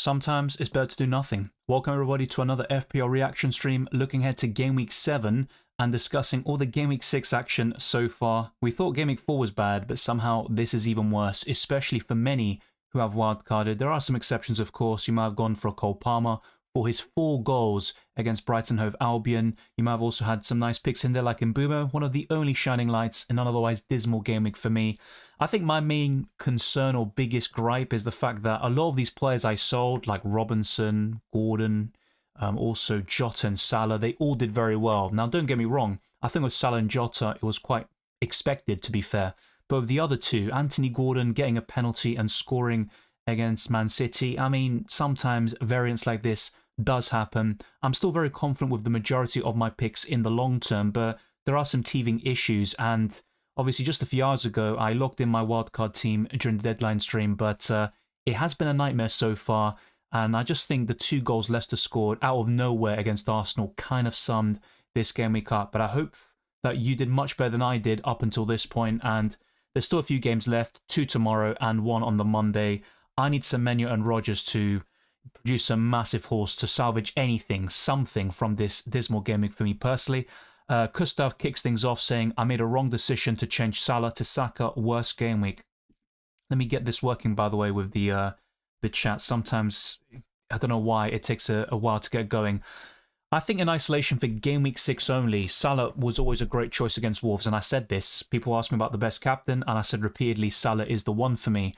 sometimes it's better to do nothing. Welcome everybody to another FPL reaction stream looking ahead to Game Week 7 and discussing all the Game Week 6 action so far. We thought Game Week 4 was bad, but somehow this is even worse, especially for many who have wildcarded. There are some exceptions, of course. You might have gone for a Cole Palmer for his 4 goals against Brighton Hove Albion. You might have also had some nice picks in there like Mbeumo, one of the only shining lights in an otherwise dismal game week for me. I think my main concern or biggest gripe is the fact that a lot of these players I sold, like Robinson, Gordon, also Jota and Salah, they all did very well. Now, don't get me wrong. I think with Salah and Jota, it was quite expected, to be fair. But with the other two, Anthony Gordon getting a penalty and scoring against Man City, I mean, sometimes variants like this does happen. I'm still very confident with the majority of my picks in the long term, but there are some teething issues. And obviously, just a few hours ago, I logged in my wildcard team during the deadline stream, but it has been a nightmare so far. And I just think the 2 goals Leicester scored out of nowhere against Arsenal kind of summed this game week up. But I hope that you did much better than I did up until this point. And there's still a few games left, 2 tomorrow and 1 on the Monday. I need Semenyo and Rodgers to produce a massive horse to salvage anything, something from this dismal game week for me personally. Gustav kicks things off saying, I made a wrong decision to change Salah to Saka, worst game week. Let me get this working, by the way, with the chat. Sometimes, I don't know why, it takes a while to get going. I think in isolation for game week 6 only, Salah was always a great choice against Wolves, and I said this. People asked me about the best captain, and I said repeatedly, Salah is the one for me.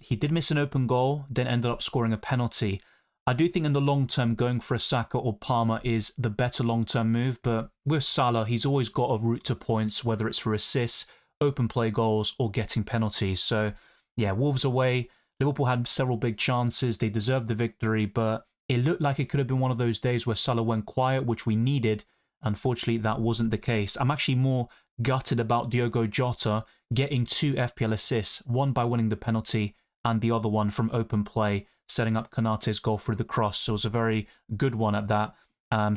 He did miss an open goal, then ended up scoring a penalty. I do think in the long term, going for a Saka or Palmer is the better long-term move, but with Salah, he's always got a route to points, whether it's for assists, open play goals, or getting penalties. So, yeah, Wolves away. Liverpool had several big chances. They deserved the victory, but it looked like it could have been one of those days where Salah went quiet, which we needed. Unfortunately, that wasn't the case. I'm actually more gutted about Diogo Jota getting 2 FPL assists, one by winning the penalty and the other one from open play, setting up Konate's goal through the cross. So it was a very good one at that.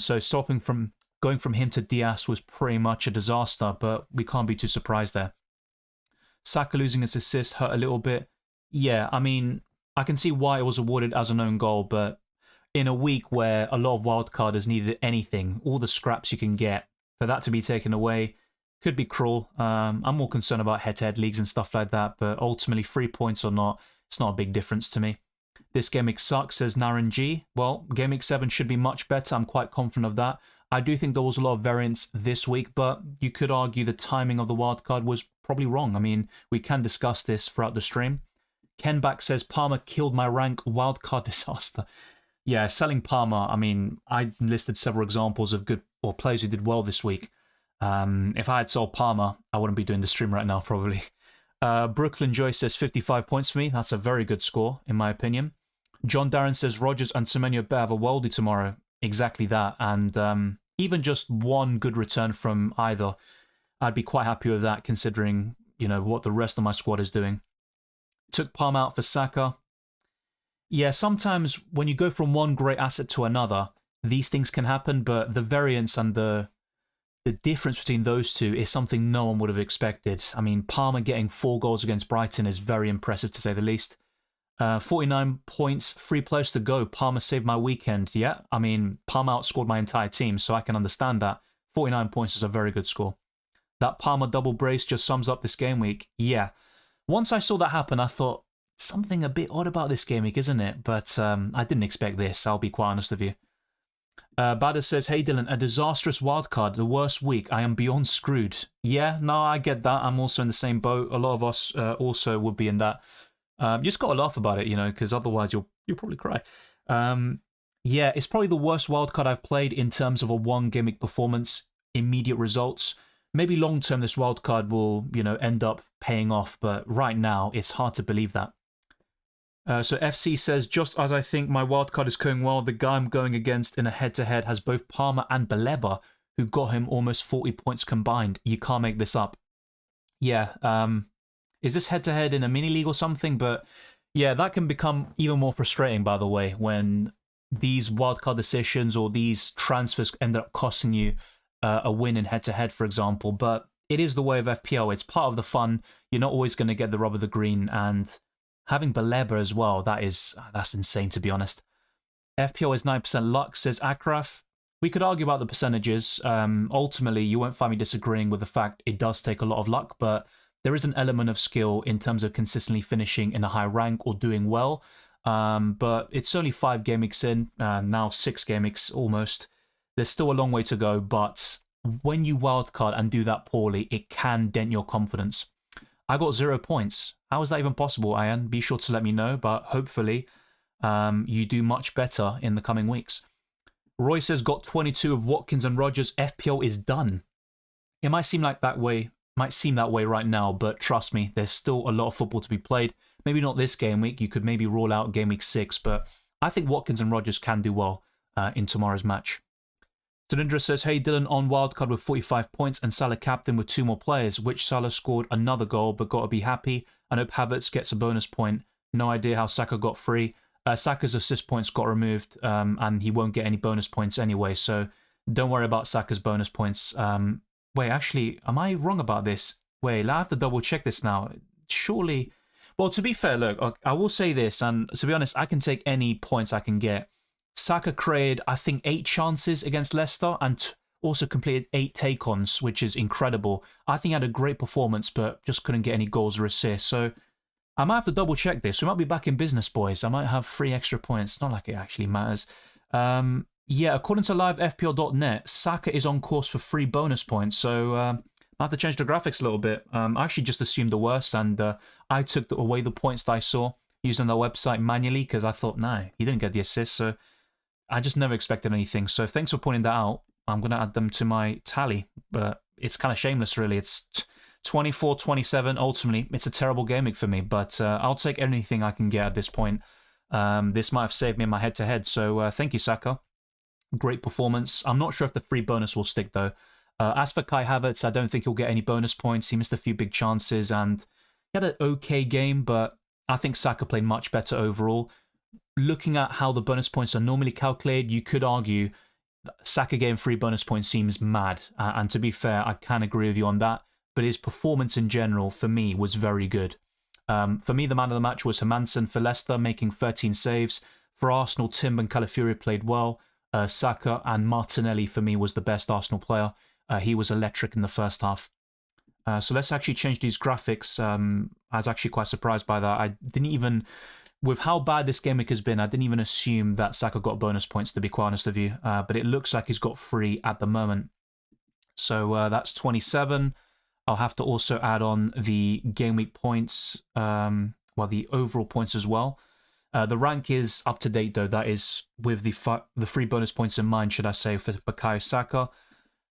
So going from him to Diaz was pretty much a disaster, but we can't be too surprised there. Saka losing his assist hurt a little bit. Yeah, I mean, I can see why it was awarded as an own goal, but in a week where a lot of wildcarders needed anything, all the scraps you can get, for that to be taken away could be cruel. I'm more concerned about head-to-head leagues and stuff like that, but ultimately 3 points or not, it's not a big difference to me. This game week sucks, says Naren G. Well, game week 7 should be much better. I'm quite confident of that. I do think there was a lot of variance this week, but you could argue the timing of the wildcard was probably wrong. I mean, we can discuss this throughout the stream. Ken Back says, Palmer killed my rank, wildcard disaster. Yeah, selling Palmer, I mean, I listed several examples of good or players who did well this week. If I had sold Palmer, I wouldn't be doing the stream right now, probably. Brooklyn Joy says 55 points for me. That's a very good score, in my opinion. John Darren says Rodgers and Semenyo better have a worldie tomorrow. Exactly that. And even just one good return from either, I'd be quite happy with that, considering, you know, what the rest of my squad is doing. Took Palmer out for Saka. Yeah, sometimes when you go from one great asset to another, these things can happen, but the variance and the difference between those two is something no one would have expected. I mean, Palmer getting 4 goals against Brighton is very impressive, to say the least. 49 points, 3 players to go. Palmer saved my weekend. Yeah, I mean, Palmer outscored my entire team, so I can understand that. 49 points is a very good score. That Palmer double brace just sums up this game week. Yeah. Once I saw that happen, I thought, something a bit odd about this game week, isn't it? But I didn't expect this, I'll be quite honest with you. Bader says, hey Dylan, a disastrous wildcard, the worst week. I am beyond screwed. Yeah, no, I get that. I'm also in the same boat. A lot of us also would be in that. You just got to laugh about it, you know, because otherwise you'll probably cry. Yeah, it's probably the worst wildcard I've played in terms of a 1 game week performance, immediate results. Maybe long term this wildcard will, you know, end up paying off, but right now it's hard to believe that. So FC says, just as I think my wildcard is going well, the guy I'm going against in a head-to-head has both Palmer and Baleba, who got him almost 40 points combined. You can't make this up. Yeah, is this head-to-head in a mini-league or something? But yeah, that can become even more frustrating, by the way, when these wildcard decisions or these transfers end up costing you a win in head-to-head, for example. But it is the way of FPL. It's part of the fun. You're not always going to get the rub of the green, and Having Baleba as well, that's insane, to be honest. FPL is 9% luck, says Akraf. We could argue about the percentages. Ultimately, you won't find me disagreeing with the fact it does take a lot of luck, but there is an element of skill in terms of consistently finishing in a high rank or doing well. But it's only 5 game weeks in, now 6 game weeks almost. There's still a long way to go, but when you wildcard and do that poorly, it can dent your confidence. I got 0 points. How is that even possible, Ian? Be sure to let me know, but hopefully you do much better in the coming weeks. Roy says, got 22 of Watkins and Rodgers. FPL is done. It might seem that way right now, but trust me, there's still a lot of football to be played. Maybe not this game week. You could maybe roll out game week 6, but I think Watkins and Rodgers can do well in tomorrow's match. Cylindra says, hey, Dylan on wildcard with 45 points and Salah captain with 2 more players, which Salah scored another goal, but got to be happy. And hope Havertz gets a bonus point. No idea how Saka got free. Saka's assist points got removed, and he won't get any bonus points anyway, so don't worry about Saka's bonus points. Wait, actually, am I wrong about this? Wait, I have to double check this now. Surely... Well, to be fair, look, I will say this, and to be honest, I can take any points I can get. Saka created, I think, 8 chances against Leicester and also completed 8 take-ons, which is incredible. I think he had a great performance, but just couldn't get any goals or assists, so... I might have to double check this. We might be back in business, boys. I might have 3 extra points. Not like it actually matters. Yeah, according to livefpl.net, Saka is on course for 3 bonus points. So I have to change the graphics a little bit. I actually just assumed the worst, and I took away the points that I saw using the website manually because I thought, no, he didn't get the assist. So I just never expected anything. So thanks for pointing that out. I'm going to add them to my tally, but it's kind of shameless, really. It's 24-27. Ultimately, it's a terrible game week for me, but I'll take anything I can get at this point. This might have saved me in my head-to-head, so thank you, Saka. Great performance. I'm not sure if the free bonus will stick, though. As for Kai Havertz, I don't think he'll get any bonus points. He missed a few big chances, and he had an okay game, but I think Saka played much better overall. Looking at how the bonus points are normally calculated, you could argue Saka getting 3 bonus points seems mad, and to be fair, I can agree with you on that. But his performance in general, for me, was very good. For me, the man of the match was Hermansen for Leicester, making 13 saves. For Arsenal, Tim and Calafiori played well. Saka and Martinelli, for me, was the best Arsenal player. He was electric in the first half. So let's actually change these graphics. I was actually quite surprised by that. I didn't even... With how bad this game week has been, I didn't even assume that Saka got bonus points, to be quite honest with you. But it looks like he's got 3 at the moment. So that's 27. I'll have to also add on the game week points, the overall points as well. The rank is up to date, though. That is with the 3 bonus points in mind, should I say, for Bukayo Saka.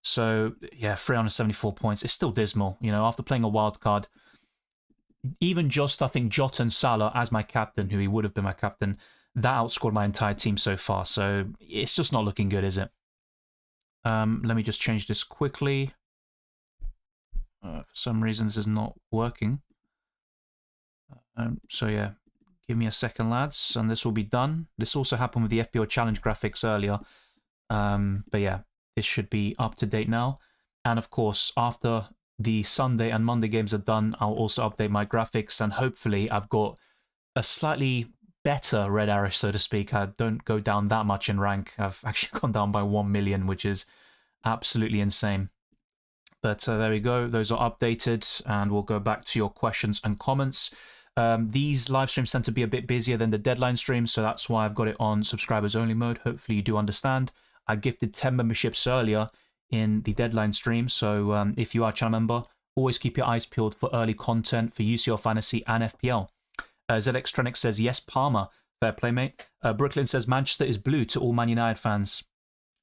So, yeah, 374 points. It's still dismal. You know, after playing a wild card, even just, I think, Jota and Salah as my captain, who he would have been my captain, that outscored my entire team so far. So it's just not looking good, is it? Let me just change this quickly. For some reason, this is not working. So yeah, give me a second, lads, and this will be done. This also happened with the FPL Challenge graphics earlier. But yeah, this should be up to date now. And of course, after the Sunday and Monday games are done, I'll also update my graphics, and hopefully I've got a slightly better red arrow, so to speak. I don't go down that much in rank. I've actually gone down by 1 million, which is absolutely insane. But there we go. Those are updated, and we'll go back to your questions and comments. These live streams tend to be a bit busier than the deadline streams, so that's why I've got it on subscribers only mode. Hopefully you do understand. I gifted 10 memberships earlier in the deadline stream, so if you are a channel member, always keep your eyes peeled for early content for UCL Fantasy and FPL. ZX Trenick says, yes, Palmer. Fair play, mate. Brooklyn says, Manchester is blue to all Man United fans.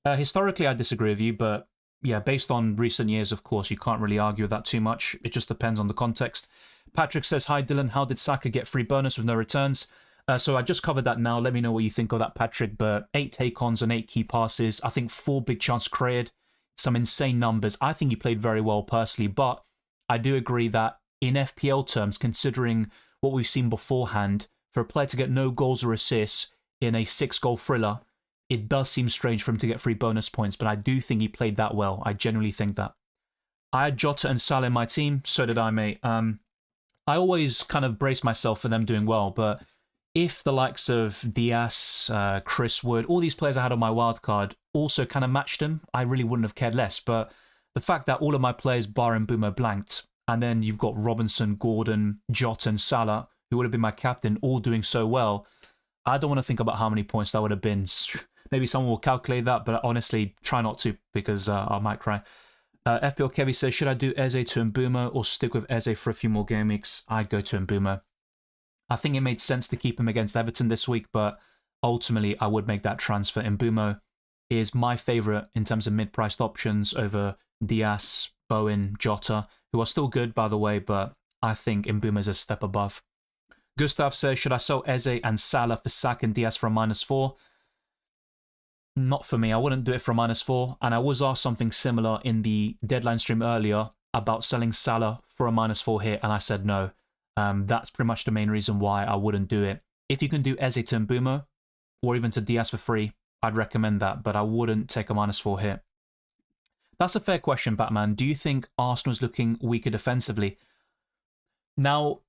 Historically, I disagree with you, but yeah, based on recent years, of course, you can't really argue with that too much. It just depends on the context. Patrick says, hi, Dylan. How did Saka get free bonus with no returns? So I just covered that now. Let me know what you think of that, Patrick. But 8 take-ons and 8 key passes. I think 4 big chance created. Some insane numbers. I think he played very well personally. But I do agree that in FPL terms, considering what we've seen beforehand, for a player to get no goals or assists in a 6-goal thriller, it does seem strange for him to get 3 bonus points, but I do think he played that well. I genuinely think that. I had Jota and Salah in my team. So did I, mate. I always kind of brace myself for them doing well, but if the likes of Diaz, Chris Wood, all these players I had on my wildcard also kind of matched him, I really wouldn't have cared less. But the fact that all of my players, bar Mbeumo, blanked, and then you've got Robinson, Gordon, Jota, and Salah, who would have been my captain, all doing so well, I don't want to think about how many points that would have been. Maybe someone will calculate that, but honestly, try not to, because I might cry. FPL Kevy says, should I do Eze to Mbeumo or stick with Eze for a few more game weeks? I'd go to Mbeumo. I think it made sense to keep him against Everton this week, but ultimately I would make that transfer. Mbeumo is my favourite in terms of mid-priced options over Diaz, Bowen, Jota, who are still good, by the way, but I think Mbeumo is a step above. Gustav says, should I sell Eze and Salah for Saka and Diaz for a -4? Not for me. I wouldn't do it for a -4. And I was asked something similar in the deadline stream earlier about selling Salah for a -4 hit, and I said no. That's pretty much the main reason why I wouldn't do it. If you can do Eze to Mbeumo, or even to Diaz for free, I'd recommend that, but I wouldn't take a -4 hit. That's a fair question, Batman. Do you think Arsenal's looking weaker defensively? Now,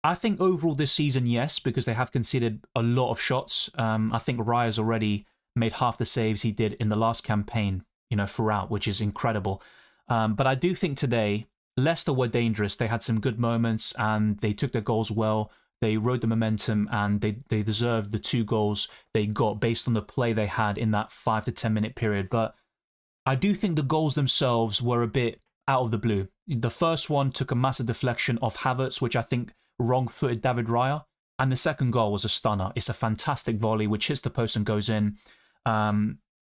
I think overall this season, yes, because they have conceded a lot of shots. I think Raya's already made half the saves he did in the last campaign, throughout, which is incredible. But I do think today, Leicester were dangerous. They had some good moments and they took their goals well. They rode the momentum and they deserved the 2 goals they got based on the play they had in that 5 to 10 minute period. But I do think the goals themselves were a bit out of the blue. The first one took a massive deflection off Havertz, which I think wrong-footed David Raya. And the second goal was a stunner. It's a fantastic volley which hits the post and goes in.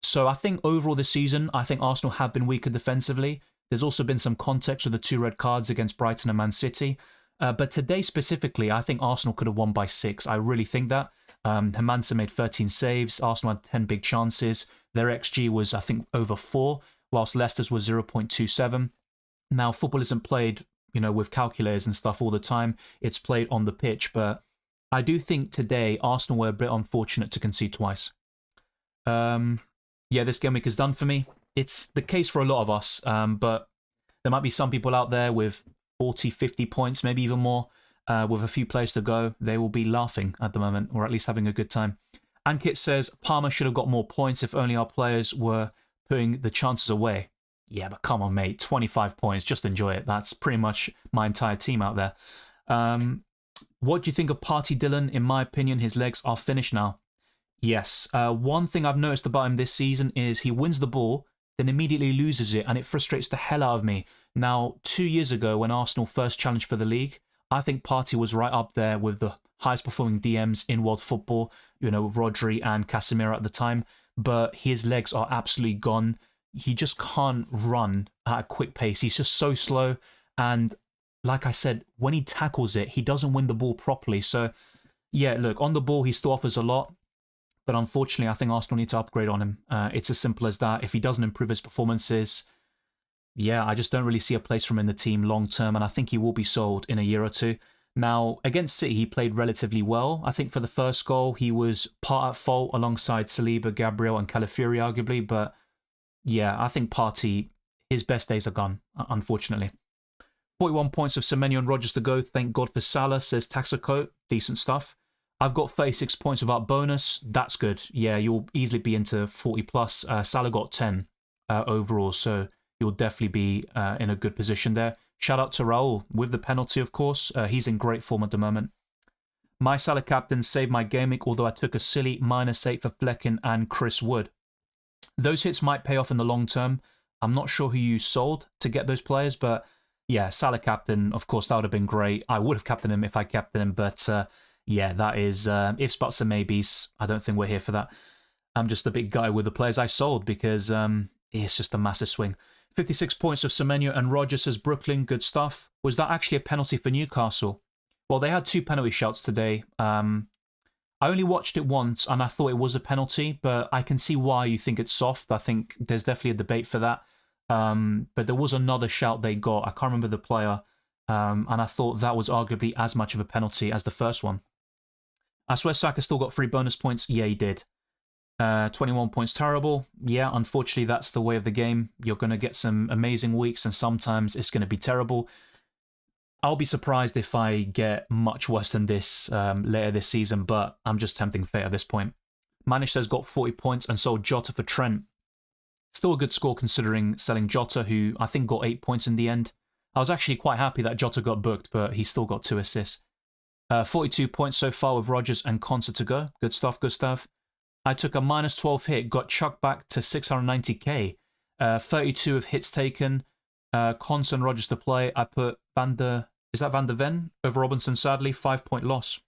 So I think overall this season, I think Arsenal have been weaker defensively. There's also been some context with the 2 red cards against Brighton and Man City. But today specifically, I think Arsenal could have won by 6. I really think that. Hermansen made 13 saves. Arsenal had 10 big chances. Their XG was, I think, over 4, whilst Leicester's was 0.27. Now, football isn't played, with calculators and stuff all the time. It's played on the pitch. But I do think today Arsenal were a bit unfortunate to concede twice. Yeah, this game week is done for me. It's the case for a lot of us, but there might be some people out there with 40, 50 points, maybe even more, with a few players to go. They will be laughing at the moment, or at least having a good time. Ankit says, Palmer should have got more points if only our players were putting the chances away. Yeah, but come on, mate. 25 points. Just enjoy it. That's pretty much my entire team out there. What do you think of Party Dylan? In my opinion, his legs are finished now. Yes. One thing I've noticed about him this season is he wins the ball, then immediately loses it, and it frustrates the hell out of me. Now, 2 years ago, when Arsenal first challenged for the league, I think Partey was right up there with the highest performing DMs in world football, Rodri and Casemiro at the time, but his legs are absolutely gone. He just can't run at a quick pace. He's just so slow, and like I said, when he tackles it, he doesn't win the ball properly. So, yeah, look, on the ball, he still offers a lot, but unfortunately, I think Arsenal need to upgrade on him. It's as simple as that. If he doesn't improve his performances, yeah, I just don't really see a place for him in the team long term, and I think he will be sold in a year or two. Now, against City, he played relatively well. I think for the first goal, he was part at fault alongside Saliba, Gabriel, and Calafiori, arguably. But yeah, I think Partey, his best days are gone, unfortunately. 41 points of Semenyo and Rodgers to go. Thank God for Salah, says Taxacoat. Decent stuff. I've got 36 points without bonus. That's good. Yeah, you'll easily be into 40 plus. Salah got 10 overall, so you'll definitely be in a good position there. Shout out to Raul with the penalty, of course. He's in great form at the moment. My Salah captain saved my game week, although I took a silly -8 for Flecken and Chris Wood. Those hits might pay off in the long term. I'm not sure who you sold to get those players, but yeah, Salah captain, of course, that would have been great. I would have captained him if I captained him, but yeah, that is ifs, buts, and maybes. I don't think we're here for that. I'm just a big guy with the players I sold because it's just a massive swing. 56 points of Semenyo and Rodgers says Brooklyn, good stuff. Was that actually a penalty for Newcastle? Well, they had 2 penalty shouts today. I only watched it once and I thought it was a penalty, but I can see why you think it's soft. I think there's definitely a debate for that. But there was another shout they got. I can't remember the player. And I thought that was arguably as much of a penalty as the first one. I swear Saka still got 3 bonus points. Yeah, he did. 21 points, terrible. Yeah, unfortunately, that's the way of the game. You're going to get some amazing weeks, and sometimes it's going to be terrible. I'll be surprised if I get much worse than this later this season, but I'm just tempting fate at this point. Manish says got 40 points and sold Jota for Trent. Still a good score considering selling Jota, who I think got 8 points in the end. I was actually quite happy that Jota got booked, but he still got 2 assists. 42 points so far with Rodgers and Konsa to go. Good stuff, Gustav. I took a minus 12 hit, got chucked back to 690k. 32 of hits taken. Konsa and Rodgers to play. I put Van der Ven over Robinson, sadly. 5-point loss.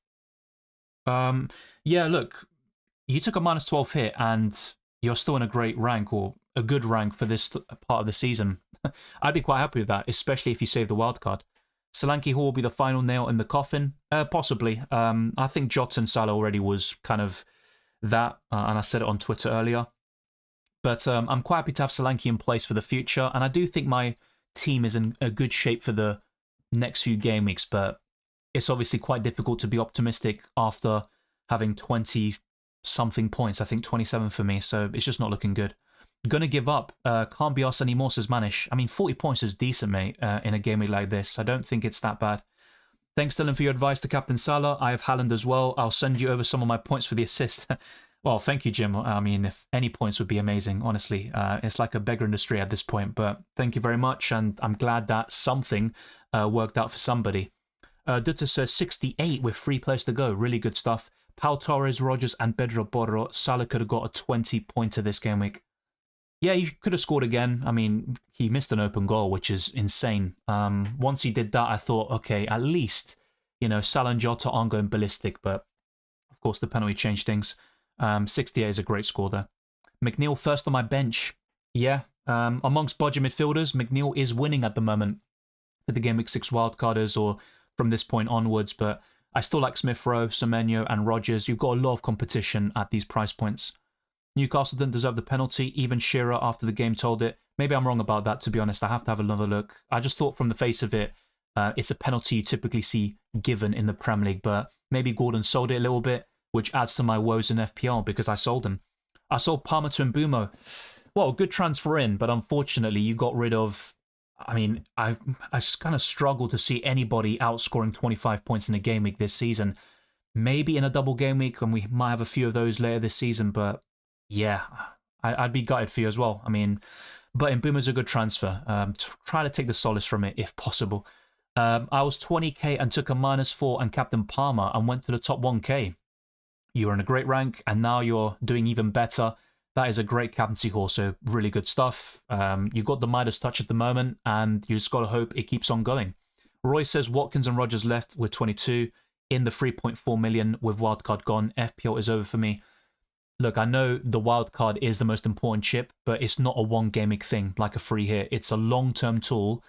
Yeah, look, you took a minus 12 hit and you're still in a great rank, or a good rank for this part of the season. I'd be quite happy with that, especially if you save the wildcard. Solanke Hall will be the final nail in the coffin? Possibly. I think Jota and Salah already was kind of that, and I said it on Twitter earlier. But I'm quite happy to have Solanke in place for the future, and I do think my team is in a good shape for the next few game weeks, but it's obviously quite difficult to be optimistic after having 20-something points. I think 27 for me, so it's just not looking good. Gonna give up. Can't be asked anymore, says Manish. I mean, 40 points is decent, mate, in a game week like this. I don't think it's that bad. Thanks, Dylan, for your advice to Captain Salah. I have Haaland as well. I'll send you over some of my points for the assist. Well, thank you, Jim. I mean, if any points would be amazing, honestly. It's like a beggar industry at this point, but thank you very much, and I'm glad that something worked out for somebody. Dutta says 68 with 3 players to go. Really good stuff. Pau Torres, Rodgers, and Pedro Porro. Salah could have got a 20-pointer this game week. Yeah, he could have scored again. I mean, he missed an open goal, which is insane. Once he did that, I thought, okay, at least, you know, Salah and Jota aren't going ballistic, but of course the penalty changed things. 68 is a great score there. McNeil first on my bench. Yeah, amongst budget midfielders, McNeil is winning at the moment for the Game Week 6 wildcarders, or from this point onwards, but I still like Smith Rowe, Semenyo, and Rodgers. You've got a lot of competition at these price points. Newcastle didn't deserve the penalty. Even Shearer after the game told it. Maybe I'm wrong about that, to be honest. I have to have another look. I just thought from the face of it, it's a penalty you typically see given in the Premier League, but maybe Gordon sold it a little bit, which adds to my woes in FPL because I sold him. I sold Palmer to Mbumo. Well, good transfer in, but unfortunately you got rid of... I mean, I just kind of struggle to see anybody outscoring 25 points in a game week this season. Maybe in a double game week, and we might have a few of those later this season, but yeah, I'd be gutted for you as well. I mean, but Mbumo's a good transfer. Try to take the solace from it if possible. I was 20k and took a -4 and captain Palmer and went to the top 1k. You were in a great rank, and now you're doing even better. That is a great captaincy haul, so really good stuff. You got the Midas touch at the moment, and you just got to hope it keeps on going. Roy says Watkins and Rodgers left with 22 in the 3.4 million with wildcard gone. FPL is over for me. Look, I know the wildcard is the most important chip, but it's not a one-game thing like a free hit. It's a long-term tool.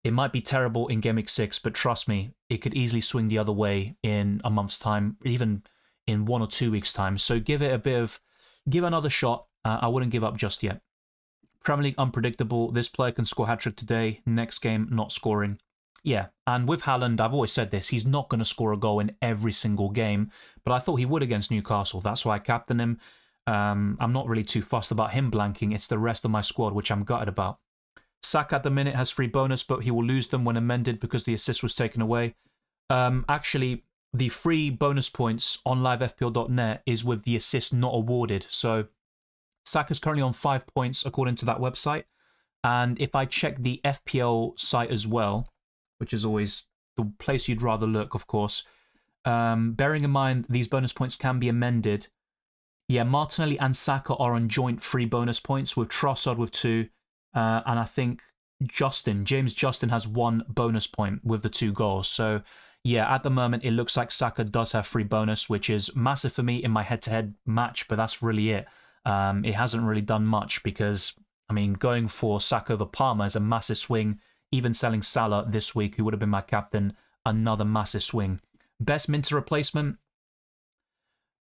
It might be terrible in Game Week 6, but trust me, it could easily swing the other way in a month's time, even in 1 or 2 weeks' time. So give it a bit of... Give another shot. I wouldn't give up just yet. Premier League unpredictable. This player can score hat-trick today. Next game, not scoring. Yeah, and with Haaland, I've always said this, he's not going to score a goal in every single game, but I thought he would against Newcastle. That's why I captained him. I'm not really too fussed about him blanking. It's the rest of my squad, which I'm gutted about. Saka at the minute has free bonus, but he will lose them when amended because the assist was taken away. Actually, the free bonus points on livefpl.net is with the assist not awarded. So Saka's currently on 5 points according to that website. And if I check the FPL site as well, which is always the place you'd rather look, of course, bearing in mind these bonus points can be amended. Yeah, Martinelli and Saka are on joint free bonus points with Trossard with 2. And I think James Justin has 1 bonus point with the 2 goals. So yeah, at the moment, it looks like Saka does have free bonus, which is massive for me in my head-to-head match, but that's really it. It hasn't really done much because, I mean, going for Saka over Palmer is a massive swing. Even selling Salah this week, who would have been my captain, another massive swing. Best Minter replacement?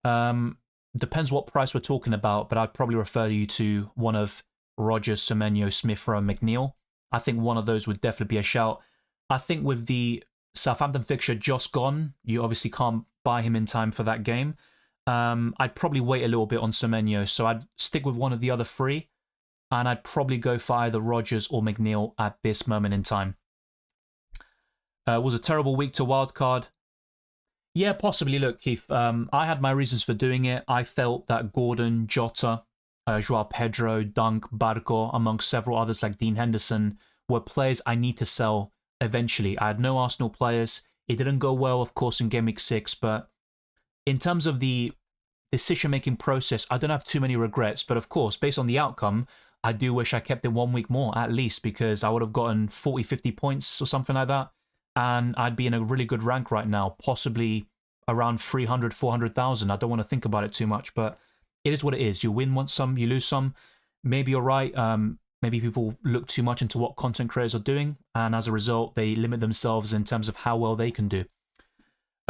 Depends what price we're talking about, but I'd probably refer you to one of Rodgers, Semenyo, Smith Rowe, and McNeil. I think one of those would definitely be a shout. I think with the Southampton fixture just gone, you obviously can't buy him in time for that game. I'd probably wait a little bit on Semenyo, so I'd stick with one of the other 3, and I'd probably go for either Rodgers or McNeil at this moment in time. Was a terrible week to wildcard. Yeah, possibly. Look, Keith, I had my reasons for doing it. I felt that Gordon, Jota, Joao Pedro, Dunk, Barco, amongst several others like Dean Henderson, were players I need to sell eventually. I had no Arsenal players. It didn't go well, of course, in Game Week 6, but in terms of the decision-making process, I don't have too many regrets. But of course, based on the outcome, I do wish I kept it 1 week more, at least, because I would have gotten 40, 50 points or something like that. And I'd be in a really good rank right now, possibly around 300, 400,000. I don't want to think about it too much, but it is what it is. You win some, you lose some. Maybe you're right. Maybe people look too much into what content creators are doing, and as a result, they limit themselves in terms of how well they can do.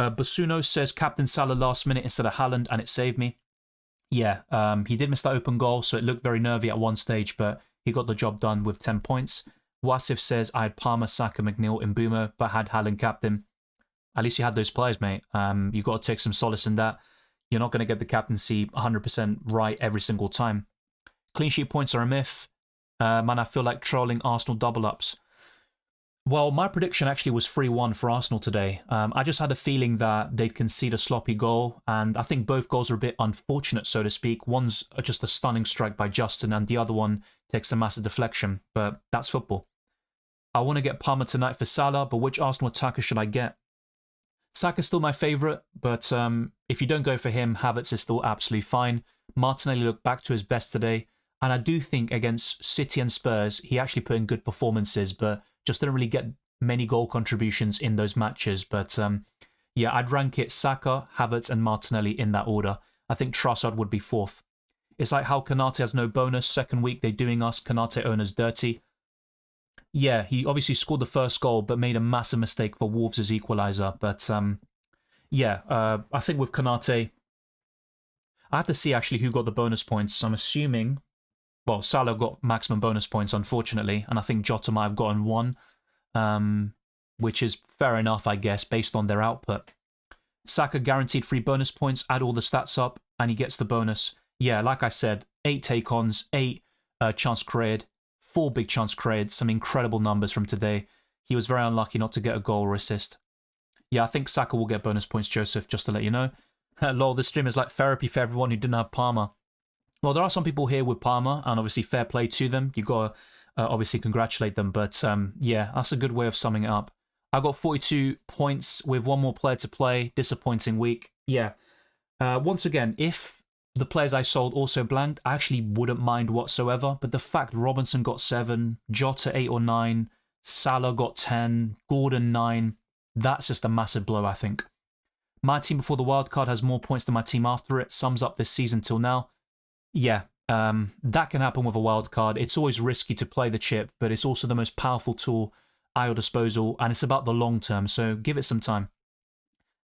Basuno says Captain Salah last minute instead of Haaland, and it saved me. Yeah, he did miss that open goal, so it looked very nervy at one stage, but he got the job done with 10 points. Wasif says, I had Palmer, Saka, McNeil, and Boomer, but had Haaland captain. At least you had those players, mate. You've got to take some solace in that. You're not going to get the captaincy 100% right every single time. Clean sheet points are a myth. Man, I feel like trolling Arsenal double-ups. Well, my prediction actually was 3-1 for Arsenal today. I just had a feeling that they'd concede a sloppy goal, and I think both goals are a bit unfortunate, so to speak. One's just a stunning strike by Justin, and the other one takes a massive deflection, but that's football. I want to get Palmer tonight for Salah, but which Arsenal attacker should I get? Saka's still my favourite, but if you don't go for him, Havertz is still absolutely fine. Martinelli looked back to his best today, and I do think against City and Spurs, he actually put in good performances, but just didn't really get many goal contributions in those matches. But yeah, I'd rank it Saka, Havertz, and Martinelli in that order. I think Trossard would be fourth. It's like how Konate has no bonus. Second week, they're doing us Konate owners dirty. Yeah, he obviously scored the first goal, but made a massive mistake for Wolves' equaliser. But yeah, I think with Konate, I have to see actually who got the bonus points. I'm assuming, well, Salah got maximum bonus points, unfortunately, and I think Jota might have gotten one, which is fair enough, I guess, based on their output. Saka guaranteed 3 bonus points, add all the stats up, and he gets the bonus. Yeah, like I said, 8 take-ons, 8 chance created, 4 big chance created, some incredible numbers from today. He was very unlucky not to get a goal or assist. Yeah, I think Saka will get bonus points, Joseph, just to let you know. Lol, this stream is like therapy for everyone who didn't have Palmer. Well, there are some people here with Palmer, and obviously fair play to them. You've got to obviously congratulate them, but yeah, that's a good way of summing it up. I got 42 points with one more player to play. Disappointing week. Yeah. Once again, if the players I sold also blanked, I actually wouldn't mind whatsoever, but the fact Robinson got 7, Jota 8 or 9, Salah got 10, Gordon 9, that's just a massive blow, I think. My team before the wildcard has more points than my team after it, sums up this season till now. Yeah, that can happen with a wildcard. It's always risky to play the chip, but it's also the most powerful tool at your disposal, and it's about the long term, so give it some time.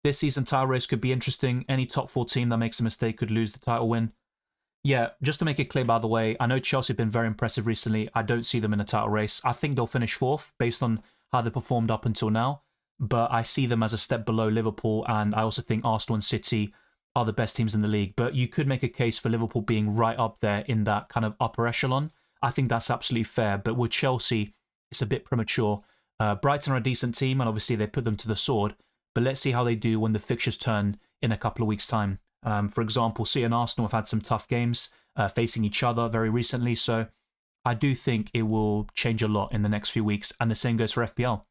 This season title race could be interesting. Any top 4 team that makes a mistake could lose the title win. Yeah, just to make it clear, by the way, I know Chelsea have been very impressive recently. I don't see them in a title race. I think they'll finish 4th based on how they performed up until now, but I see them as a step below Liverpool, and I also think Arsenal and City are the best teams in the league. But you could make a case for Liverpool being right up there in that kind of upper echelon. I think that's absolutely fair, but with Chelsea, it's a bit premature. Brighton are a decent team, and obviously they put them to the sword, but let's see how they do when the fixtures turn in a couple of weeks' time. For example, City and Arsenal have had some tough games facing each other very recently, so I do think it will change a lot in the next few weeks, and the same goes for FPL.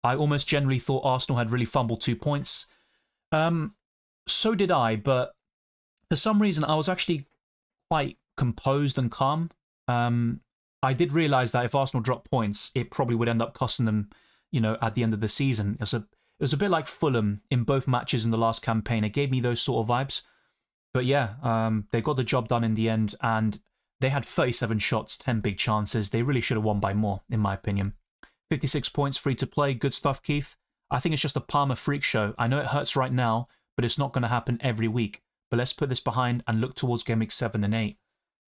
I almost generally thought Arsenal had really fumbled 2 points. So did I, but for some reason I was actually quite composed and calm. I did realise that if Arsenal dropped points, it probably would end up costing them, you know, at the end of the season. It was a bit like Fulham in both matches in the last campaign. It gave me those sort of vibes. But yeah, they got the job done in the end, and they had 37 shots, 10 big chances. They really should have won by more, in my opinion. 56 points, free to play. Good stuff, Keith. I think it's just a Palmer freak show. I know it hurts right now, but it's not going to happen every week. But let's put this behind and look towards Game Week 7 and 8.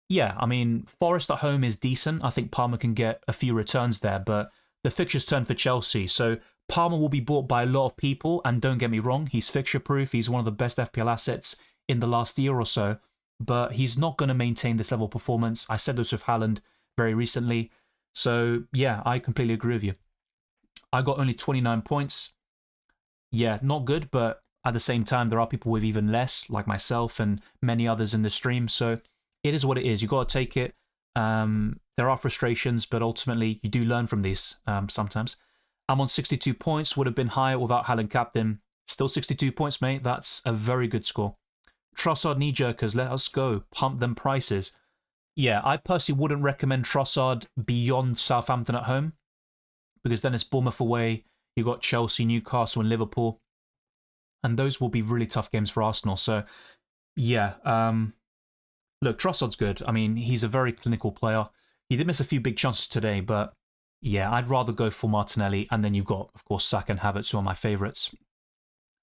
Yeah, I mean, Forest at home is decent. I think Palmer can get a few returns there, but the fixtures turn for Chelsea. So Palmer will be bought by a lot of people, and don't get me wrong, he's fixture-proof. He's one of the best FPL assets in the last year or so, but he's not going to maintain this level of performance. I said this with Haaland very recently. So yeah, I completely agree with you. I got only 29 points. Yeah, not good, but at the same time, there are people with even less, like myself and many others in the stream. So it is what it is. You got to take it. There are frustrations, but ultimately you do learn from these sometimes. I'm on 62 points. Would have been higher without Haaland captain. Still 62 points, mate. That's a very good score. Trossard knee-jerkers, let us go. Pump them prices. Yeah, I personally wouldn't recommend Trossard beyond Southampton at home, because then it's Bournemouth away. You've got Chelsea, Newcastle, and Liverpool. And those will be really tough games for Arsenal. So, yeah. Look, Trossard's good. I mean, he's a very clinical player. He did miss a few big chances today, but yeah, I'd rather go for Martinelli. And then you've got, of course, Saka and Havertz, who are my favourites.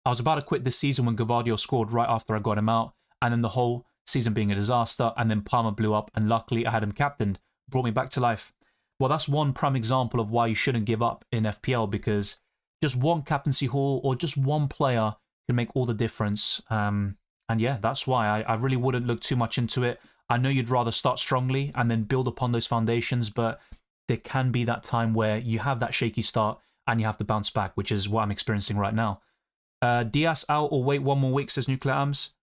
I was about to quit this season when Gavardio scored right after I got him out, and then the whole season being a disaster, and then Palmer blew up, and luckily I had him captained, brought me back to life. Well, that's one prime example of why you shouldn't give up in FPL, because just one captaincy haul or just one player can make all the difference. And yeah, that's why I really wouldn't look too much into it. I know you'd rather start strongly and then build upon those foundations, but there can be that time where you have that shaky start and you have to bounce back, which is what I'm experiencing right now. Diaz out or wait one more week, says Nuclear Ams.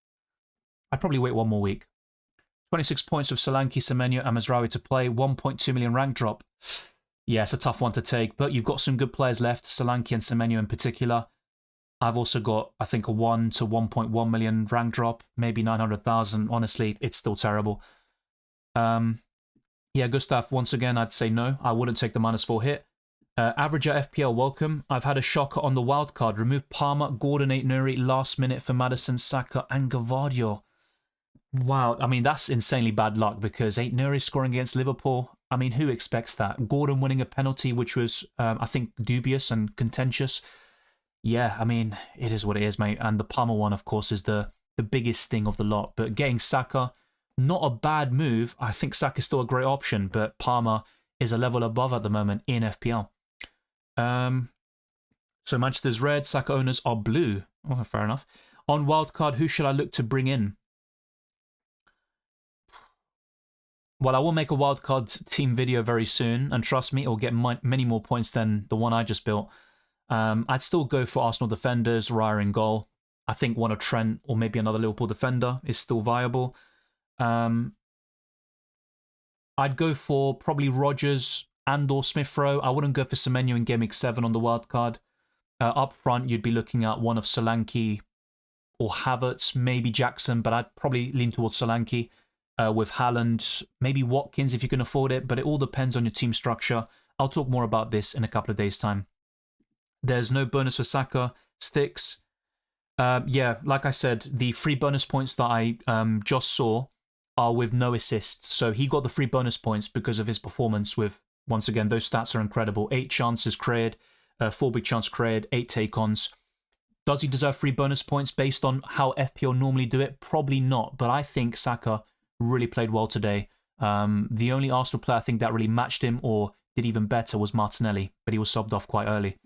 I'd probably wait one more week. 26 points with Solanke, Semenyo and Mazraoui to play. 1.2 million rank drop. Yeah, it's a tough one to take, but you've got some good players left, Solanke and Semenyo in particular. I've also got, I think, a 1 to 1.1 million rank drop, maybe 900,000. Honestly, it's still terrible. Yeah, Gustav, once again, I'd say no. I wouldn't take the -4 hit. Averager FPL, welcome. I've had a shocker on the wildcard. Remove Palmer, Gordon, Aït-Nouri, last minute for Maddison, Saka and Gavardio. Wow, I mean, that's insanely bad luck because Aït-Nouri scoring against Liverpool. I mean, who expects that? Gordon winning a penalty, which was, I think, dubious and contentious. Yeah, I mean, it is what it is, mate. And the Palmer one, of course, is the biggest thing of the lot. But getting Saka, not a bad move. I think Saka's still a great option, but Palmer is a level above at the moment in FPL. So Manchester's red, Saka owners are blue. Oh, fair enough. On wildcard, who should I look to bring in? Well, I will make a wildcard team video very soon, and trust me, it will get many more points than the one I just built. I'd still go for Arsenal defenders, Raya in goal. I think one of Trent or maybe another Liverpool defender is still viable. I'd go for probably Rodgers and or Smith-Rowe. I wouldn't go for Semenyo in Gameweek 7 on the wildcard. Up front, you'd be looking at one of Solanke or Havertz, maybe Jackson, but I'd probably lean towards Solanke. With Haaland, maybe Watkins if you can afford it, but it all depends on your team structure. I'll talk more about this in a couple of days' time. There's no bonus for Saka. Sticks. Yeah, like I said, the free bonus points that I just saw are with no assist. So he got the free bonus points because of his performance with, once again, those stats are incredible. 8 chances created, 4 big chances created, 8 take-ons. Does he deserve free bonus points based on how FPL normally do it? Probably not, but I think Saka really played well today. The only Arsenal player I think that really matched him or did even better was Martinelli, but he was subbed off quite early.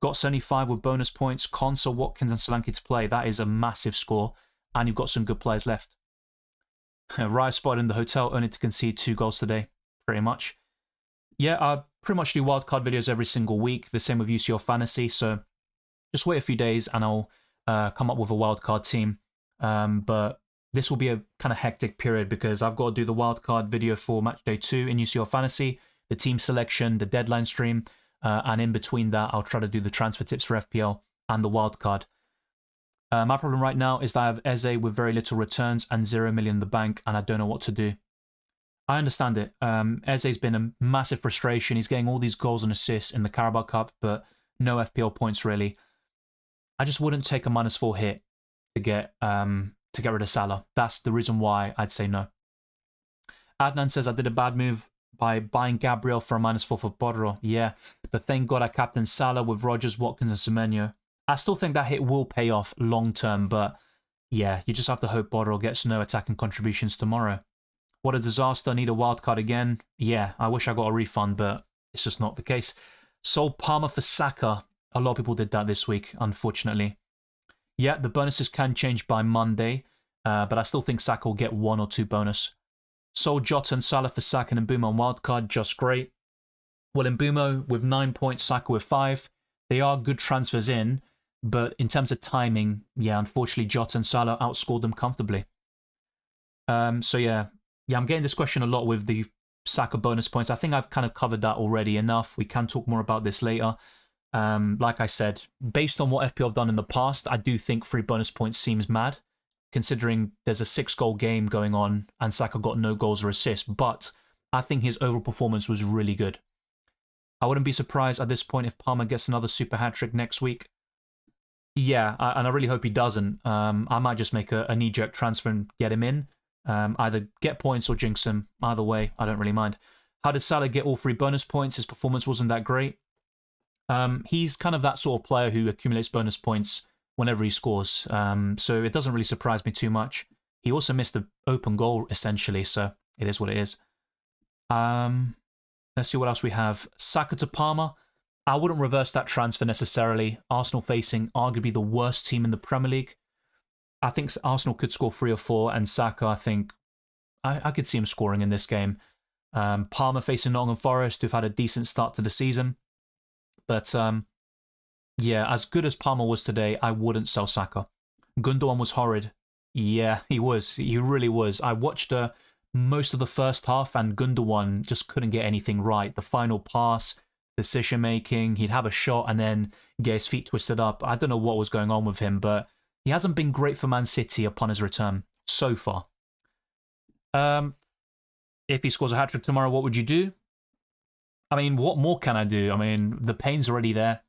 Got 75 with bonus points. Konsa, Watkins and Solanke to play. That is a massive score. And you've got some good players left. Raya spotted in the hotel, only to concede 2 goals today, pretty much. Yeah, I pretty much do wildcard videos every single week. The same with UCL Fantasy. So just wait a few days and I'll come up with a wildcard team. But this will be a kind of hectic period because I've got to do the wildcard video for Matchday 2 in UCL Fantasy, the team selection, the deadline stream, and in between that, I'll try to do the transfer tips for FPL and the wildcard. My problem right now is that I have Eze with very little returns and 0 million in the bank, and I don't know what to do. I understand it. Eze's been a massive frustration. He's getting all these goals and assists in the Carabao Cup, but no FPL points really. I just wouldn't take a -4 hit to get rid of Salah. That's the reason why I'd say no. Adnan says I did a bad move by buying Gabriel for a -4 for Borro. Yeah, but thank God I captained Salah with Rodgers, Watkins and Semenyo. I still think that hit will pay off long term, but yeah, you just have to hope Borro gets no attacking contributions tomorrow. What a disaster. Need a wildcard again. Yeah, I wish I got a refund, but it's just not the case. Sold Palmer for Saka. A lot of people did that this week, unfortunately. Yeah, the bonuses can change by Monday, but I still think Saka will get 1 or 2 bonus. Sold Jota and Salah for Saka and Mbeumo on wildcard, just great. Well, Mbeumo with 9 points, Saka with 5. They are good transfers in, but in terms of timing, yeah, unfortunately, Jota and Salah outscored them comfortably. So yeah, I'm getting this question a lot with the Saka bonus points. I think I've kind of covered that already enough. We can talk more about this later. Like I said, based on what FPL have done in the past, I do think 3 bonus points seems mad, considering there's a 6-goal game going on and Saka got no goals or assists, but I think his overall performance was really good. I wouldn't be surprised at this point if Palmer gets another super hat-trick next week. Yeah, and I really hope he doesn't. I might just make a knee-jerk transfer and get him in. Either get points or jinx him. Either way, I don't really mind. How did Salah get all 3 bonus points? His performance wasn't that great. He's kind of that sort of player who accumulates bonus points whenever he scores. So it doesn't really surprise me too much. He also missed the open goal, essentially, so it is what it is. Let's see what else we have. Saka to Palmer. I wouldn't reverse that transfer necessarily. Arsenal facing arguably the worst team in the Premier League. I think Arsenal could score 3 or 4, and Saka, I think, I could see him scoring in this game. Palmer facing Nottingham Forest, who've had a decent start to the season. But, yeah, as good as Palmer was today, I wouldn't sell Saka. Gundogan was horrid. Yeah, he was. He really was. I watched most of the first half, and Gundogan just couldn't get anything right. The final pass, decision-making, he'd have a shot and then get his feet twisted up. I don't know what was going on with him, but he hasn't been great for Man City upon his return so far. If he scores a hat-trick tomorrow, what would you do? I mean, what more can I do? I mean, the pain's already there.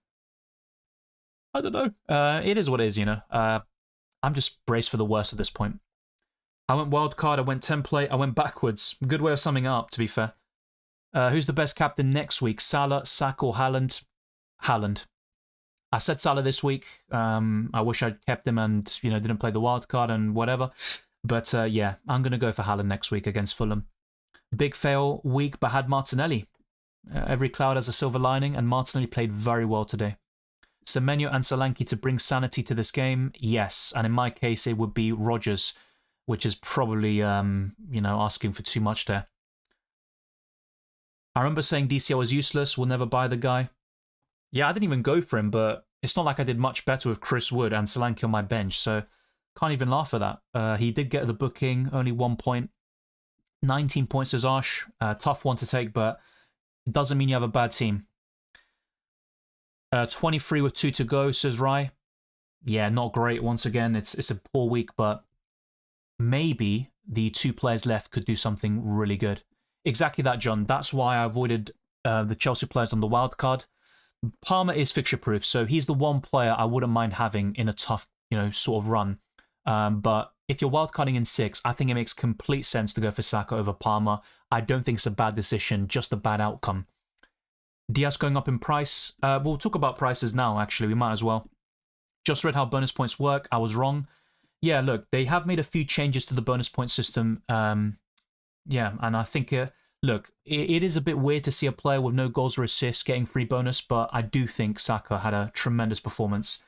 I don't know. It is what it is, you know. I'm just braced for the worst at this point. I went wildcard, I went template, I went backwards. Good way of summing up, to be fair. Who's the best captain next week? Salah, Saka, or Haaland? Haaland. I said Salah this week. I wish I'd kept him and, didn't play the wild card and whatever. But yeah, I'm going to go for Haaland next week against Fulham. Big fail week, but had Martinelli. Every cloud has a silver lining, and Martinelli played very well today. Semenyo and Solanke to bring sanity to this game? Yes. And in my case, it would be Rodgers, which is probably, asking for too much there. I remember saying DCL was useless, we'll never buy the guy. Yeah, I didn't even go for him, but it's not like I did much better with Chris Wood and Solanke on my bench, so can't even laugh at that. He did get the booking, only 1 point. 19 points is harsh. Tough one to take, but it doesn't mean you have a bad team. 23 with 2 to go, says Rai. Yeah, not great. Once again, it's a poor week, but maybe the 2 players left could do something really good. Exactly that, John. That's why I avoided the Chelsea players on the wild card. Palmer is fixture-proof, so he's the one player I wouldn't mind having in a tough, sort of run. But if you're wildcarding in 6, I think it makes complete sense to go for Saka over Palmer. I don't think it's a bad decision, just a bad outcome. Diaz going up in price. We'll talk about prices now, actually. We might as well. Just read how bonus points work. I was wrong. Yeah, look, they have made a few changes to the bonus point system. Yeah, and I think, look, it is a bit weird to see a player with no goals or assists getting free bonus, but I do think Saka had a tremendous performance.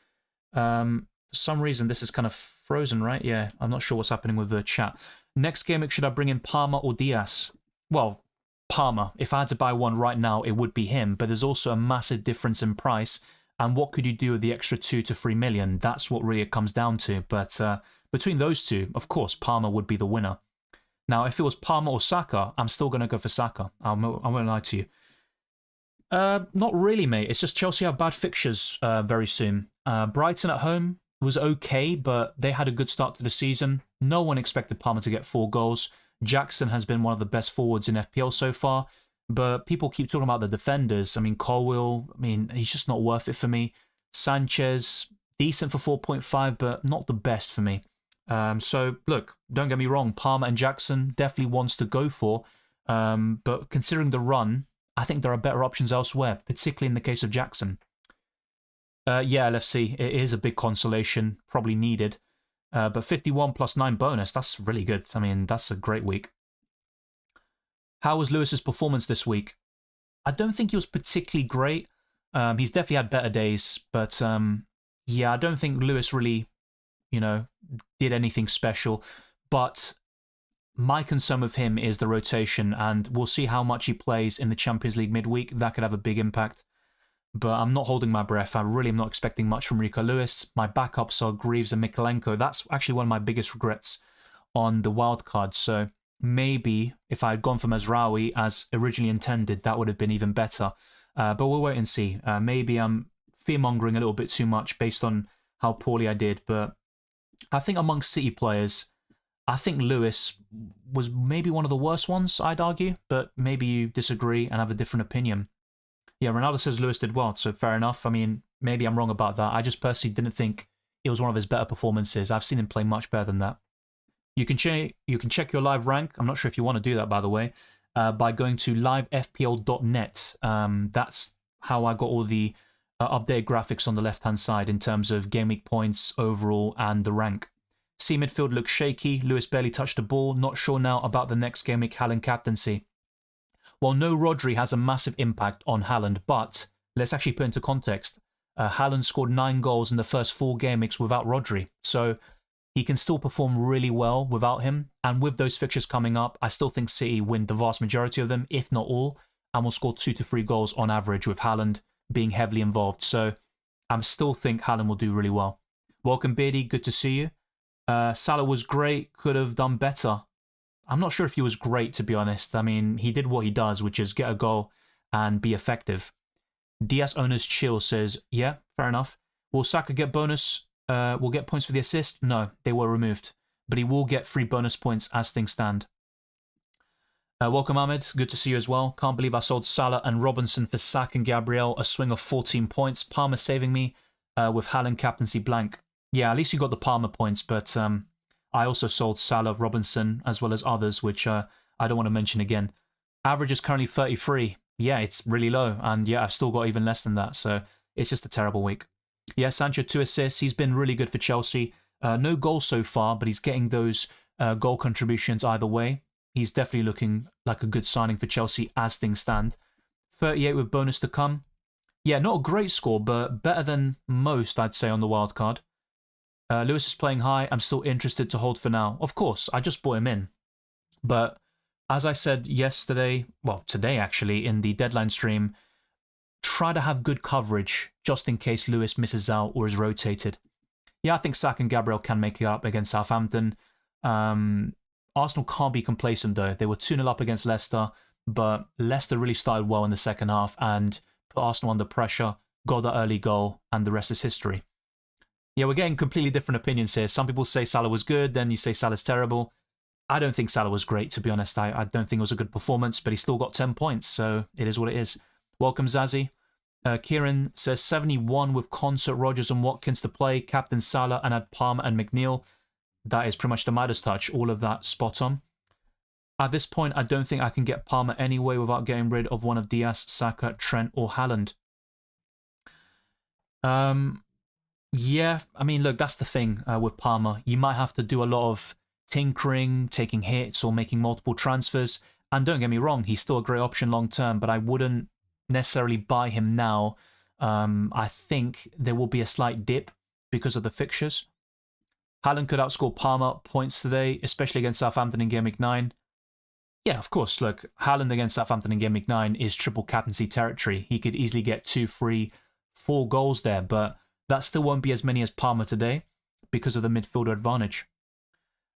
For some reason, this is kind of frozen, right? Yeah, I'm not sure what's happening with the chat. Next game, should I bring in Palmer or Diaz? Well, Palmer. If I had to buy one right now, it would be him, but there's also a massive difference in price. And what could you do with the extra 2 to 3 million? That's what really it comes down to. But between those two, of course, Palmer would be the winner. Now, if it was Palmer or Saka, I'm still going to go for Saka. I won't lie to you. Not really, mate. It's just Chelsea have bad fixtures very soon. Brighton at home was okay, but they had a good start to the season. No one expected Palmer to get 4 goals. Jackson has been one of the best forwards in FPL so far, but people keep talking about the defenders. I mean, Colwill, he's just not worth it for me. Sanchez, decent for 4.5, but not the best for me. So, look, don't get me wrong, Palmer and Jackson definitely wants to go for, but considering the run, I think there are better options elsewhere, particularly in the case of Jackson. Yeah, LFC, it is a big consolation, probably needed. But 51 plus 9 bonus, that's really good. That's a great week. How was Lewis's performance this week? I don't think he was particularly great. He's definitely had better days, but yeah, I don't think Lewis really, did anything special. But my concern with him is the rotation, and we'll see how much he plays in the Champions League midweek. That could have a big impact. but I'm not holding my breath. I really am not expecting much from Rico Lewis. My backups are Greaves and Mikalenko. That's actually one of my biggest regrets on the wildcard. So maybe if I had gone for Mazraoui as originally intended, that would have been even better. But we'll wait and see. Maybe I'm fear-mongering a little bit too much based on how poorly I did. But I think amongst City players, I think Lewis was maybe one of the worst ones, I'd argue. But maybe you disagree and have a different opinion. Yeah, Ronaldo says Lewis did well, so fair enough. I mean, maybe I'm wrong about that. I just personally didn't think it was one of his better performances. I've seen him play much better than that. You can check your live rank. I'm not sure if you want to do that, by the way, by going to livefpl.net. That's how I got all the updated graphics on the left-hand side in terms of game week points overall and the rank. C midfield looks shaky. Lewis barely touched the ball. Not sure now about the next game week Haaland captaincy. Well, no Rodri has a massive impact on Haaland, but let's actually put into context. Haaland scored 9 goals in the first 4 game weeks without Rodri, so he can still perform really well without him. And with those fixtures coming up, I still think City win the vast majority of them, if not all, and will score 2 to 3 goals on average with Haaland being heavily involved. So I still think Haaland will do really well. Welcome, Beardy. Good to see you. Salah was great. Could have done better. I'm not sure if he was great, to be honest. I mean, he did what he does, which is get a goal and be effective. DS Owners Chill says, yeah, fair enough. Will Saka get bonus? Will get points for the assist? No, they were removed. But he will get 3 bonus points as things stand. Welcome, Ahmed. Good to see you as well. Can't believe I sold Salah and Robinson for Saka and Gabriel. A swing of 14 points. Palmer saving me with Haaland captaincy blank. Yeah, at least you got the Palmer points, but I also sold Salah, Robinson, as well as others, which I don't want to mention again. Average is currently 33. Yeah, it's really low. And yeah, I've still got even less than that. So it's just a terrible week. Yeah, Sancho 2 assists. He's been really good for Chelsea. No goals so far, but he's getting those goal contributions either way. He's definitely looking like a good signing for Chelsea as things stand. 38 with bonus to come. Yeah, not a great score, but better than most, I'd say, on the wild card. Lewis is playing high. I'm still interested to hold for now. Of course, I just bought him in. But as I said yesterday, well, today actually, in the deadline stream, try to have good coverage just in case Lewis misses out or is rotated. Yeah, I think Saka and Gabriel can make it up against Southampton. Arsenal can't be complacent though. They were 2-0 up against Leicester, but Leicester really started well in the second half and put Arsenal under pressure, got the early goal, and the rest is history. Yeah, we're getting completely different opinions here. Some people say Salah was good, then you say Salah's terrible. I don't think Salah was great, to be honest. I don't think it was a good performance, but he still got 10 points, so it is what it is. Welcome, Zazie. Kieran says 71 with Concert, Rodgers and Watkins to play, Captain Salah, and add Palmer and McNeil. That is pretty much the Midas touch, all of that spot on. At this point, I don't think I can get Palmer anyway without getting rid of one of Diaz, Saka, Trent, or Haaland. Yeah, I mean, look, that's the thing with Palmer. You might have to do a lot of tinkering, taking hits, or making multiple transfers. And don't get me wrong, he's still a great option long term, but I wouldn't necessarily buy him now. I think there will be a slight dip because of the fixtures. Haaland could outscore Palmer points today, especially against Southampton in Game Week 9. Yeah, of course, look, Haaland against Southampton in Game Week 9 is triple captaincy territory. He could easily get 2, 3, 4 goals there, but that still won't be as many as Palmer today because of the midfielder advantage.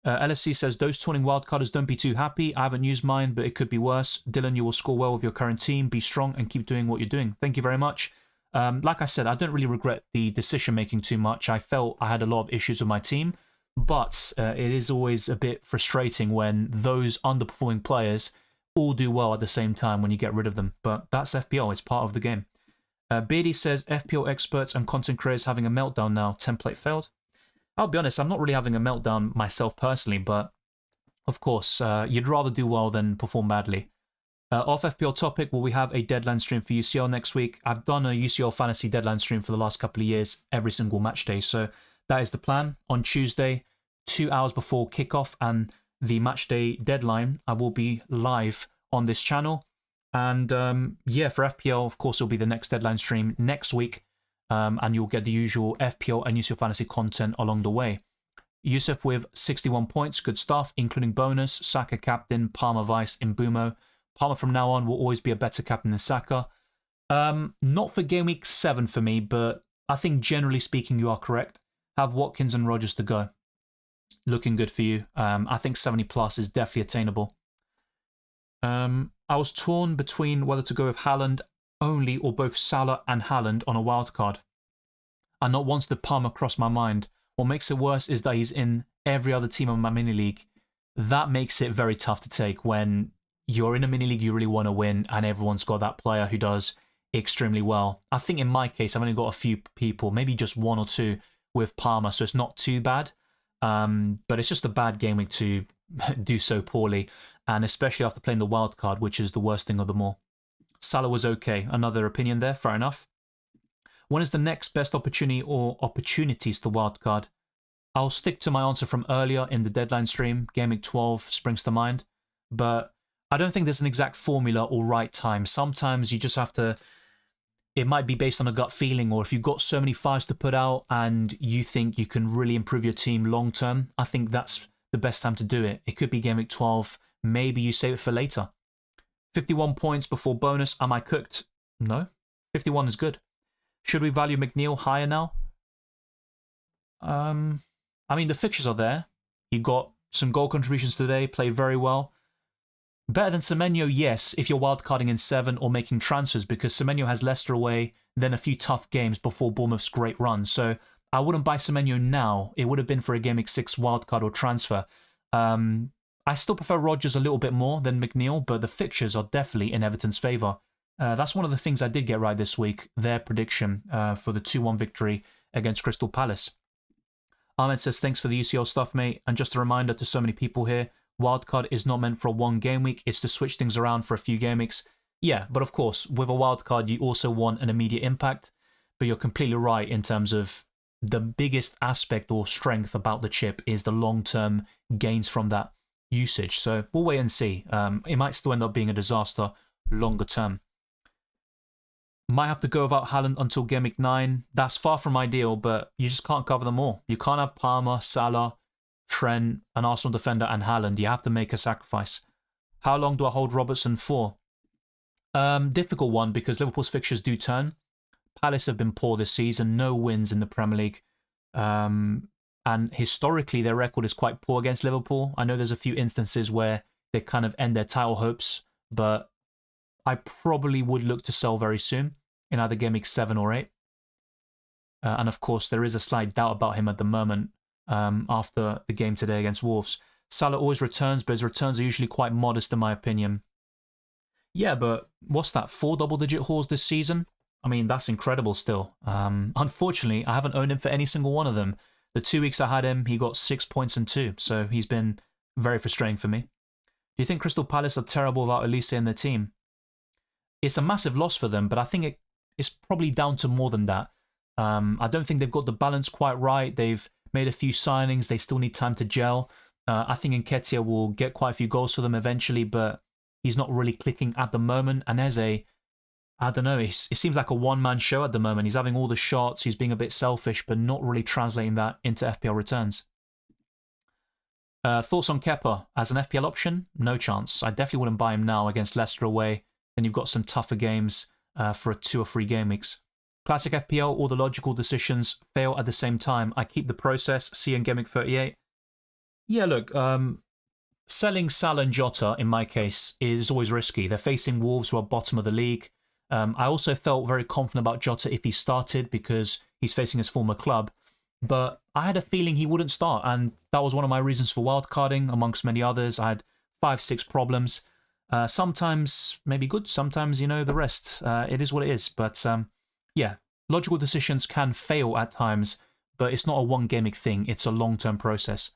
LFC says, those taunting wildcarders, don't be too happy. I haven't used mine, but it could be worse. Dylan, you will score well with your current team. Be strong and keep doing what you're doing. Thank you very much. Like I said, I don't really regret the decision-making too much. I felt I had a lot of issues with my team, but it is always a bit frustrating when those underperforming players all do well at the same time when you get rid of them. But that's FPL. It's part of the game. Beardy says, FPL experts and content creators having a meltdown now. Template failed. I'll be honest, I'm not really having a meltdown myself personally, but of course, you'd rather do well than perform badly. Off FPL topic, will we have a deadline stream for UCL next week? I've done a UCL fantasy deadline stream for the last couple of years, every single match day. So that is the plan. On Tuesday, 2 hours before kickoff and the match day deadline, I will be live on this channel. And yeah, for FPL, of course, it'll be the next deadline stream next week. And you'll get the usual FPL and UCL fantasy content along the way. Yusuf with 61 points, good stuff, including bonus, Saka captain, Palmer vice, Mbumo. Palmer from now on will always be a better captain than Saka. Not for game week 7 for me, but I think generally speaking you are correct. Have Watkins and Rodgers to go. Looking good for you. I think 70 plus is definitely attainable. I was torn between whether to go with Haaland only or both Salah and Haaland on a wild card. And not once did Palmer cross my mind. What makes it worse is that he's in every other team in my mini league. That makes it very tough to take when you're in a mini league you really want to win and everyone's got that player who does extremely well. I think in my case I've only got a few people, maybe just one or two with Palmer, so it's not too bad. But it's just a bad game week to do so poorly, and especially after playing the wild card, which is the worst thing of them all. Salah was okay. Another opinion there, fair enough. When is the next best opportunity or opportunities to wild card? I'll stick to my answer from earlier in the deadline stream. Game week 12 springs to mind, but I don't think there's an exact formula or right time. Sometimes you just have to. It might be based on a gut feeling, or if you've got so many fires to put out and you think you can really improve your team long term, I think that's the best time to do it. It could be game week 12. Maybe you save it for later. 51 points before bonus. Am I cooked? No. 51 is good. Should we value McNeil higher now? I mean, the fixtures are there. He got some goal contributions today, played very well. Better than Semenyo, yes, if you're wildcarding in 7 or making transfers, because Semenyo has Leicester away, then a few tough games before Bournemouth's great run. So I wouldn't buy Semenyo now. It would have been for a Game Week 6 wildcard or transfer. I still prefer Rodgers a little bit more than McNeil, but the fixtures are definitely in Everton's favour. That's one of the things I did get right this week, their prediction for the 2-1 victory against Crystal Palace. Ahmed says, thanks for the UCL stuff, mate. And just a reminder to so many people here, wildcard is not meant for a one game week. It's to switch things around for a few game weeks. Yeah, but of course, with a wildcard, you also want an immediate impact. But you're completely right in terms of the biggest aspect or strength about the chip is the long-term gains from that usage. So we'll wait and see. It might still end up being a disaster longer term. Might have to go without Haaland until Game Week 9. That's far from ideal, but you just can't cover them all. You can't have Palmer, Salah, Trent, an Arsenal defender, and Haaland. You have to make a sacrifice. How long do I hold Robertson for? Difficult one, because Liverpool's fixtures do turn. Palace have been poor this season. No wins in the Premier League. And historically, their record is quite poor against Liverpool. I know there's a few instances where they kind of end their title hopes, but I probably would look to sell very soon in either Game Week 7 or 8. And of course, there is a slight doubt about him at the moment after the game today against Wolves. Salah always returns, but his returns are usually quite modest in my opinion. Yeah, but what's that, 4 double-digit hauls this season? I mean, that's incredible still. Unfortunately, I haven't owned him for any single one of them. The 2 weeks I had him, he got 6 points and 2, so he's been very frustrating for me. Do you think Crystal Palace are terrible without Elise in their team? It's a massive loss for them, but I think it's probably down to more than that. I don't think they've got the balance quite right. They've made a few signings. They still need time to gel. I think Nketiah will get quite a few goals for them eventually, but he's not really clicking at the moment. And Eze, I don't know, it seems like a one-man show at the moment. He's having all the shots. He's being a bit selfish, but not really translating that into FPL returns. Thoughts on Kepa as an FPL option? No chance. I definitely wouldn't buy him now against Leicester away. Then you've got some tougher games for 2 or 3 game weeks. Classic FPL, all the logical decisions fail at the same time. I keep the process. See you in Game Week 38. Yeah, look, selling Salah and Jota, in my case, is always risky. They're facing Wolves, who are bottom of the league. I also felt very confident about Jota if he started because he's facing his former club. But I had a feeling he wouldn't start, and that was one of my reasons for wildcarding, amongst many others. I had 5-6 problems. Sometimes maybe good, sometimes, the rest. It is what it is. But yeah, logical decisions can fail at times, but it's not a one-gaming thing. It's a long-term process.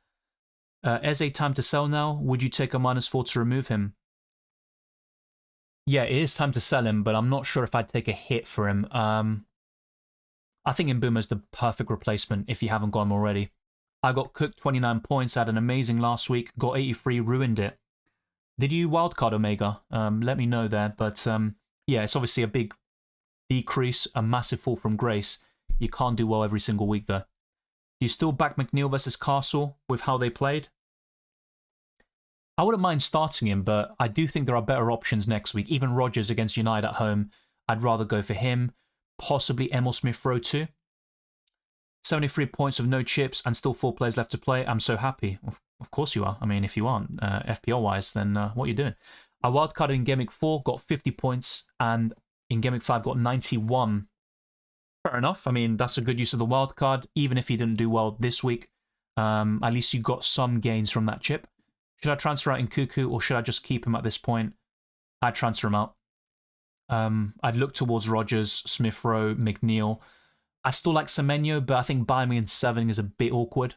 Eze, time to sell now. Would you take a -4 to remove him? Yeah, it is time to sell him, but I'm not sure if I'd take a hit for him. I think Mbeumo's the perfect replacement if you haven't got him already. I got cooked 29 points, had an amazing last week, got 83, ruined it. Did you wildcard Omega? Let me know there. But yeah, it's obviously a big decrease, a massive fall from grace. You can't do well every single week though. Do you still back McNeil versus Castle with how they played? I wouldn't mind starting him, but I do think there are better options next week. Even Rodgers against United at home. I'd rather go for him, possibly Emil Smith-Rowe too. 73 points with no chips and still 4 players left to play. I'm so happy. Of course you are. I mean, if you aren't, FPL-wise, then what are you doing? I wildcarded in Gameweek 4, got 50 points, and in Gameweek 5 got 91. Fair enough. I mean, that's a good use of the wildcard, even if you didn't do well this week. At least you got some gains from that chip. Should I transfer out in Cuckoo, or should I just keep him at this point? I'd transfer him out. I'd look towards Rodgers, Smith-Rowe, McNeil. I still like Semenyo, but I think buying me in 7 is a bit awkward.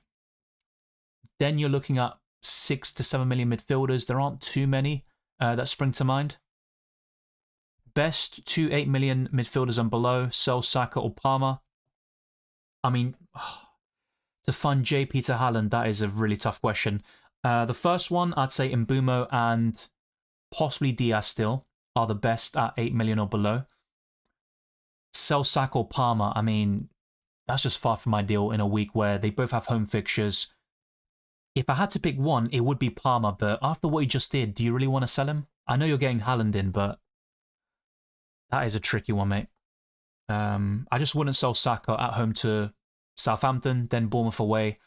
Then you're looking at 6 to 7 million midfielders. There aren't too many that spring to mind. Best 2 8 million midfielders and below, sell Saka or Palmer. I mean, to fund JP to Haaland, that is a really tough question. The first one, I'd say Mbeumo and possibly Diaz still are the best at 8 million or below. Sell Saka or Palmer, I mean, that's just far from ideal in a week where they both have home fixtures. If I had to pick one, it would be Palmer, but after what he just did, do you really want to sell him? I know you're getting Haaland in, but that is a tricky one, mate. I just wouldn't sell Saka at home to Southampton, then Bournemouth away.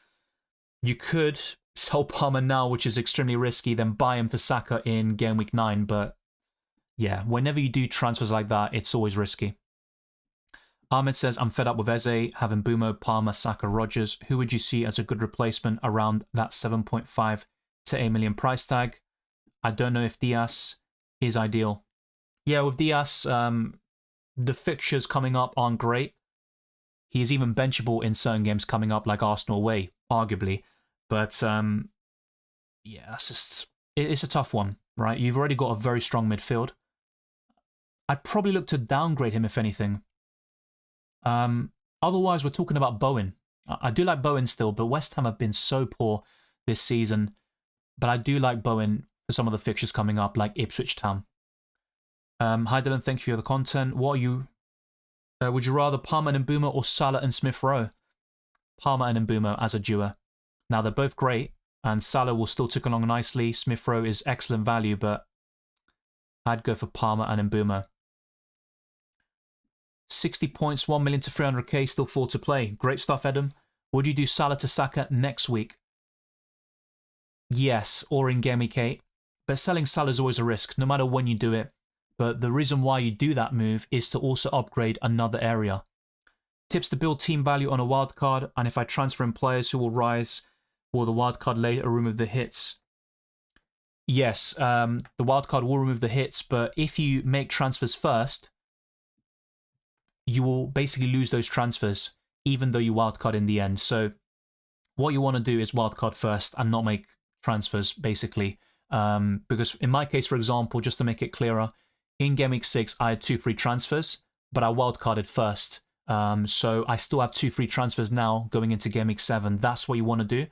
You could sell Palmer now, which is extremely risky, then buy him for Saka in game week 9, but yeah, whenever you do transfers like that, it's always risky. Ahmed says, I'm fed up with Eze, having Mbeumo, Palmer, Saka, Rodgers. Who would you see as a good replacement around that 7.5 to 8 million price tag? I don't know if Diaz is ideal. Yeah, with Diaz, the fixtures coming up aren't great. He's even benchable in certain games coming up, like Arsenal away, arguably. But yeah, that's just, it's a tough one, right? You've already got a very strong midfield. I'd probably look to downgrade him, if anything. Otherwise, we're talking about Bowen. I do like Bowen still, but West Ham have been so poor this season. But I do like Bowen for some of the fixtures coming up, like Ipswich Town. Hi Dylan, thank you for the content. What are you? Would you rather Palmer and Mbeumo or Salah and Smith-Rowe? Palmer and Mbeumo as a duo. Now, they're both great, and Salah will still tick along nicely. Smith-Rowe is excellent value, but I'd go for Palmer and Mbeumo. 60 points, 1 million to 300k, still 4 to play. Great stuff, Adam. Would you do Salah to Saka next week? Yes, or in Game Week 8. But selling Salah is always a risk, no matter when you do it. But the reason why you do that move is to also upgrade another area. Tips to build team value on a wildcard, and if I transfer in players who will rise, will the wildcard later remove the hits? Yes, the wildcard will remove the hits, but if you make transfers first, you will basically lose those transfers, even though you wildcard in the end. So what you want to do is wildcard first and not make transfers, basically. Because in my case, for example, just to make it clearer, in Game Week 6, I had 2 free transfers, but I wildcarded first. So I still have 2 free transfers now going into Game Week 7. That's what you want to do.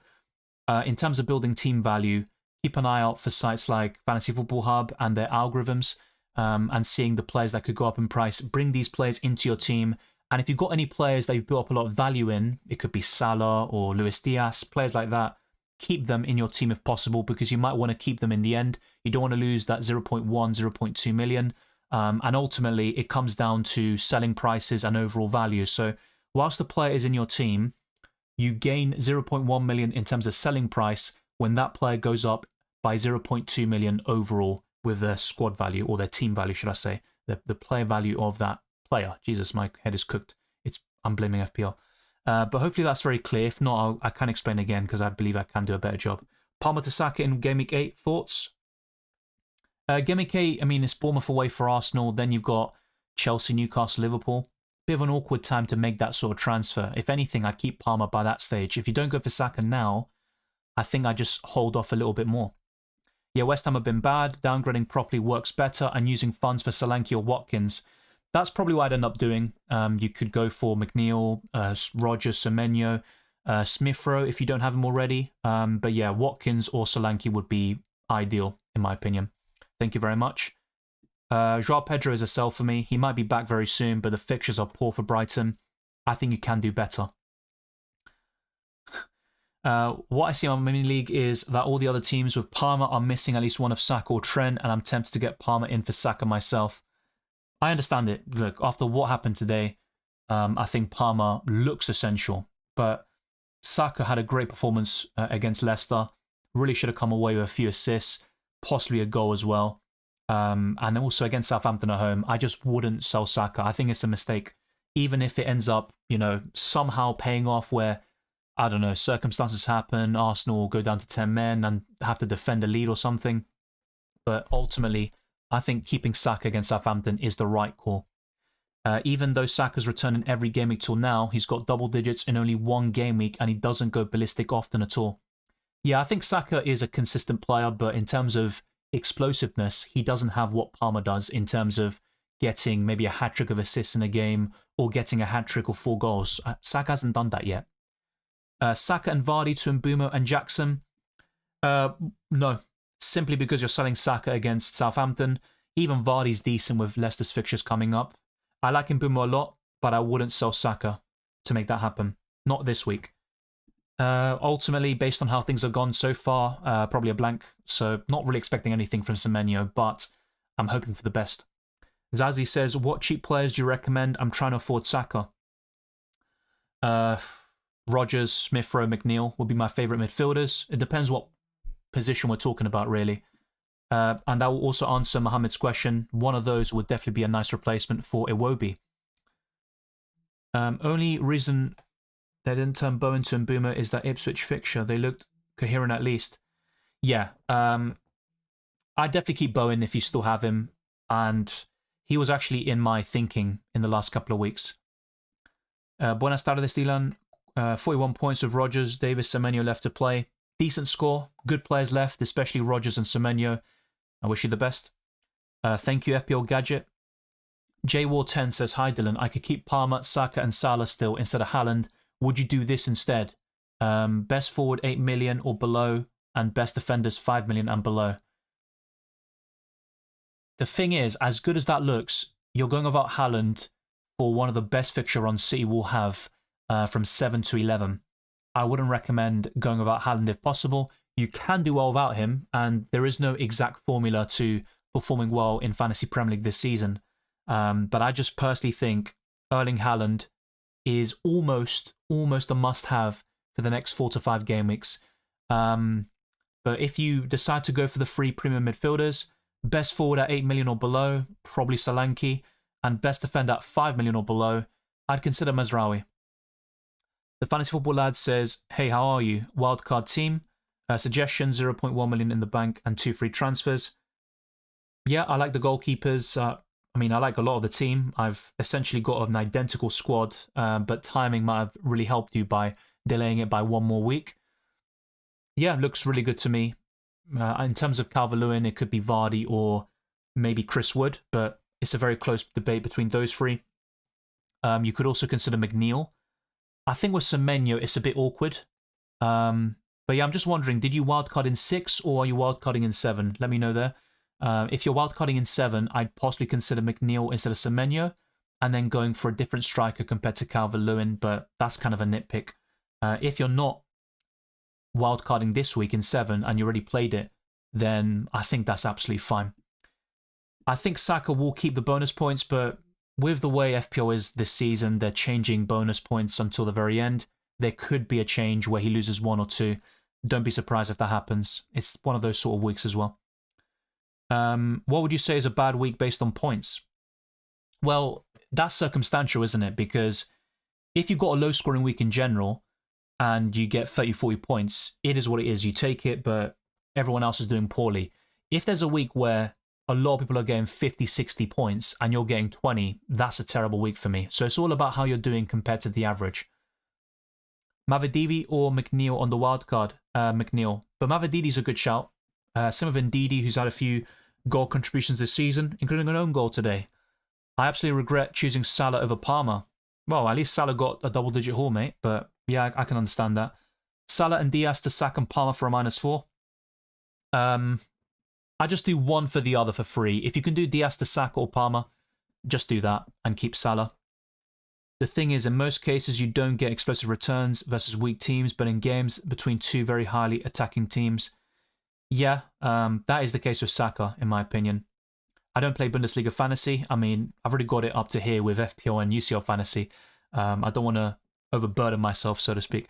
In terms of building team value, keep an eye out for sites like Fantasy Football Hub and their algorithms, and seeing the players that could go up in price. Bring these players into your team. And if you've got any players that you've built up a lot of value in, it could be Salah or Luis Diaz, players like that, keep them in your team if possible, because you might want to keep them in the end. You don't want to lose that 0.1, 0.2 million. And ultimately, it comes down to selling prices and overall value. So whilst the player is in your team, you gain 0.1 million in terms of selling price when that player goes up by 0.2 million overall with their squad value, or their team value, should I say, the player value of that player. Jesus, my head is cooked. I'm blaming FPL. But hopefully that's very clear. If not, I can explain again, because I believe I can do a better job. Palmer to Saka in Game Week 8, thoughts? Game Week 8, I mean, it's Bournemouth away for Arsenal. Then you've got Chelsea, Newcastle, Liverpool. Bit of an awkward time to make that sort of transfer. If anything, I'd keep Palmer by that stage. If you don't go for Saka now, I think I just hold off a little bit more. Yeah, West Ham have been bad. Downgrading properly works better, and using funds for Solanke or Watkins. That's probably what I'd end up doing. You could go for McNeil, Rodgers, Semenyo, Smith-Rowe if you don't have him already. But yeah, Watkins or Solanke would be ideal, in my opinion. Thank you very much. Joao Pedro is a sell for me. He might be back very soon, but the fixtures are poor for Brighton. I think you can do better. What I see on my mini league is that all the other teams with Palmer are missing at least one of Saka or Trent, and I'm tempted to get Palmer in for Saka myself. I understand it. Look, after what happened today, I think Palmer looks essential. But Saka had a great performance against Leicester. Really should have come away with a few assists, possibly a goal as well. And also against Southampton at home, I just wouldn't sell Saka. I think it's a mistake. Even if it ends up, somehow paying off where, I don't know, circumstances happen, Arsenal go down to 10 men and have to defend a lead or something. But ultimately, I think keeping Saka against Southampton is the right call. Even though Saka's returned in every game week till now, he's got double digits in only one game week and he doesn't go ballistic often at all. Yeah, I think Saka is a consistent player, but in terms of explosiveness, he doesn't have what Palmer does in terms of getting maybe a hat-trick of assists in a game or getting a hat-trick or 4 goals. Saka hasn't done that yet. Saka and Vardy to Mbeumo and Jackson. No, simply because you're selling Saka against Southampton. Even Vardy's decent with Leicester's fixtures coming up. I like Mbeumo a lot, but I wouldn't sell Saka to make that happen. Not this week. Ultimately, based on how things have gone so far, probably a blank. So not really expecting anything from Semenyo, but I'm hoping for the best. Zazie says, what cheap players do you recommend? I'm trying to afford Saka. Rodgers, Smith Rowe, McNeil would be my favourite midfielders. It depends what position we're talking about, really. And that will also answer Mohammed's question. One of those would definitely be a nice replacement for Iwobi. Only reason they didn't turn Bowen to Mbeumo is that Ipswich fixture. They looked coherent at least. Yeah, I'd definitely keep Bowen if you still have him. And he was actually in my thinking in the last couple of weeks. Buenas tardes, Dylan. 41 points with Rodgers, Davis, Semenyo left to play. Decent score. Good players left, especially Rodgers and Semenyo. I wish you the best. Thank you, FPL Gadget. JWar10 says, hi Dylan, I could keep Palmer, Saka and Salah still instead of Haaland. Would you do this instead? Best forward 8 million or below and best defenders 5 million and below. The thing is, as good as that looks, you're going without Haaland for one of the best fixture runs City will have from 7 to 11. I wouldn't recommend going without Haaland if possible. You can do well without him, and there is no exact formula to performing well in Fantasy Premier League this season. But I just personally think Erling Haaland is almost a must-have for the next 4 to 5 game weeks. But if you decide to go for the free premium midfielders, best forward at 8 million or below, probably Solanke, and best defender at 5 million or below, I'd consider Mazraoui. The Fantasy Football Lad says, hey, how are you? Wildcard team. Suggestion, 0.1 million in the bank and 2 free transfers. Yeah, I like the goalkeepers. I like a lot of the team. I've essentially got an identical squad, but timing might have really helped you by delaying it by 1 more week. Yeah, looks really good to me. In terms of Calvert-Lewin, it could be Vardy or maybe Chris Wood, but it's a very close debate between those 3. You could also consider McNeil. I think with Semenyo, it's a bit awkward. But yeah, I'm just wondering, did you wildcard in 6 or are you wildcarding in 7? Let me know there. If you're wildcarding in 7, I'd possibly consider McNeil instead of Semenyo and then going for a different striker compared to Calvert-Lewin, but that's kind of a nitpick. If you're not wildcarding this week in 7 and you already played it, then I think that's absolutely fine. I think Saka will keep the bonus points, but with the way FPL is this season, they're changing bonus points until the very end. There could be a change where he loses 1 or 2. Don't be surprised if that happens. It's one of those sort of weeks as well. What would you say is a bad week based on points? Well, that's circumstantial, isn't it? Because if you've got a low-scoring week in general and you get 30, 40 points, it is what it is. You take it, but everyone else is doing poorly. If there's a week where a lot of people are getting 50, 60 points and you're getting 20, that's a terrible week for me. So it's all about how you're doing compared to the average. Mavedivi or McNeil on the wild card? McNeil. But Mavedivi's a good shout. Same with Ndidi, who's had a few goal contributions this season, including an own goal today. I absolutely regret choosing Salah over Palmer. Well, at least Salah got a double-digit haul, mate. But yeah, I can understand that. Salah and Diaz to sack and Palmer for a -4. I just do one for the other for free. If you can do Diaz to Saka or Palmer, just do that and keep Salah. The thing is, in most cases, you don't get explosive returns versus weak teams, but in games between 2 very highly attacking teams, yeah, that is the case with Saka, in my opinion. I don't play Bundesliga Fantasy. I mean, I've already got it up to here with FPL and UCL Fantasy. I don't want to overburden myself, so to speak.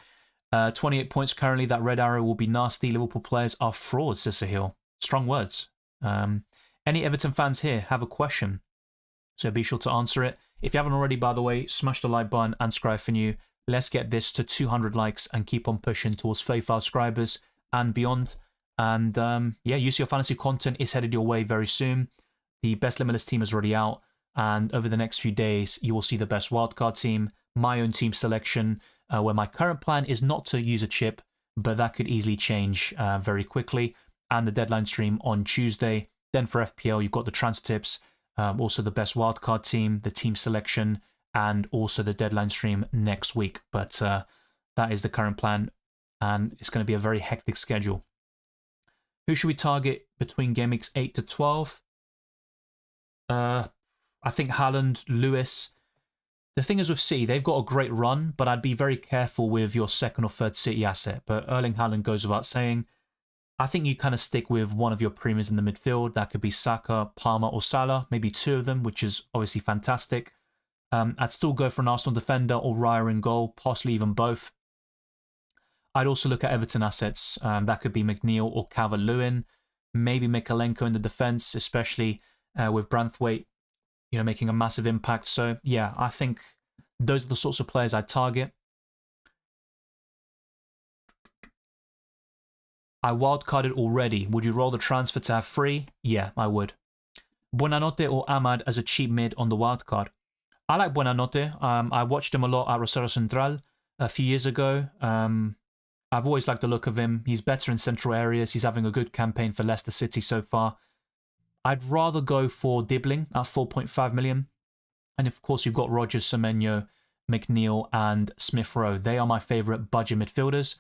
28 points currently. That red arrow will be nasty. Liverpool players are frauds, says Sahil. Strong words. Any Everton fans here have a question? So be sure to answer it. If you haven't already, by the way, smash the like button and subscribe for new. Let's get this to 200 likes and keep on pushing towards 35 subscribers and beyond. And yeah, UCL Fantasy content is headed your way very soon. The best limitless team is already out. And over the next few days, you will see the best wildcard team, my own team selection, where my current plan is not to use a chip, but that could easily change very quickly. And the deadline stream on Tuesday. Then for FPL, you've got the transfer tips, also the best wildcard team, the team selection, and also the deadline stream next week. But that is the current plan, and it's going to be a very hectic schedule. Who should we target between game weeks 8 to 12? I think Haaland, Lewis. The thing is with City, they've got a great run, but I'd be very careful with your second or third City asset. But Erling Haaland goes without saying. I think you kind of stick with one of your premiums in the midfield. That could be Saka, Palmer, or Salah. Maybe two of them, which is obviously fantastic. I'd still go for an Arsenal defender or Raya in goal, possibly even both. I'd also look at Everton assets. That could be McNeil or Calvert-Lewin. Maybe Mikalenko in the defence, especially with Branthwaite, making a massive impact. So yeah, I think those are the sorts of players I'd target. I wildcarded already. Would you roll the transfer to have free? Yeah, I would. Buonanotte or Ahmad as a cheap mid on the wildcard. I like Buonanotte. I watched him a lot at Rosario Central a few years ago. I've always liked the look of him. He's better in central areas. He's having a good campaign for Leicester City so far. I'd rather go for Dibbling at 4.5 million. And of course, you've got Rogers, Semenyo, McNeil, and Smith Rowe. They are my favourite budget midfielders.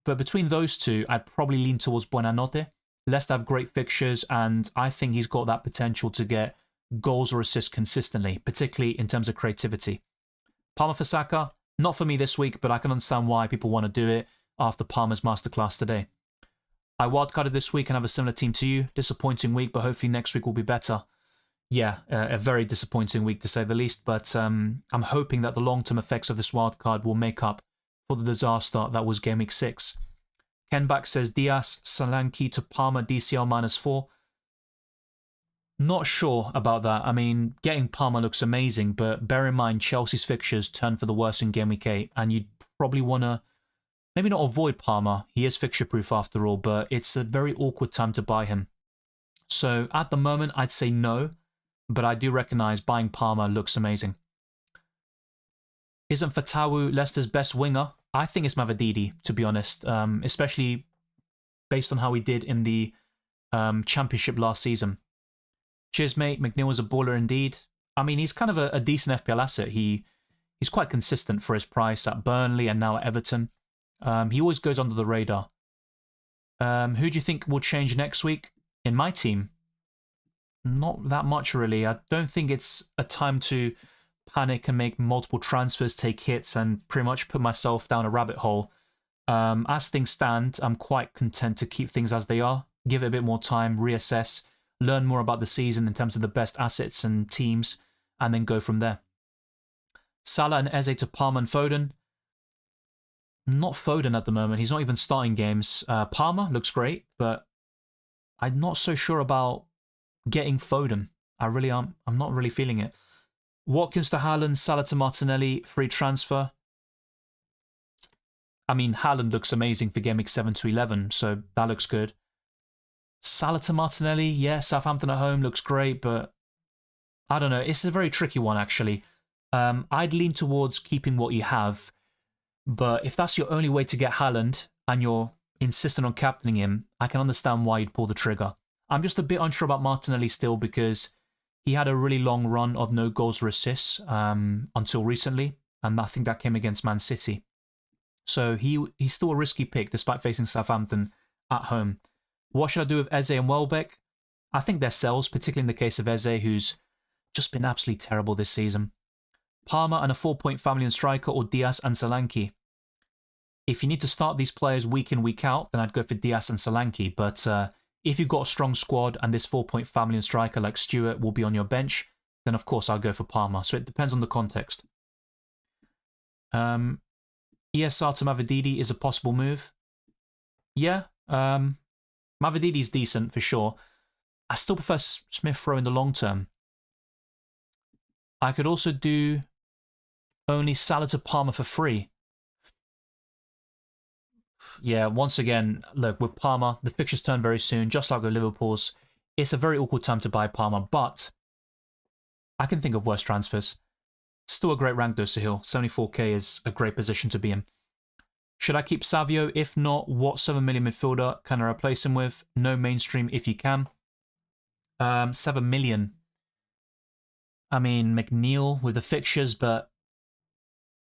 But between those two, I'd probably lean towards Buonanotte. Leicester have great fixtures, and I think he's got that potential to get goals or assists consistently, particularly in terms of creativity. Palmer for Saka, not for me this week, but I can understand why people want to do it after Palmer's masterclass today. I wildcarded this week and have a similar team to you. Disappointing week, but hopefully next week will be better. Yeah, a very disappointing week to say the least, but I'm hoping that the long-term effects of this wildcard will make up for the disaster that was Game Week 6. Ken Back says Diaz, Solanke to Palmer, DCL -4. Not sure about that. I mean, getting Palmer looks amazing, but bear in mind Chelsea's fixtures turn for the worse in Game Week 8, and you'd probably want to maybe not avoid Palmer. He is fixture-proof after all, but it's a very awkward time to buy him. So at the moment, I'd say no, but I do recognise buying Palmer looks amazing. Isn't Fatawu Leicester's best winger? I think it's Mavididi, to be honest, especially based on how he did in the Championship last season. Cheers, mate. McNeil is a baller indeed. I mean, he's kind of a decent FPL asset. He's quite consistent for his price at Burnley and now at Everton. He always goes under the radar. Who do you think will change next week? In my team, not that much really. I don't think it's a time to panic and make multiple transfers, take hits, and pretty much put myself down a rabbit hole. As things stand, I'm quite content to keep things as they are, give it a bit more time, reassess, learn more about the season in terms of the best assets and teams, and then go from there. Salah and Eze to Palmer and Foden. Not Foden at the moment. He's not even starting games. Palmer looks great, but I'm not so sure about getting Foden. I'm not really feeling it. Watkins to Haaland, Salah to Martinelli, free transfer. I mean, Haaland looks amazing for Game Week 7 to 11, so that looks good. Salah to Martinelli, yeah, Southampton at home looks great, but I don't know. It's a very tricky one, actually. I'd lean towards keeping what you have, but if that's your only way to get Haaland and you're insistent on captaining him, I can understand why you'd pull the trigger. I'm just a bit unsure about Martinelli still because he had a really long run of no goals or assists until recently, and I think that came against Man City. So he's still a risky pick despite facing Southampton at home. What should I do with Eze and Welbeck? I think they're sells, particularly in the case of Eze, who's just been absolutely terrible this season. Palmer and a 4.5 million striker, or Diaz and Solanke. If you need to start these players week in, week out, then I'd go for Diaz and Solanke, but if you've got a strong squad and this 4-point family and striker like Stewart will be on your bench, then of course I'll go for Palmer. So it depends on the context. ESR to Mavididi is a possible move. Yeah, Mavididi's decent for sure. I still prefer Smith Rowe in the long term. I could also do only Salah to Palmer for free. Yeah, once again, look, with Palmer, the fixtures turn very soon, just like with Liverpool's. It's a very awkward time to buy Palmer, but I can think of worse transfers. It's still a great rank though, Sahil. 74k is a great position to be in. Should I keep Savio? If not, what 7 million midfielder can I replace him with? No mainstream if you can. 7 million. I mean, McNeil with the fixtures, but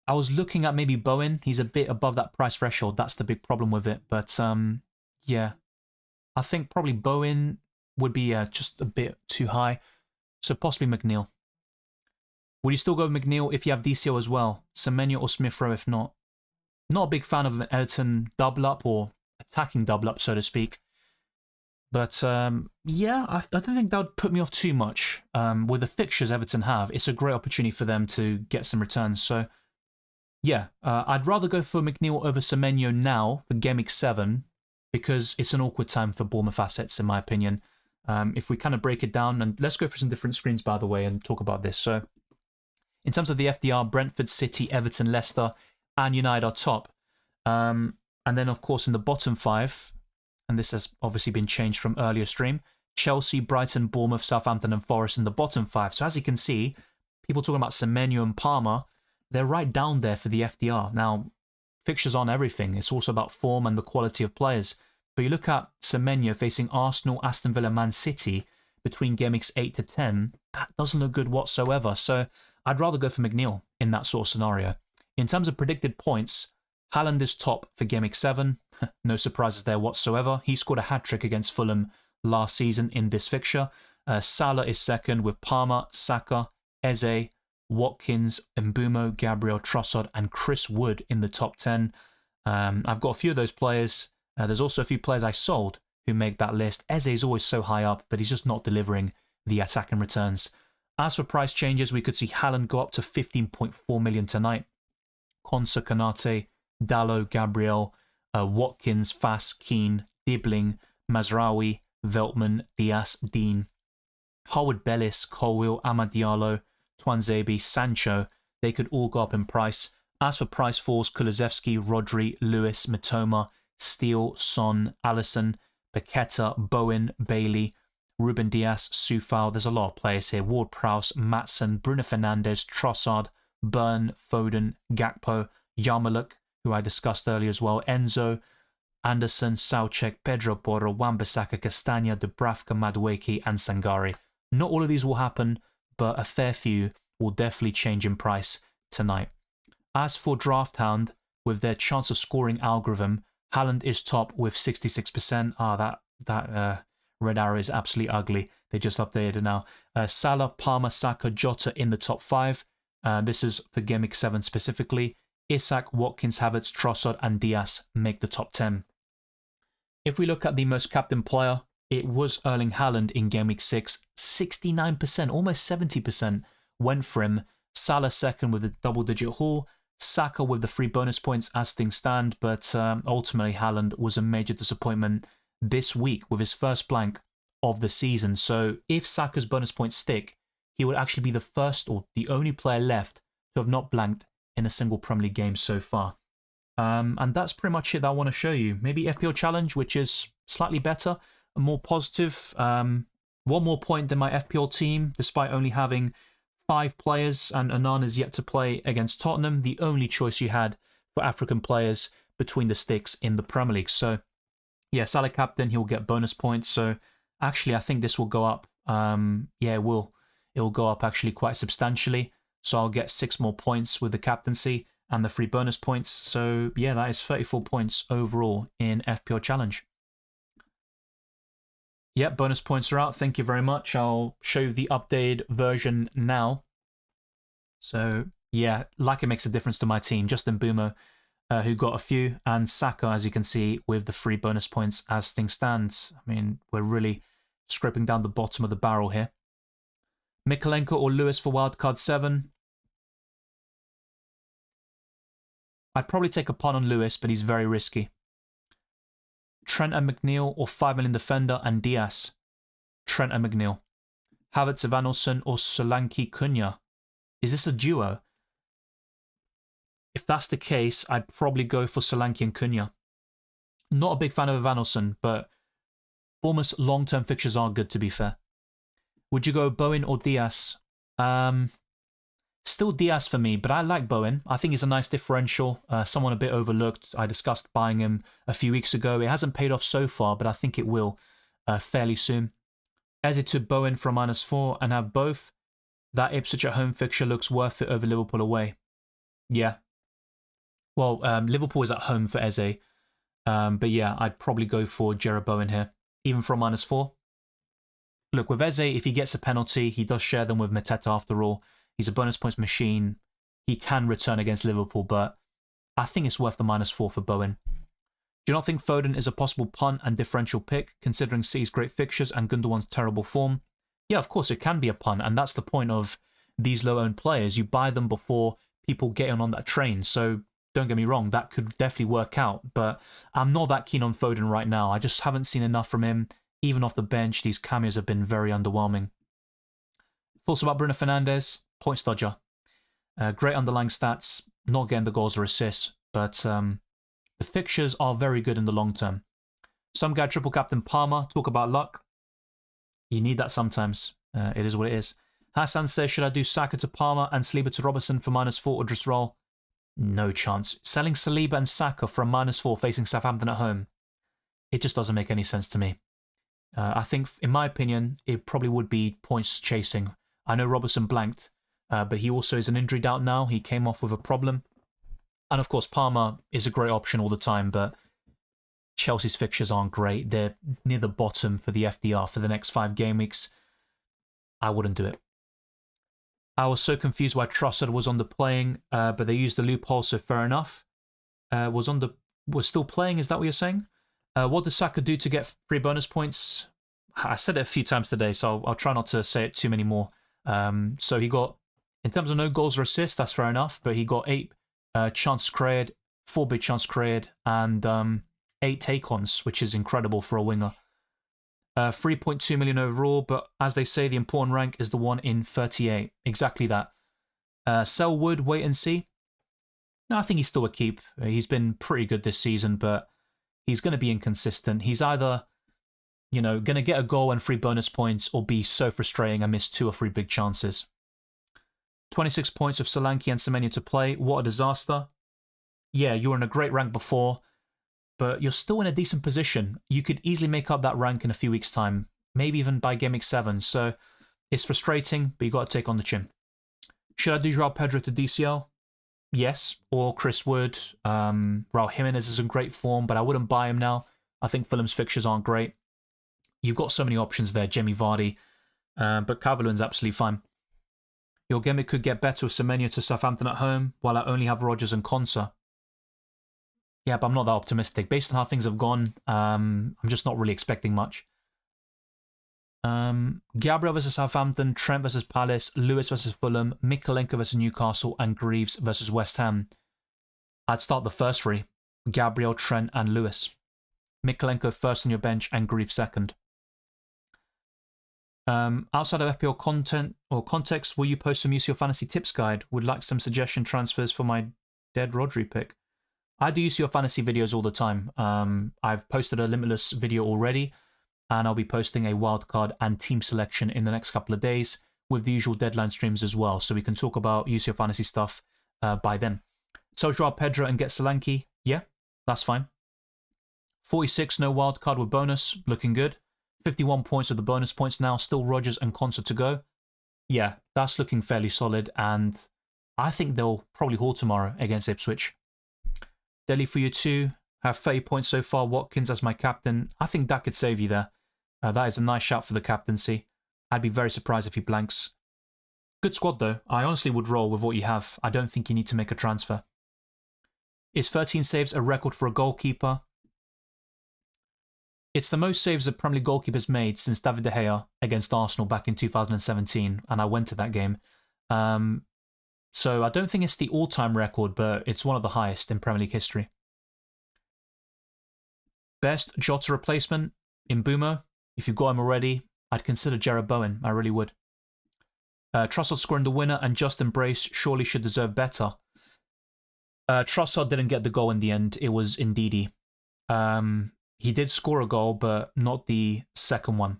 I was looking at maybe Bowen. He's a bit above that price threshold. That's the big problem with it. But yeah, I think probably Bowen would be just a bit too high. So possibly McNeil. Would you still go with McNeil if you have DCO as well? Semenyo or Smith Rowe if not? Not a big fan of an Everton double up or attacking double up, so to speak. But yeah, I don't think that would put me off too much. With the fixtures Everton have, it's a great opportunity for them to get some returns. So yeah, I'd rather go for McNeil over Semenyo now for Gameweek 7 because it's an awkward time for Bournemouth assets, in my opinion. If we kind of break it down, and let's go for some different screens, by the way, and talk about this. So in terms of the FDR, Brentford, City, Everton, Leicester, and United are top. And then, of course, in the bottom 5, and this has obviously been changed from earlier stream, Chelsea, Brighton, Bournemouth, Southampton, and Forest in the bottom 5. So as you can see, people talking about Semenyo and Palmer, they're right down there for the FDR. Now, fixtures aren't everything. It's also about form and the quality of players. But you look at Semenyo facing Arsenal, Aston Villa, Man City between game weeks 8 to 10, that doesn't look good whatsoever. So I'd rather go for McNeil in that sort of scenario. In terms of predicted points, Haaland is top for game week 7. No surprises there whatsoever. He scored a hat-trick against Fulham last season in this fixture. Salah is second with Palmer, Saka, Eze, Watkins, Mbumo, Gabriel, Trossard, and Chris Wood in the top 10. I've got a few of those players. There's also a few players I sold who make that list. Eze is always so high up, but he's just not delivering the attacking returns. As for price changes, we could see Haaland go up to 15.4 million tonight. Konsa, Konate, Dallo, Gabriel, Watkins, Fass, Keane, Dibbling, Mazraoui, Veltman, Diaz, Dean, Howard Bellis, Colwill, Amad Diallo, Twanzebe, Sancho, they could all go up in price. As for price falls, Kulusevski, Rodri, Lewis, Matoma, Steele, Son, Allison, Paqueta, Bowen, Bailey, Ruben Diaz, Soufal. There's a lot of players here. Ward-Prowse, Matson, Bruno Fernandes, Trossard, Byrne, Foden, Gakpo, Yarmouk, who I discussed earlier as well, Enzo, Anderson, Soucek, Pedro Porro, Wan-Bissaka, Castagna, Dubravka, Madueke, and Sangare. Not all of these will happen, but a fair few will definitely change in price tonight. As for Draft Hound, with their chance of scoring algorithm, Haaland is top with 66%. That red arrow is absolutely ugly. They just updated it now. Salah, Palmer, Saka, Jota in the top 5. This is for Game Week 7 specifically. Isak, Watkins, Havertz, Trossard, and Diaz make the top 10. If we look at the most captain player, it was Erling Haaland in Game Week 6. 69%, almost 70% went for him. Salah second with a double-digit haul. Saka with the 3 bonus points as things stand, but ultimately Haaland was a major disappointment this week with his first blank of the season. So if Saka's bonus points stick, he would actually be the first or the only player left to have not blanked in a single Premier League game so far. And that's pretty much it that I want to show you. Maybe FPL Challenge, which is slightly better and more positive. One more point than my FPL team, despite only having 5 players, and Annan is yet to play against Tottenham, the only choice you had for African players between the sticks in the Premier League. So yeah, Salah captain, he'll get bonus points. So actually, I think this will go up. Yeah, it will. It will go up actually quite substantially. So I'll get 6 more points with the captaincy and the 3 bonus points. So yeah, that is 34 points overall in FPL Challenge. Yep, bonus points are out. Thank you very much. I'll show you the updated version now. So yeah, like it makes a difference to my team. Justin Boomer who got a few, and Saka, as you can see, with the 3 bonus points as things stand. I mean, we're really scraping down the bottom of the barrel here. Mykolenko or Lewis for wildcard 7. I'd probably take a punt on Lewis, but he's very risky. Trent and McNeil or 5 million defender and Diaz. Trent and McNeil. Havertz, Evanilson or Solanke Cunha. Is this a duo? If that's the case, I'd probably go for Solanke and Cunha. Not a big fan of Evanilson, but Bournemouth's long-term fixtures are good, to be fair. Would you go Bowen or Diaz? Still Diaz for me, but I like Bowen. I think he's a nice differential, someone a bit overlooked. I discussed buying him a few weeks ago. It hasn't paid off so far, but I think it will fairly soon. Eze to Bowen for a -4 and have both. That Ipswich at home fixture looks worth it over Liverpool away. Yeah. Well, Liverpool is at home for Eze. But yeah, I'd probably go for Jarrod Bowen here, even for a -4. Look, with Eze, if he gets a penalty, he does share them with Mateta after all. He's a bonus points machine. He can return against Liverpool, but I think it's worth the -4 for Bowen. Do you not think Foden is a possible punt and differential pick, considering City's great fixtures and Gundogan's terrible form? Yeah, of course, it can be a punt, and that's the point of these low-owned players. You buy them before people get on that train, so don't get me wrong, that could definitely work out, but I'm not that keen on Foden right now. I just haven't seen enough from him. Even off the bench, these cameos have been very underwhelming. Thoughts about Bruno Fernandes? Points dodger. Great underlying stats, not getting the goals or assists, but the fixtures are very good in the long term. Some guy triple captain Palmer, talk about luck. You need that sometimes. It is what it is. Hassan says, should I do Saka to Palmer and Saliba to Robertson for -4 or just roll? No chance. Selling Saliba and Saka for a -4 facing Southampton at home, it just doesn't make any sense to me. I think, in my opinion, it probably would be points chasing. I know Robertson blanked, but he also is an injury doubt now. He came off with a problem. And of course, Palmer is a great option all the time, but Chelsea's fixtures aren't great. They're near the bottom for the FDR for the next 5 game weeks. I wouldn't do it. I was so confused why Trossard was on the playing, but they used the loophole, so fair enough. Was still playing, is that what you're saying? What does Saka do to get 3 bonus points? I said it a few times today, so I'll try not to say it too many more. So he got, in terms of no goals or assists, that's fair enough, but he got 8 chances created, 4 big chances created, and 8 take-ons, which is incredible for a winger. 3.2 million overall, but as they say, the important rank is the one in 38. Exactly that. Sell Wood, wait and see. No, I think he's still a keep. He's been pretty good this season, but he's going to be inconsistent. He's either, going to get a goal and 3 bonus points or be so frustrating and miss 2 or 3 big chances. 26 points of Solanke and Semenyo to play. What a disaster. Yeah, you were in a great rank before, but you're still in a decent position. You could easily make up that rank in a few weeks' time, maybe even by Game Week 7. So it's frustrating, but you got to take on the chin. Should I do Joao Pedro to DCL? Yes, or Chris Wood. Raul Jimenez is in great form, but I wouldn't buy him now. I think Fulham's fixtures aren't great. You've got so many options there, Jamie Vardy, but Calvert-Lewin's absolutely fine. Your game could get better with Semenyo to Southampton at home, while I only have Rodgers and Konsa. Yeah, but I'm not that optimistic. Based on how things have gone, I'm just not really expecting much. Gabriel versus Southampton, Trent versus Palace, Lewis versus Fulham, Mykolenko versus Newcastle, and Greaves versus West Ham. I'd start the first 3. Gabriel, Trent, and Lewis. Mykolenko first on your bench and Greaves second. Outside of FPL content or context, will you post some use of your fantasy tips guide? Would like some suggestion transfers for my dead Rodri pick. I do use your fantasy videos all the time. I've posted a Limitless video already, and I'll be posting a wildcard and team selection in the next couple of days with the usual deadline streams as well, so we can talk about use your fantasy stuff by then. So Joao Pedro and get Solanke, yeah, that's fine. 46, no wildcard with bonus, looking good. 51 points with the bonus points now, still Rodgers and Konsa to go. Yeah, that's looking fairly solid, and I think they'll probably haul tomorrow against Ipswich. Delhi for you too. Have 30 points so far. Watkins as my captain. I think that could save you there. That is a nice shout for the captaincy. I'd be very surprised if he blanks. Good squad though. I honestly would roll with what you have. I don't think you need to make a transfer. Is 13 saves a record for a goalkeeper? It's the most saves a Premier League goalkeeper's made since David De Gea against Arsenal back in 2017, and I went to that game. So I don't think it's the all-time record, but it's one of the highest in Premier League history. Best Jota replacement in Mbeumo. If you've got him already, I'd consider Jarrod Bowen. I really would. Trossard scoring the winner and Justin Brace surely should deserve better. Trossard didn't get the goal in the end. It was Ndidi. He did score a goal, but not the second one.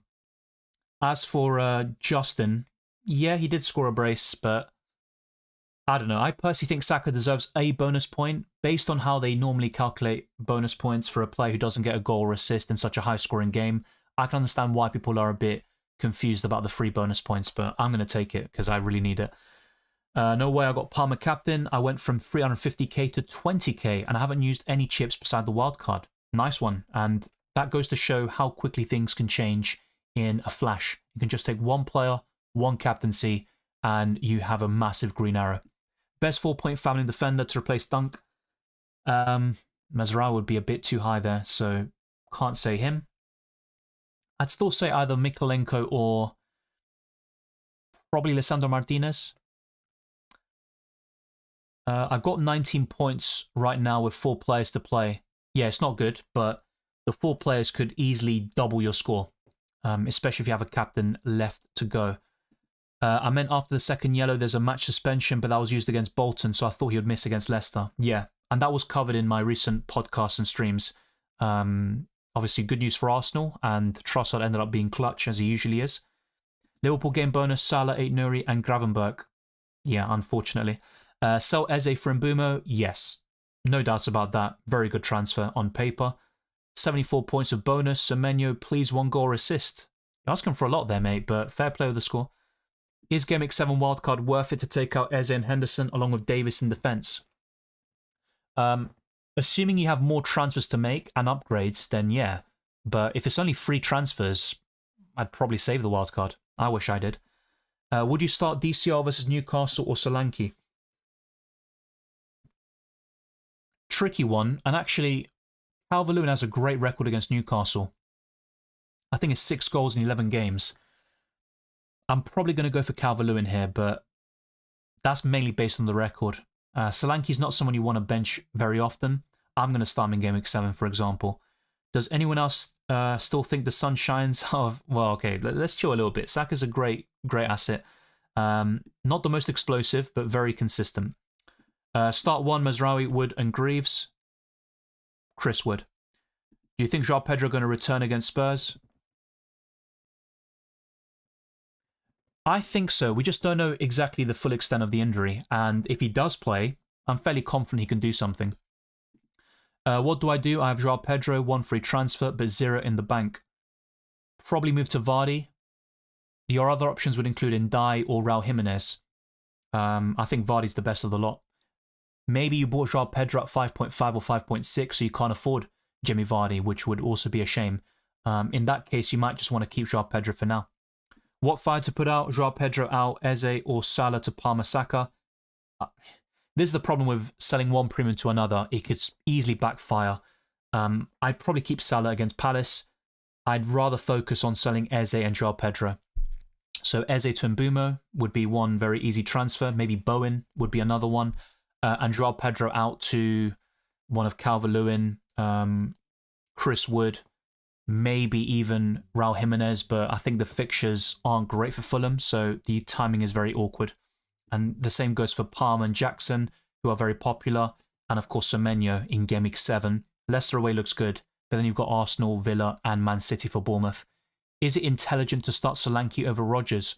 As for Justin, yeah, he did score a brace, but I don't know. I personally think Saka deserves a bonus point based on how they normally calculate bonus points for a player who doesn't get a goal or assist in such a high-scoring game. I can understand why people are a bit confused about the free bonus points, but I'm going to take it because I really need it. No way I got Palmer captain. I went from 350k to 20k, and I haven't used any chips beside the wildcard. Nice one. And that goes to show how quickly things can change in a flash. You can just take one player, one captaincy, and you have a massive green arrow. Best 4-point family defender to replace Dunk. Mazraoui would be a bit too high there, so can't say him. I'd still say either Mikolenko or probably Lisandro Martinez. I've got 19 points right now with 4 players to play. Yeah, it's not good, but the 4 players could easily double your score, especially if you have a captain left to go. I meant after the second yellow, there's a match suspension, but that was used against Bolton, so I thought he would miss against Leicester. Yeah, and that was covered in my recent podcasts and streams. Obviously, good news for Arsenal, and Trossard ended up being clutch, as he usually is. Liverpool game bonus, Salah, Aït-Nouri, and Gravenberch. Yeah, unfortunately. Sell Eze for Mbeumo? Yes. No doubts about that. Very good transfer on paper. 74 points of bonus. Semenyo, please 1 goal or assist. You're asking for a lot there, mate, but fair play with the score. Is Gameweek 7 wildcard worth it to take out Eze and Henderson along with Davis in defence? Assuming you have more transfers to make and upgrades, then yeah. But if it's only 3 transfers, I'd probably save the wildcard. I wish I did. Would you start DCR versus Newcastle or Solanke? Tricky one, and actually, Calvert-Lewin has a great record against Newcastle. I think it's 6 goals in 11 games. I'm probably going to go for Calvert-Lewin here, but that's mainly based on the record. Solanke's not someone you want to bench very often. I'm going to start him in Game Week 7, for example. Does anyone else still think the sun shines? Well, okay, let's chill a little bit. Saka's a great asset. Not the most explosive, but very consistent. Start 1, Mazraoui, Wood, and Greaves. Chris Wood. Do you think João Pedro going to return against Spurs? I think so. We just don't know exactly the full extent of the injury. And if he does play, I'm fairly confident he can do something. What do? I have João Pedro, 1 free transfer, but 0 in the bank. Probably move to Vardy. Your other options would include Ndai or Raul Jimenez. I think Vardy's the best of the lot. Maybe you bought João Pedro at 5.5 or 5.6, so you can't afford Jimmy Vardy, which would also be a shame. In that case, you might just want to keep João Pedro for now. What 5 to put out? João Pedro out, Eze or Salah to Palmer Saka? This is the problem with selling one premium to another. It could easily backfire. I'd probably keep Salah against Palace. I'd rather focus on selling Eze and João Pedro. So Eze to Mbeumo would be one very easy transfer. Maybe Bowen would be another one. And João Pedro out to one of Calvert-Lewin, Chris Wood, maybe even Raul Jimenez, but I think the fixtures aren't great for Fulham, so the timing is very awkward. And the same goes for Palmer and Jackson, who are very popular, and of course Semenyo in Game Week 7. Leicester away looks good, but then you've got Arsenal, Villa, and Man City for Bournemouth. Is it intelligent to start Solanke over Rodgers?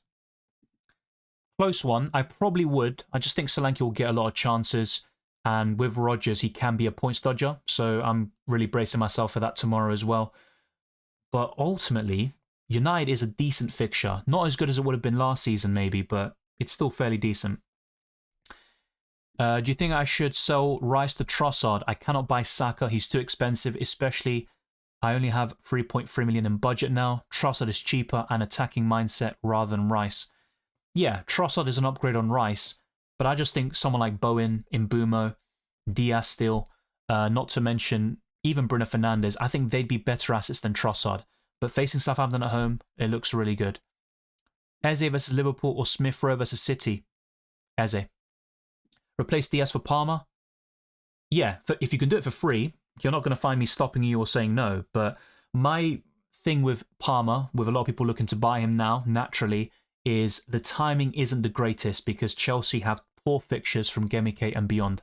Close one. I probably would. I just think Solanke will get a lot of chances, and with Rodgers, he can be a points dodger, so I'm really bracing myself for that tomorrow as well. But ultimately, United is a decent fixture. Not as good as it would have been last season, maybe, but it's still fairly decent. Do you think I should sell Rice to Trossard? I cannot buy Saka. He's too expensive, especially I only have 3.3 million in budget now. Trossard is cheaper and attacking mindset rather than Rice. Yeah, Trossard is an upgrade on Rice, but I just think someone like Bowen, Mbeumo, Diaz still, Not to mention even Bruno Fernandes. I think they'd be better assets than Trossard. But facing Southampton at home, it looks really good. Eze versus Liverpool or Smith Rowe versus City? Eze. Replace Diaz for Palmer? Yeah, if you can do it for free, you're not going to find me stopping you or saying no. But my thing with Palmer, with a lot of people looking to buy him now, naturally, is the timing isn't the greatest because Chelsea have poor fixtures from Gameweek 8 and beyond.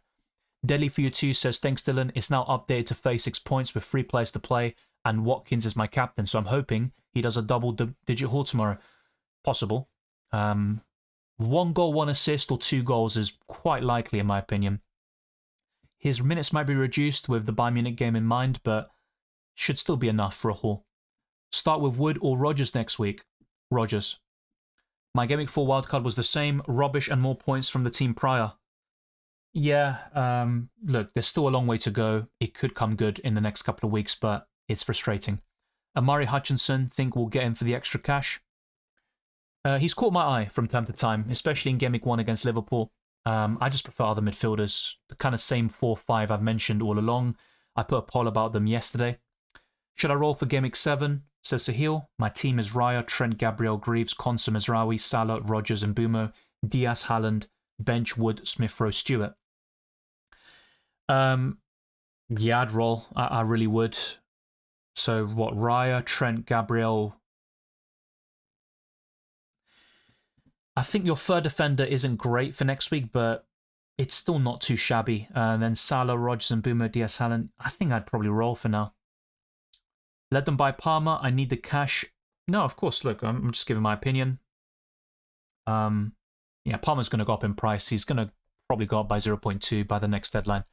Deadly for you too says, thanks Dylan, it's now updated to 36 points with 3 players to play and Watkins is my captain, so I'm hoping he does a double-digit haul tomorrow. Possible. 1 goal, 1 assist or 2 goals is quite likely in my opinion. His minutes might be reduced with the Bayern Munich game in mind, but should still be enough for a haul. Start with Wood or Rodgers next week? Rodgers. My Gameweek 4 wildcard was the same, rubbish and more points from the team prior. Yeah, look, there's still a long way to go. It could come good in the next couple of weeks, but it's frustrating. Amari Hutchinson, think we'll get him for the extra cash? He's caught my eye from time to time, especially in Gameweek 1 against Liverpool. I just prefer other midfielders, the kind of same 4-5 I've mentioned all along. I put a poll about them yesterday. Should I roll for Gameweek 7? Says Sahil. My team is Raya, Trent, Gabriel, Greaves, Konsa, Mezraoui, Salah, Rodgers and Bumo, Diaz, Haaland, bench, Wood, Smith Rowe, Stewart. Yeah, I'd roll. I really would. So what, Raya, Trent, Gabriel. I think your third defender isn't great for next week, but it's still not too shabby. And then Salah, Rodgers and Bumo, Diaz, Haaland. I think I'd probably roll for now. Let them buy Palmer. I need the cash. No, of course, look, I'm just giving my opinion. Yeah, Palmer's going to go up in price. He's going to probably go up by 0.2 by the next deadline.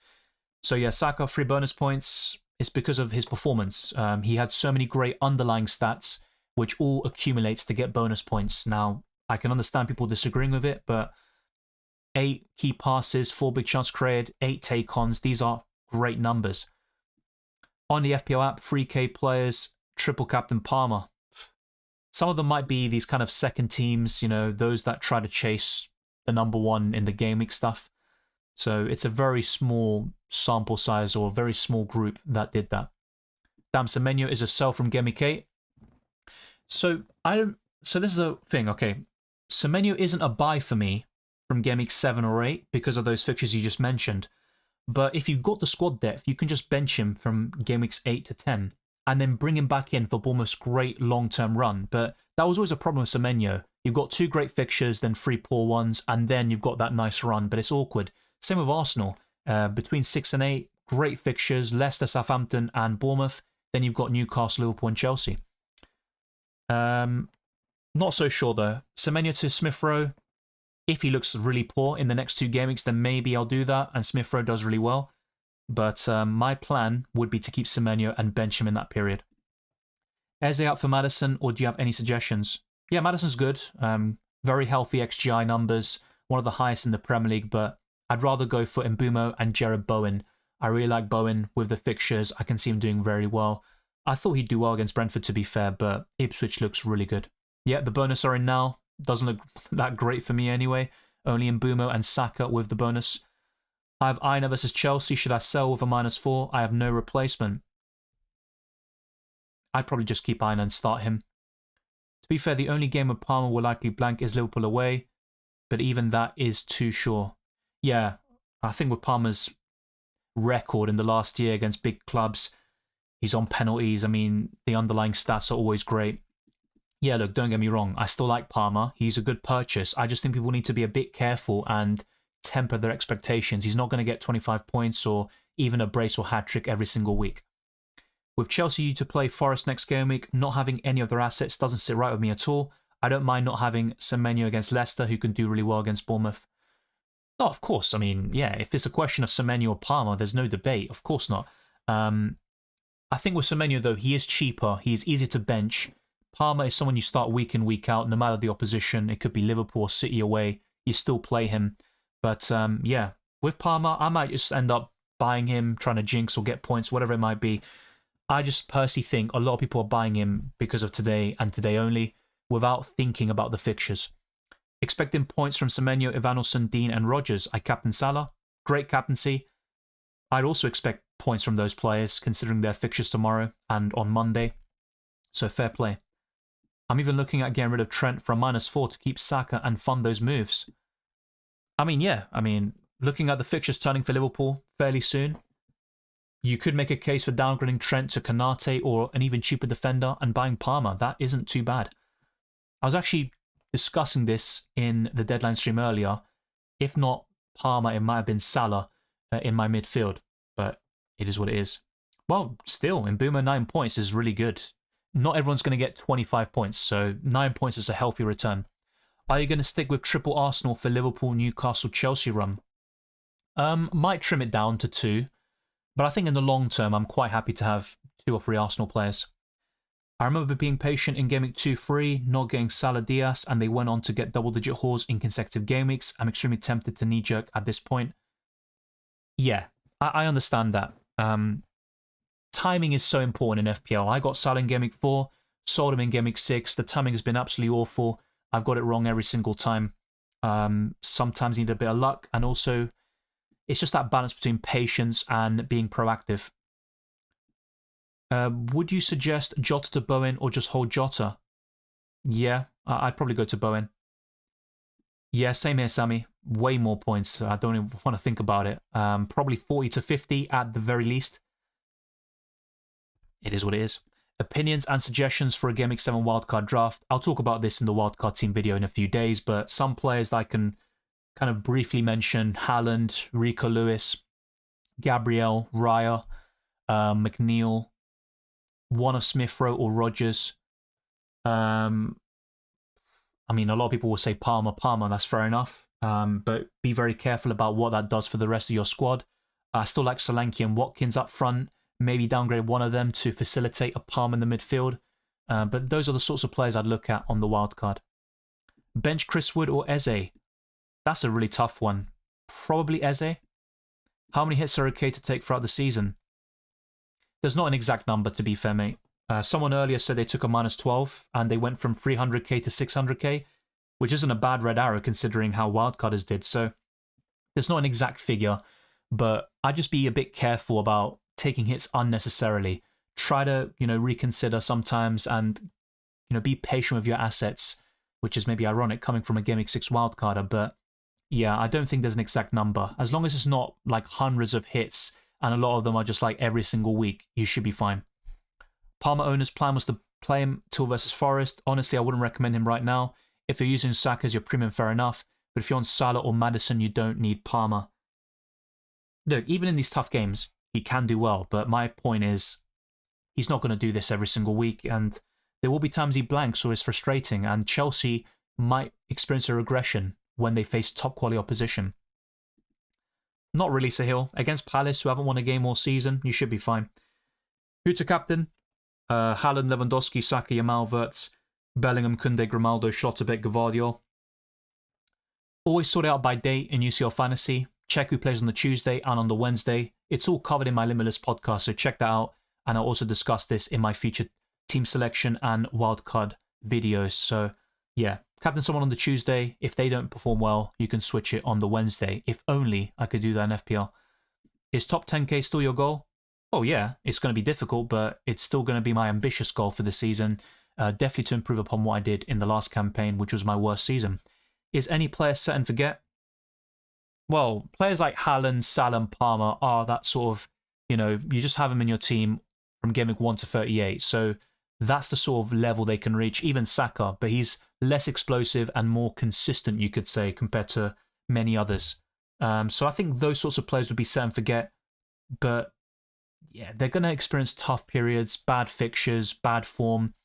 So yeah, Saka, 3 bonus points. It's because of his performance. He had so many great underlying stats, which all accumulates to get bonus points. Now, I can understand people disagreeing with it, but 8 key passes, 4 big chance created, 8 take-ons. These are great numbers. On the FPL app, 3K players, triple captain Palmer. Some of them might be these kind of second teams, you know, those that try to chase the number 1 in the game week stuff. So it's a very small sample size or a very small group that did that. Damn, Semenyo is a sell from Gameweek 8. So this is a thing, okay. Semenyo isn't a buy for me from Gameweek 7 or 8 because of those fixtures you just mentioned. But if you've got the squad depth, you can just bench him from Game Weeks 8 to 10 and then bring him back in for Bournemouth's great long-term run. But that was always a problem with Semenyo. You've got 2 great fixtures, then 3 poor ones, and then you've got that nice run. But it's awkward. Same with Arsenal. Between 6 and 8, great fixtures, Leicester, Southampton, and Bournemouth. Then you've got Newcastle, Liverpool, and Chelsea. Not so sure, though. Semenyo to Smith Rowe. If he looks really poor in the next 2 game weeks, then maybe I'll do that, and Smith Rowe does really well. But my plan would be to keep Semenyo and bench him in that period. Eze out for Maddison, or do you have any suggestions? Yeah, Maddison's good. Very healthy XGI numbers, one of the highest in the Premier League, but I'd rather go for Mbumo and Jared Bowen. I really like Bowen with the fixtures. I can see him doing very well. I thought he'd do well against Brentford, to be fair, but Ipswich looks really good. Yeah, the bonus are in now. Doesn't look that great for me anyway. Only Mbumo and Saka with the bonus. I have Aina versus Chelsea. Should I sell with a -4? I have no replacement. I'd probably just keep Aina and start him. To be fair, the only game where Palmer will likely blank is Liverpool away, but even that is too sure. Yeah, I think with Palmer's record in the last year against big clubs, he's on penalties. I mean, the underlying stats are always great. Yeah, look, don't get me wrong. I still like Palmer. He's a good purchase. I just think people need to be a bit careful and temper their expectations. He's not going to get 25 points or even a brace or hat-trick every single week. With Chelsea to play Forest next game week, not having any of their assets doesn't sit right with me at all. I don't mind not having Semenyo against Leicester, who can do really well against Bournemouth. No, of course. I mean, yeah, if it's a question of Semenyo or Palmer, there's no debate. Of course not. I think with Semenyo, though, he is cheaper. He is easier to bench. Palmer is someone you start week in, week out, no matter the opposition. It could be Liverpool or City away. You still play him. But yeah, with Palmer, I might just end up buying him, trying to jinx or get points, whatever it might be. I just personally think a lot of people are buying him because of today and today only, without thinking about the fixtures. Expecting points from Semenyo, Evanilson, Dean and Rodgers. I captain Salah. Great captaincy. I'd also expect points from those players, considering their fixtures tomorrow and on Monday. So fair play. I'm even looking at getting rid of Trent for a -4 to keep Saka and fund those moves. I mean, yeah, looking at the fixtures turning for Liverpool fairly soon, you could make a case for downgrading Trent to Konate or an even cheaper defender and buying Palmer. That isn't too bad. I was actually discussing this in the deadline stream earlier. If not Palmer, it might have been Salah in my midfield, but it is what it is. Well, still, in Boomer, 9 points is really good. Not everyone's going to get 25 points, so 9 points is a healthy return. Are you going to stick with triple Arsenal for Liverpool, Newcastle, Chelsea run? Might trim it down to 2, but I think in the long term, I'm quite happy to have 2 or 3 Arsenal players. I remember being patient in Game Week 2-3, not getting Salah Diaz, and they went on to get double-digit hauls in consecutive game weeks. I'm extremely tempted to knee-jerk at this point. Yeah, I understand that. Timing is so important in FPL. I got Salah in Game Week 4, sold him in Game Week 6. The timing has been absolutely awful. I've got it wrong every single time. Sometimes you need a bit of luck, and also it's just that balance between patience and being proactive. Would you suggest Jota to Bowen or just hold Jota? Yeah, I'd probably go to Bowen. Yeah, same here, Sammy. Way more points. I don't even want to think about it. Probably 40 to 50 at the very least. It is what it is. Opinions and suggestions for a Game Week 7 wildcard draft. I'll talk about this in the wildcard team video in a few days, but some players that I can kind of briefly mention: Haaland, Rico Lewis, Gabriel, Raya, McNeil, one of Smith Rowe or Rodgers. A lot of people will say Palmer, that's fair enough. But be very careful about what that does for the rest of your squad. I still like Solanke and Watkins up front. Maybe downgrade one of them to facilitate a Palmer in the midfield. But those are the sorts of players I'd look at on the wildcard. Bench Chris Wood or Eze? That's a really tough one. Probably Eze. How many hits are okay to take throughout the season? There's not an exact number, to be fair, mate. Someone earlier said they took a -12 and they went from 300k to 600k, which isn't a bad red arrow considering how wildcarders did. So there's not an exact figure, but I'd just be a bit careful about taking hits unnecessarily. Try to, reconsider sometimes and, be patient with your assets, which is maybe ironic coming from a Game Week 6 wildcarder. But yeah, I don't think there's an exact number. As long as it's not like hundreds of hits and a lot of them are just like every single week, you should be fine. Palmer owner's plan was to play him till versus Forest. Honestly, I wouldn't recommend him right now. If you're using Saka as your premium, fair enough. But if you're on Salah or Maddison, you don't need Palmer. Look, even in these tough games, he can do well. But my point is, he's not going to do this every single week. And there will be times he blanks or is frustrating. And Chelsea might experience a regression when they face top quality opposition. Not really, Sahil. Against Palace, who haven't won a game all season, you should be fine. Who to captain? Haaland, Lewandowski, Saka, Yamal, Wirtz, Bellingham, Koundé, Grimaldo, Schlotterbeck, Gvardiol. Always sort it out by date in UCL Fantasy. Check who plays on the Tuesday and on the Wednesday. It's all covered in my Limitless podcast, so check that out. And I'll also discuss this in my future team selection and wildcard videos. So yeah, captain someone on the Tuesday. If they don't perform well, you can switch it on the Wednesday. If only I could do that in FPL. Is top 10k still your goal? Oh yeah, it's going to be difficult, but it's still going to be my ambitious goal for the season. Definitely to improve upon what I did in the last campaign, which was my worst season. Is any player set and forget? Well, players like Haaland, Salah, and Palmer are that sort of, you just have them in your team from Game Week 1 to 38. So that's the sort of level they can reach. Even Saka, but he's less explosive and more consistent, you could say, compared to many others. So I think those sorts of players would be set and forget. But yeah, they're going to experience tough periods, bad fixtures, bad form.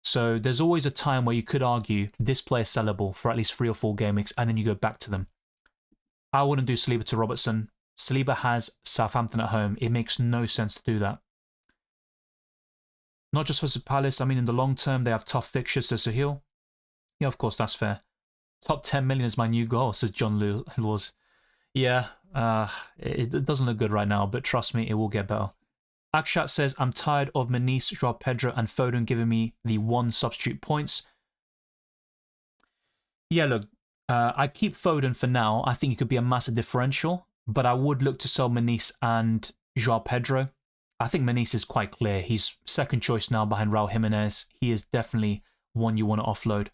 So there's always a time where you could argue this player's sellable for at least 3 or 4 game weeks, and then you go back to them. I wouldn't do Saliba to Robertson. Saliba has Southampton at home. It makes no sense to do that. Not just for Palace, in the long term, they have tough fixtures, says Sahil. Yeah, of course, that's fair. Top 10 million is my new goal, says John Laws. Yeah, it doesn't look good right now, but trust me, it will get better. Akshat says, I'm tired of Manice, Joao Pedro, and Foden giving me the 1 substitute points. Yeah, look, I keep Foden for now. I think it could be a massive differential, but I would look to sell Manice and Joao Pedro. I think Meneses is quite clear. He's second choice now behind Raul Jimenez. He is definitely one you want to offload.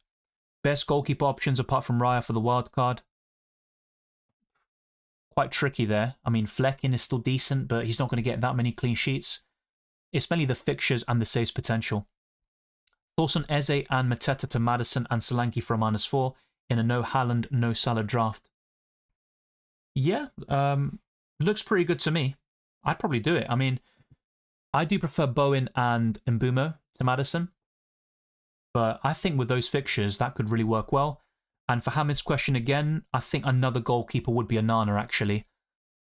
Best goalkeeper options apart from Raya for the wildcard. Quite tricky there. I mean, Flecken is still decent, but he's not going to get that many clean sheets. It's mainly the fixtures and the saves potential. Thoughts on Eze and Mateta to Maddison and Solanke for a -4 in a no Haaland, no Salah draft? Yeah, looks pretty good to me. I'd probably do it. I mean, I do prefer Bowen and Mbumo to Maddison, but I think with those fixtures, that could really work well. And for Hamid's question again, I think another goalkeeper would be Onana, actually.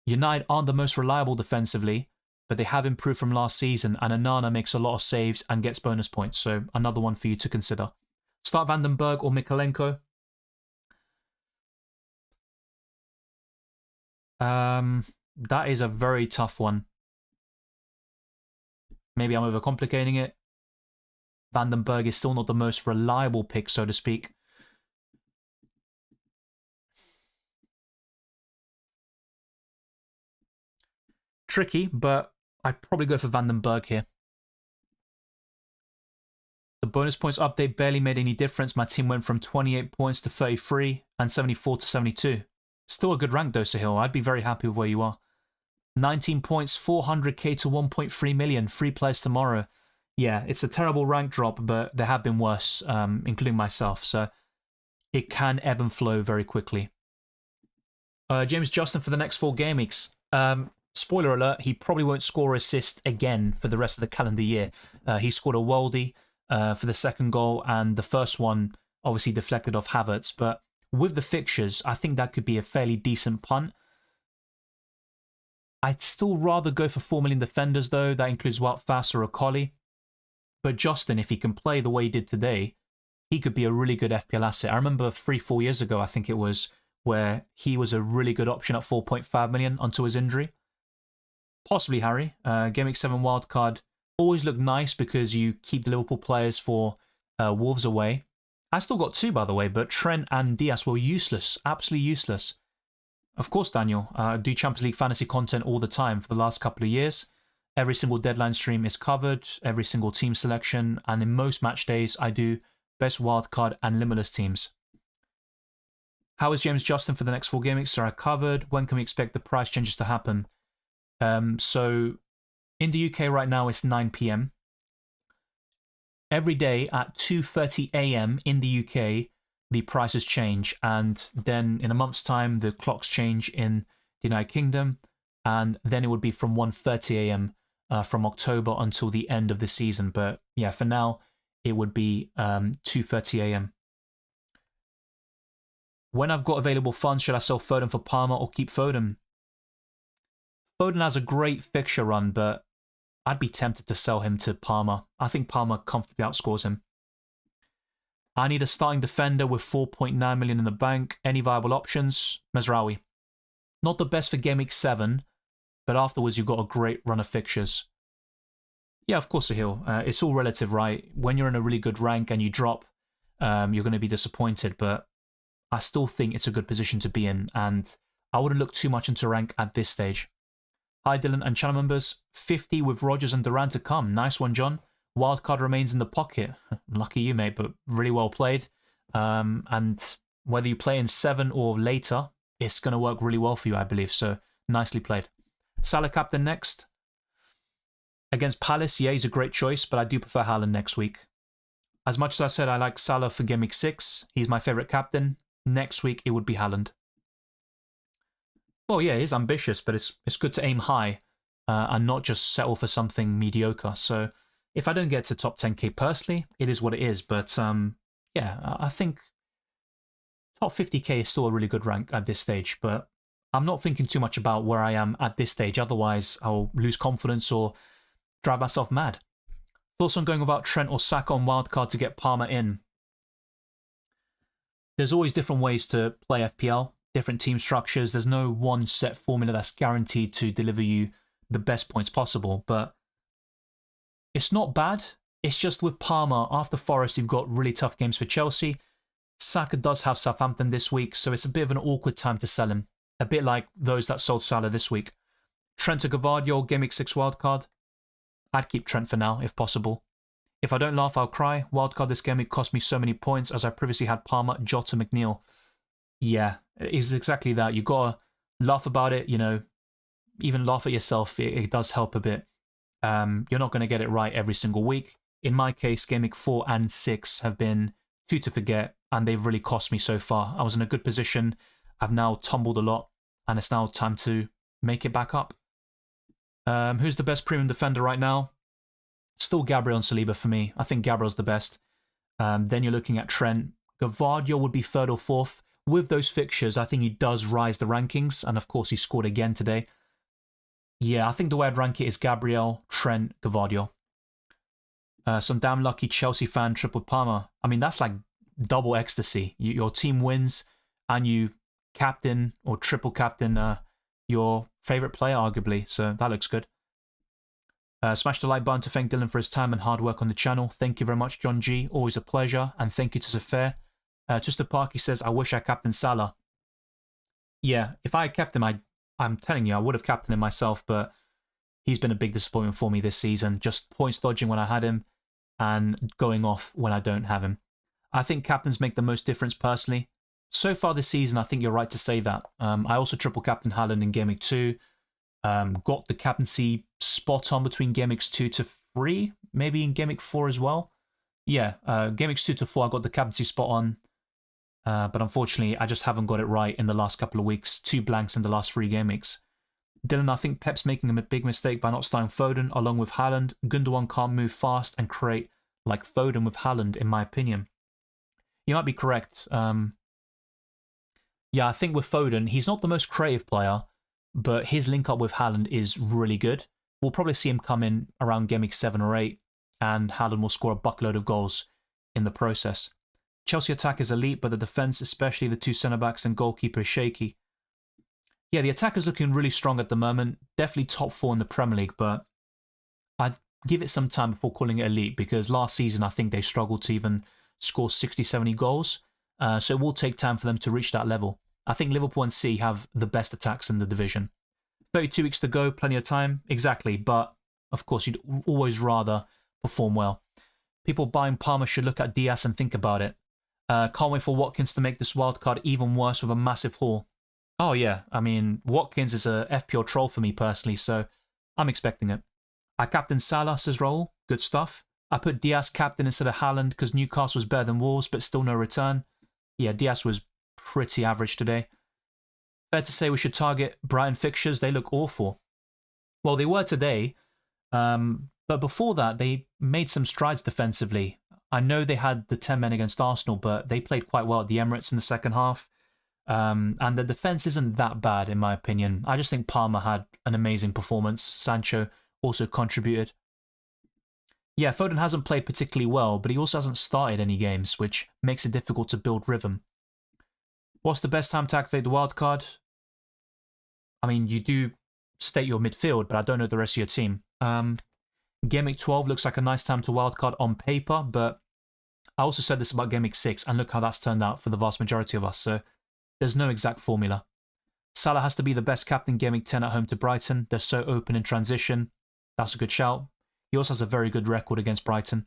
United aren't the most reliable defensively, but they have improved from last season, and Onana makes a lot of saves and gets bonus points, so another one for you to consider. Start Vandenberg or Mikalenko. That is a very tough one. Maybe I'm overcomplicating it. Vandenberg is still not the most reliable pick, so to speak. Tricky, but I'd probably go for Vandenberg here. The bonus points update barely made any difference. My team went from 28 points to 33 and 74 to 72. Still a good rank though, Sahil. I'd be very happy with where you are. 19 points, 400k to 1.3 million. 3 players tomorrow. Yeah, it's a terrible rank drop, but there have been worse, including myself. So it can ebb and flow very quickly. James Justin for the next 4 game weeks. Spoiler alert, he probably won't score or assist again for the rest of the calendar year. He scored a worldie for the second goal, and the first one obviously deflected off Havertz. But with the fixtures, I think that could be a fairly decent punt. I'd still rather go for 4 million defenders, though. That includes Wout Faes or Okoli. But Justin, if he can play the way he did today, he could be a really good FPL asset. I remember 3-4 years ago, I think it was, where he was a really good option at 4.5 million until his injury. Possibly Harry. Game Week 7 wildcard always look nice because you keep the Liverpool players for Wolves away. I still got 2, by the way, but Trent and Diaz were useless. Absolutely useless. Of course, Daniel. I do Champions League fantasy content all the time for the last couple of years. Every single deadline stream is covered, every single team selection, and in most match days, I do best wildcard and limitless teams. How is James Justin for the next 4 game weeks? Are I covered? When can we expect the price changes to happen? So in the UK right now, it's 9 PM. Every day at 2:30 AM in the UK, the prices change, and then in a month's time, the clocks change in the United Kingdom, and then it would be from 1:30 AM from October until the end of the season. But yeah, for now, it would be 2:30 AM. When I've got available funds, should I sell Foden for Palmer or keep Foden? Foden has a great fixture run, but I'd be tempted to sell him to Palmer. I think Palmer comfortably outscores him. I need a starting defender with 4.9 million in the bank. Any viable options? Mazraoui. Not the best for Game Week 7, but afterwards you've got a great run of fixtures. Yeah, of course, Sahil. It's all relative, right? When you're in a really good rank and you drop, you're going to be disappointed, but I still think it's a good position to be in, and I wouldn't look too much into rank at this stage. Hi, Dylan and channel members. 50 with Rodgers and Duran to come. Nice one, John. Wildcard remains in the pocket. Lucky you, mate, but really well played. And whether you play in 7 or later, it's going to work really well for you, I believe. So, nicely played. Salah captain next. Against Palace, yeah, he's a great choice, but I do prefer Haaland next week. As much as I said I like Salah for Game Week 6, he's my favourite captain. Next week, it would be Haaland. Well, yeah, he's ambitious, but it's good to aim high and not just settle for something mediocre. So if I don't get to top 10k personally, it is what it is. But yeah, I think top 50k is still a really good rank at this stage. But I'm not thinking too much about where I am at this stage. Otherwise, I'll lose confidence or drive myself mad. Thoughts on going without Trent or Saka on wildcard to get Palmer in? There's always different ways to play FPL. Different team structures. There's no one set formula that's guaranteed to deliver you the best points possible, but it's not bad. It's just with Palmer, after Forest, you've got really tough games for Chelsea. Saka does have Southampton this week, so it's a bit of an awkward time to sell him. A bit like those that sold Salah this week. Trent to Gavardio, Game Week 6 wildcard. I'd keep Trent for now, if possible. If I don't laugh, I'll cry. Wildcard this game week cost me so many points as I previously had Palmer, Jota, McNeil. Yeah, it's exactly that. You gotta laugh about it, you know, even laugh at yourself. It does help a bit. You're not going to get it right every single week. In my case, Game Week 4 and 6 have been two to forget, and they've really cost me so far. I was in a good position. I've now tumbled a lot, and it's now time to make it back up. Who's the best premium defender right now? Still Gabriel and Saliba for me. I think Gabriel's the best. Then you're looking at Trent. Gavardio would be third or fourth. With those fixtures, I think he does rise the rankings, and of course he scored again today. Yeah, I think the way I'd rank it is Gabriel, Trent, Gavardio. Some damn lucky Chelsea fan tripled Palmer. I mean, that's like double ecstasy. Your team wins, and you captain or triple captain your favourite player, arguably. So that looks good. Smash the like button to thank Dylan for his time and hard work on the channel. Thank you very much, John G. Always a pleasure. And thank you to Zafir. Just a Parky says, I wish I captained Salah. Yeah, if I had kept him, I'm telling you, I would have captained him myself, but he's been a big disappointment for me this season. Just points dodging when I had him and going off when I don't have him. I think captains make the most difference personally. So far this season, I think you're right to say that. I also triple captain Haaland in Game Week 2. Got the captaincy spot on between Game Weeks 2 to 3, maybe in Game Week 4 as well. Yeah, Game Weeks 2 to 4, I got the captaincy spot on. But unfortunately, I just haven't got it right in the last couple of weeks. 2 blanks in the last 3 game weeks. Dylan, I think Pep's making a big mistake by not starting Foden along with Haaland. Gundogan can't move fast and create like Foden with Haaland, in my opinion. You might be correct. Yeah, I think with Foden, he's not the most creative player, but his link up with Haaland is really good. We'll probably see him come in around Game Week 7 or 8, and Haaland will score a buckload of goals in the process. Chelsea attack is elite, but the defence, especially the 2 centre-backs and goalkeeper, is shaky. Yeah, the attack is looking really strong at the moment. Definitely top 4 in the Premier League, but I'd give it some time before calling it elite, because last season I think they struggled to even score 60, 70 goals. So it will take time for them to reach that level. I think Liverpool and City have the best attacks in the division. 32 weeks to go, plenty of time. Exactly, but of course you'd always rather perform well. People buying Palmer should look at Diaz and think about it. Can't wait for Watkins to make this wildcard even worse with a massive haul. Oh yeah, I mean, Watkins is a FPL troll for me personally, so I'm expecting it. I captain Salah, says Raul. Good stuff. I put Diaz captain instead of Haaland because Newcastle was better than Wolves, but still no return. Yeah, Diaz was pretty average today. Fair to say we should target Brighton fixtures. They look awful. Well, they were today, but before that, they made some strides defensively. I know they had the 10 men against Arsenal, but they played quite well at the Emirates in the second half. And the defence isn't that bad, in my opinion. I just think Palmer had an amazing performance. Sancho also contributed. Yeah, Foden hasn't played particularly well, but he also hasn't started any games, which makes it difficult to build rhythm. What's the best time to activate the wildcard? I mean, you do state your midfield, but I don't know the rest of your team. Game Week 12 looks like a nice time to wildcard on paper, but I also said this about Game Week 6, and look how that's turned out for the vast majority of us, so there's no exact formula. Salah has to be the best captain Game Week 10 at home to Brighton. They're so open in transition. That's a good shout. He also has a very good record against Brighton.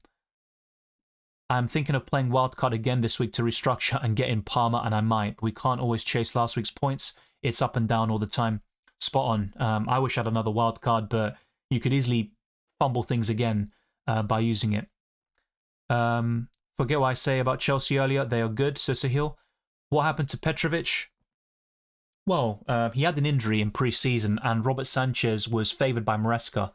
I'm thinking of playing wildcard again this week to restructure and get in Palmer, and I might, but we can't always chase last week's points. It's up and down all the time. Spot on. I wish I had another wildcard, but you could easily fumble things again by using it. Forget what I say about Chelsea earlier. They are good, says Sahil. What happened to Petrovic? Well, he had an injury in pre-season, and Robert Sanchez was favoured by Maresca,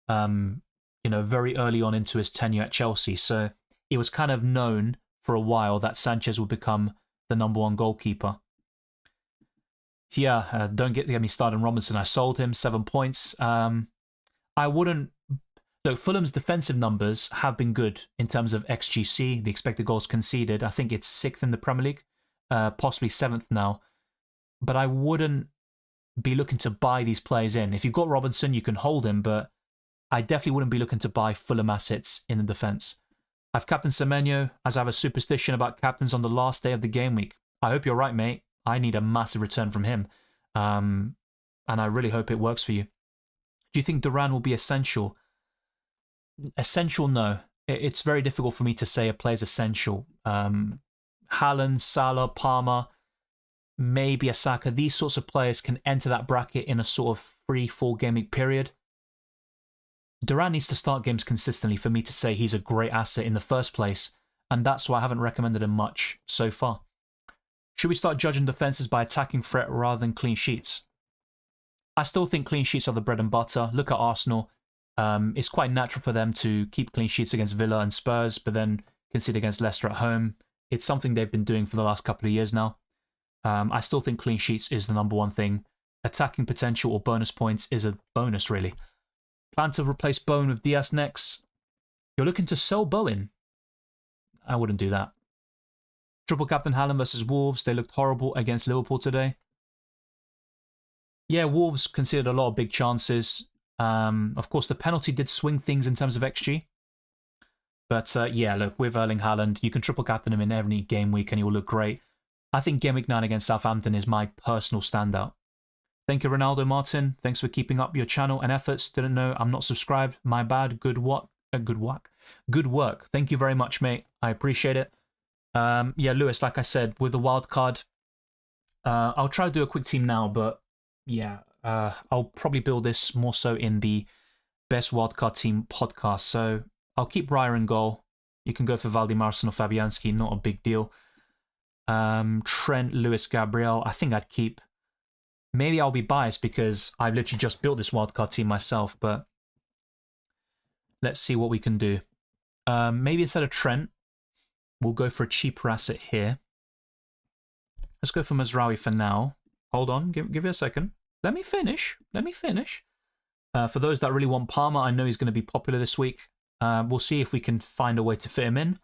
very early on into his tenure at Chelsea. So it was kind of known for a while that Sanchez would become the #1 goalkeeper. Yeah, don't get me started on Robinson. I sold him, 7 points. I wouldn't... Look, Fulham's defensive numbers have been good in terms of XGC, the expected goals conceded. I think it's 6th in the Premier League, possibly 7th now. But I wouldn't be looking to buy these players in. If you've got Robinson, you can hold him, but I definitely wouldn't be looking to buy Fulham assets in the defence. I've captained Semenyo, as I have a superstition about captains on the last day of the game week. I hope you're right, mate. I need a massive return from him. And I really hope it works for you. Do you think Duran will be essential? Essential, no. It's very difficult for me to say a player's essential. Haaland, Salah, Palmer, maybe a Saka. These sorts of players can enter that bracket in a sort of 3-4 game week period. Duran needs to start games consistently for me to say he's a great asset in the first place, and that's why I haven't recommended him much so far. Should we start judging defences by attacking threat rather than clean sheets? I still think clean sheets are the bread and butter. Look at Arsenal. It's quite natural for them to keep clean sheets against Villa and Spurs, but then concede against Leicester at home. It's something they've been doing for the last couple of years now. I still think clean sheets is the number one thing. Attacking potential or bonus points is a bonus, really. Plan to replace Bowen with Diaz next. You're looking to sell Bowen? I wouldn't do that. Triple captain Haaland versus Wolves. They looked horrible against Liverpool today. Yeah, Wolves conceded a lot of big chances. Of course, the penalty did swing things in terms of XG. But yeah, look, with Erling Haaland, you can triple captain him in every game week and he will look great. I think game week 9 against Southampton is my personal standout. Thank you, Ronaldo Martin. Thanks for keeping up your channel and efforts. Didn't know I'm not subscribed. My bad. Good work. Good work. Thank you very much, mate. I appreciate it. Yeah, Lewis, like I said, with the wild card, I'll try to do a quick team now, but yeah, I'll probably build this more so in the best wildcard team podcast. So I'll keep Raya in goal. You can go for Valdimarsson or Fabianski, not a big deal. Trent, Lewis, Gabriel, I think I'd keep. Maybe I'll be biased because I've literally just built this wildcard team myself, but let's see what we can do. Maybe instead of Trent, we'll go for a cheaper asset here. Let's go for Mazraoui for now. Hold on, give it a second. Let me finish. For those that really want Palmer, I know he's going to be popular this week. We'll see if we can find a way to fit him in.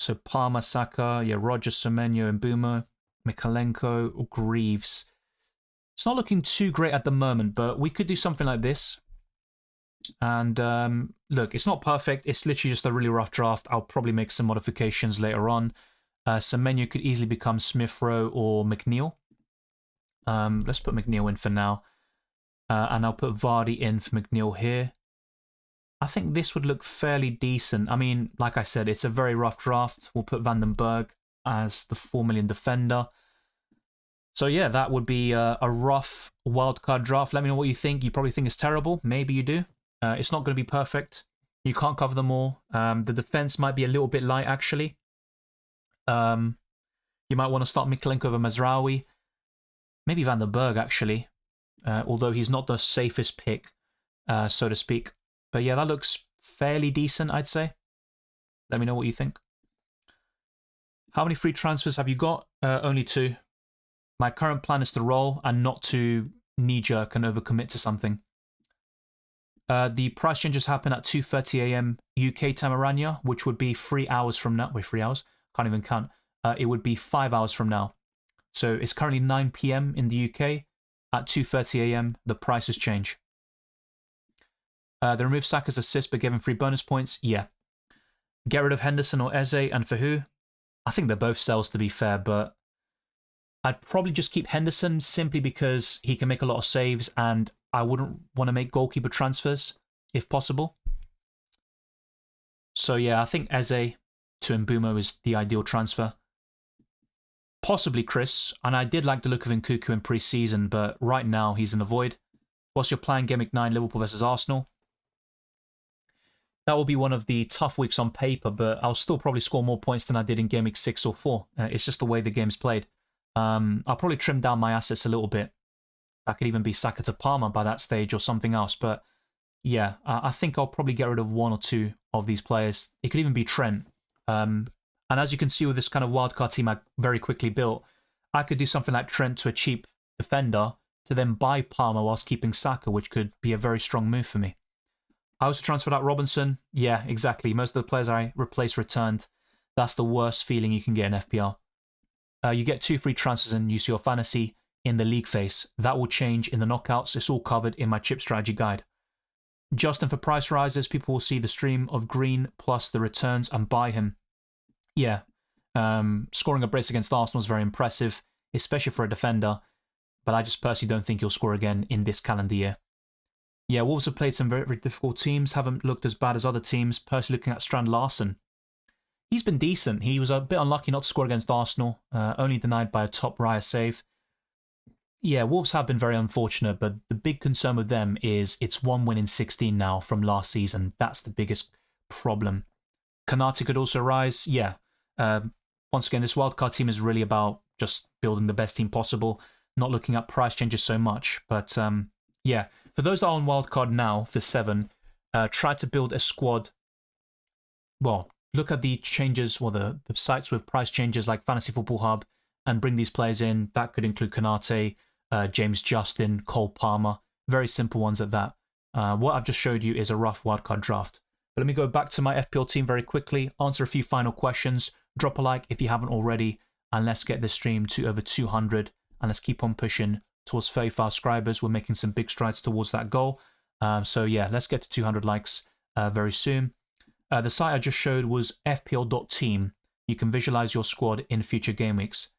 So Palmer, Saka, yeah, Rogers, Semenyo, and Mbeumo, Mikalenko, or Greaves. It's not looking too great at the moment, but we could do something like this. And look, it's not perfect. It's literally just a really rough draft. I'll probably make some modifications later on. Semenyo could easily become Smith Rowe or McNeil. Let's put McNeil in for now. And I'll put Vardy in for McNeil here. I think this would look fairly decent. I mean, like I said, it's a very rough draft. We'll put Van den Berg as the 4 million defender. So yeah, that would be a rough wildcard draft. Let me know what you think. You probably think it's terrible. Maybe you do. It's not going to be perfect. You can't cover them all. The defense might be a little bit light, actually. You might want to start Mikalenko over Mazraoui. Maybe Van den Berg, actually. Although he's not the safest pick, so to speak. But yeah, that looks fairly decent, I'd say. Let me know what you think. How many free transfers have you got? Only 2. My current plan is to roll and not to knee-jerk and overcommit to something. The price changes happen at 2:30 AM UK time Aranya, which would be 3 hours from now. Wait, 3 hours? Can't even count. It would be 5 hours from now. So it's currently 9 PM in the UK. At 2:30 AM, the prices change. They remove Saka's assist but give him free bonus points. Yeah. Get rid of Henderson or Eze, and for who? I think they're both sells, to be fair, but I'd probably just keep Henderson simply because he can make a lot of saves and I wouldn't want to make goalkeeper transfers if possible. So yeah, I think Eze to Mbeumo is the ideal transfer. Possibly Chris, and I did like the look of Nkunku in pre-season, but right now he's in the void. What's your plan, Game Week 9, Liverpool versus Arsenal? That will be one of the tough weeks on paper, but I'll still probably score more points than I did in Game Week 6 or 4. It's just the way the game's played. I'll probably trim down my assets a little bit. That could even be Saka to Palmer by that stage or something else, but yeah, I think I'll probably get rid of 1 or 2 of these players. It could even be Trent. And as you can see with this kind of wildcard team I very quickly built, I could do something like Trent to a cheap defender to then buy Palmer whilst keeping Saka, which could be a very strong move for me. I also transferred out Robinson. Yeah, exactly. Most of the players I replaced returned. That's the worst feeling you can get in FPL. You get 2 free transfers in UCL Fantasy in the league phase. That will change in the knockouts. It's all covered in my chip strategy guide. Justin, for price rises, people will see the stream of Green plus the returns and buy him. Yeah, scoring a brace against Arsenal is very impressive, especially for a defender. but I just personally don't think he'll score again in this calendar year. Yeah, Wolves have played some very, very difficult teams, haven't looked as bad as other teams. Personally looking at Strand Larsen, he's been decent. He was a bit unlucky not to score against Arsenal, only denied by a top Raya save. Yeah, Wolves have been very unfortunate, but the big concern with them is it's 1 win in 16 now from last season. That's the biggest problem. Konate could also rise. Yeah. Once again, this wildcard team is really about just building the best team possible, not looking at price changes so much. But yeah, for those that are on wildcard now for 7, try to build a squad. Well, look at the changes, well, the sites with price changes like Fantasy Football Hub, and bring these players in. That could include Konate, James Justin, Cole Palmer. Very simple ones at that. What I've just showed you is a rough wildcard draft. But let me go back to my FPL team very quickly, answer a few final questions, drop a like if you haven't already, and let's get this stream to over 200, and let's keep on pushing towards 35 subscribers. We're making some big strides towards that goal. So yeah, let's get to 200 likes very soon. The site I just showed was fpl.team. You can visualize your squad in future game weeks.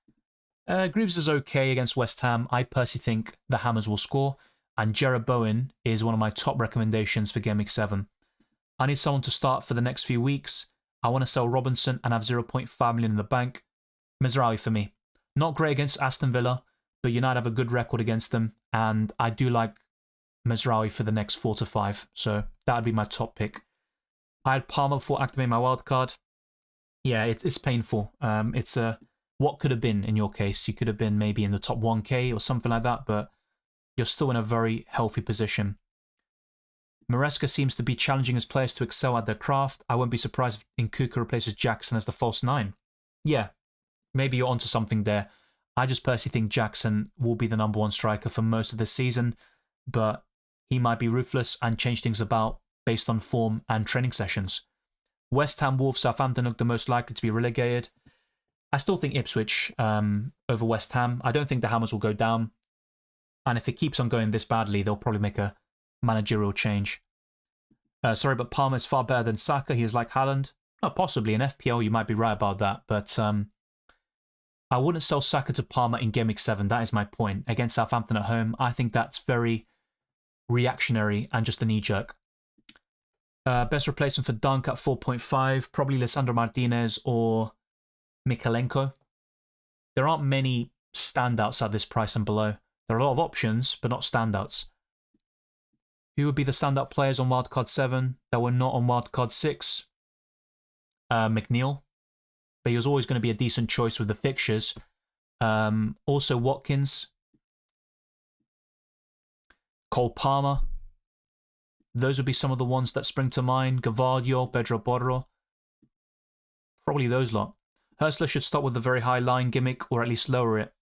Greaves is okay against West Ham. I personally think the Hammers will score, and Jarrod Bowen is one of my top recommendations for Game Week 7. I need someone to start for the next few weeks. I want to sell Robinson and have 0.5 million in the bank. Mizraoui for me. Not great against Aston Villa, but United have a good record against them, and I do like Mizraoui for the next 4 to 5, so that would be my top pick. I had Palmer before activating my wildcard. Yeah, it's painful. It's what could have been in your case. You could have been maybe in the top 1k or something like that, but you're still in a very healthy position. Maresca seems to be challenging his players to excel at their craft. I won't be surprised if Nkuku replaces Jackson as the false 9. Yeah, maybe you're onto something there. I just personally think Jackson will be the #1 striker for most of the season, but he might be ruthless and change things about based on form and training sessions. West Ham, Wolves, Southampton look the most likely to be relegated. I still think Ipswich over West Ham. I don't think the Hammers will go down. And if it keeps on going this badly, they'll probably make a managerial change. Sorry, but Palmer is far better than Saka. He is like Haaland. Oh, possibly. In FPL, you might be right about that. But I wouldn't sell Saka to Palmer in Game Week 7. That is my point. Against Southampton at home, I think that's very reactionary and just a knee-jerk. Best replacement for Dunk at 4.5. Probably Lisandro Martinez or Mikalenko. There aren't many standouts at this price and below. There are a lot of options, but not standouts. Who would be the standout players on Wildcard 7 that were not on Wildcard 6? McNeil. But he was always going to be a decent choice with the fixtures. Also Watkins. Cole Palmer. Those would be some of the ones that spring to mind. Gavardio, Pedro Porro. Probably those lot. Hurstler should start with a very high line gimmick, or at least lower it.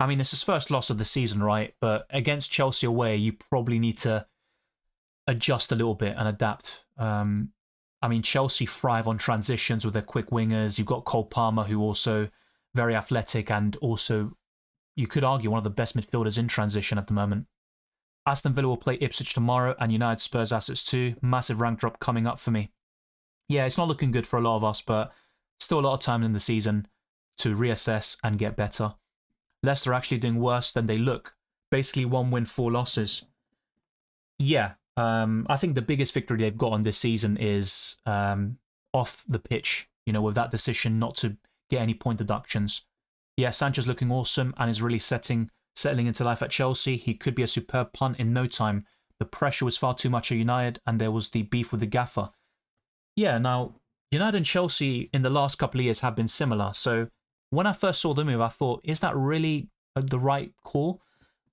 I mean, it's his first loss of the season, right? But against Chelsea away, you probably need to adjust a little bit and adapt. I mean, Chelsea thrive on transitions with their quick wingers. You've got Cole Palmer, who also very athletic and also, you could argue, one of the best midfielders in transition at the moment. Aston Villa will play Ipswich tomorrow and United Spurs assets too. Massive rank drop coming up for me. Yeah, it's not looking good for a lot of us, but still a lot of time in the season to reassess and get better. Leicester are actually doing worse than they look. Basically 1 win, 4 losses. Yeah, I think the biggest victory they've got on this season is off the pitch, you know, with that decision not to get any point deductions. Yeah, Sancho's looking awesome and is really settling into life at Chelsea. He could be a superb punt in no time. The pressure was far too much at United and there was the beef with the gaffer. Yeah, now, United and Chelsea in the last couple of years have been similar. So when I first saw the move, I thought, is that really the right call?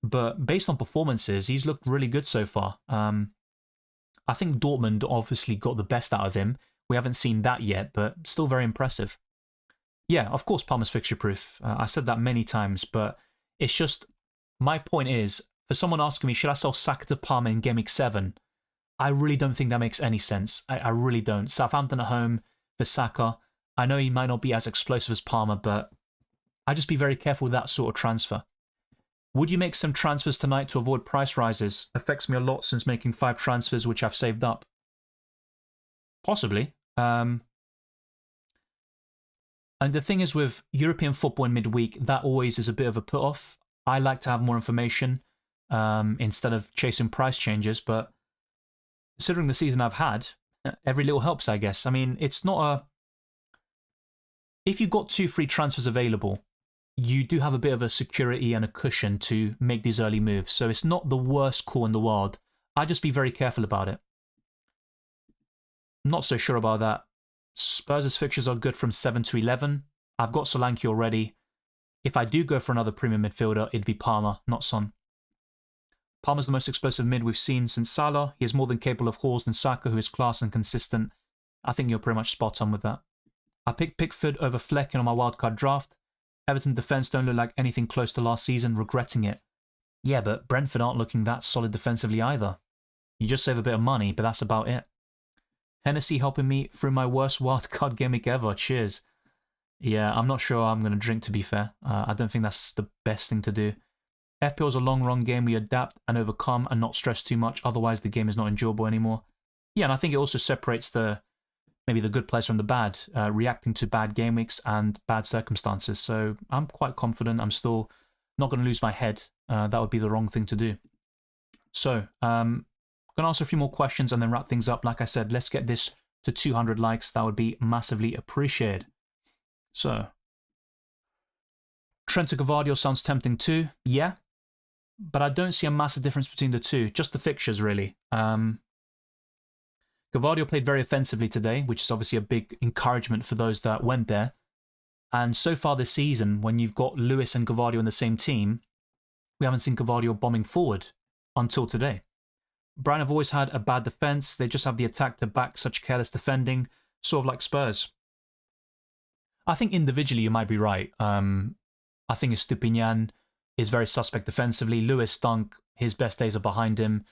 But based on performances, he's looked really good so far. I think Dortmund obviously got the best out of him. We haven't seen that yet, but still very impressive. Yeah, of course, Palmer's fixture proof. I said that many times, but it's just, my point is, for someone asking me, should I sell Saka to Palmer in Game Week 7? I really don't think that makes any sense. I really don't. Southampton at home for Saka. I know he might not be as explosive as Palmer, but I'd just be very careful with that sort of transfer. Would you make some transfers tonight to avoid price rises? Affects me a lot since making 5 transfers which I've saved up. Possibly. And the thing is with European football in midweek, that always is a bit of a put-off. I like to have more information instead of chasing price changes, but considering the season I've had, every little helps, I guess. I mean, it's not a... If you've got 2 free transfers available, you do have a bit of a security and a cushion to make these early moves, so it's not the worst call in the world. I'd just be very careful about it. I'm not so sure about that. Spurs' fixtures are good from 7 to 11. I've got Solanke already. If I do go for another premium midfielder, it'd be Palmer, not Son. Palmer's the most explosive mid we've seen since Salah. He is more than capable of hauls than Saka, who is class and consistent. I think you're pretty much spot on with that. I picked Pickford over Flecken on my wildcard draft. Everton defence don't look like anything close to last season, regretting it. Yeah, but Brentford aren't looking that solid defensively either. You just save a bit of money, but that's about it. Hennessy helping me through my worst wildcard gimmick ever. Cheers. Yeah, I'm not sure I'm going to drink, to be fair. I don't think that's the best thing to do. FPL is a long run game. We adapt and overcome and not stress too much. Otherwise, the game is not enjoyable anymore. Yeah, and I think it also separates maybe the good players from the bad, reacting to bad game weeks and bad circumstances. So I'm quite confident. I'm still not going to lose my head. That would be the wrong thing to do. So, I'm going to answer a few more questions and then wrap things up. Like I said, let's get this to 200 likes. That would be massively appreciated. So, Trent to Gvardiol sounds tempting too. Yeah, but I don't see a massive difference between the two. Just the fixtures, really. Gvardiol played very offensively today, which is obviously a big encouragement for those that went there. And so far this season, when you've got Lewis and Gvardiol in the same team, we haven't seen Gvardiol bombing forward until today. Brighton have always had a bad defence. They just have the attack to back such careless defending, sort of like Spurs. I think individually you might be right. I think Estupinian is very suspect defensively. Lewis stunk. His best days are behind him.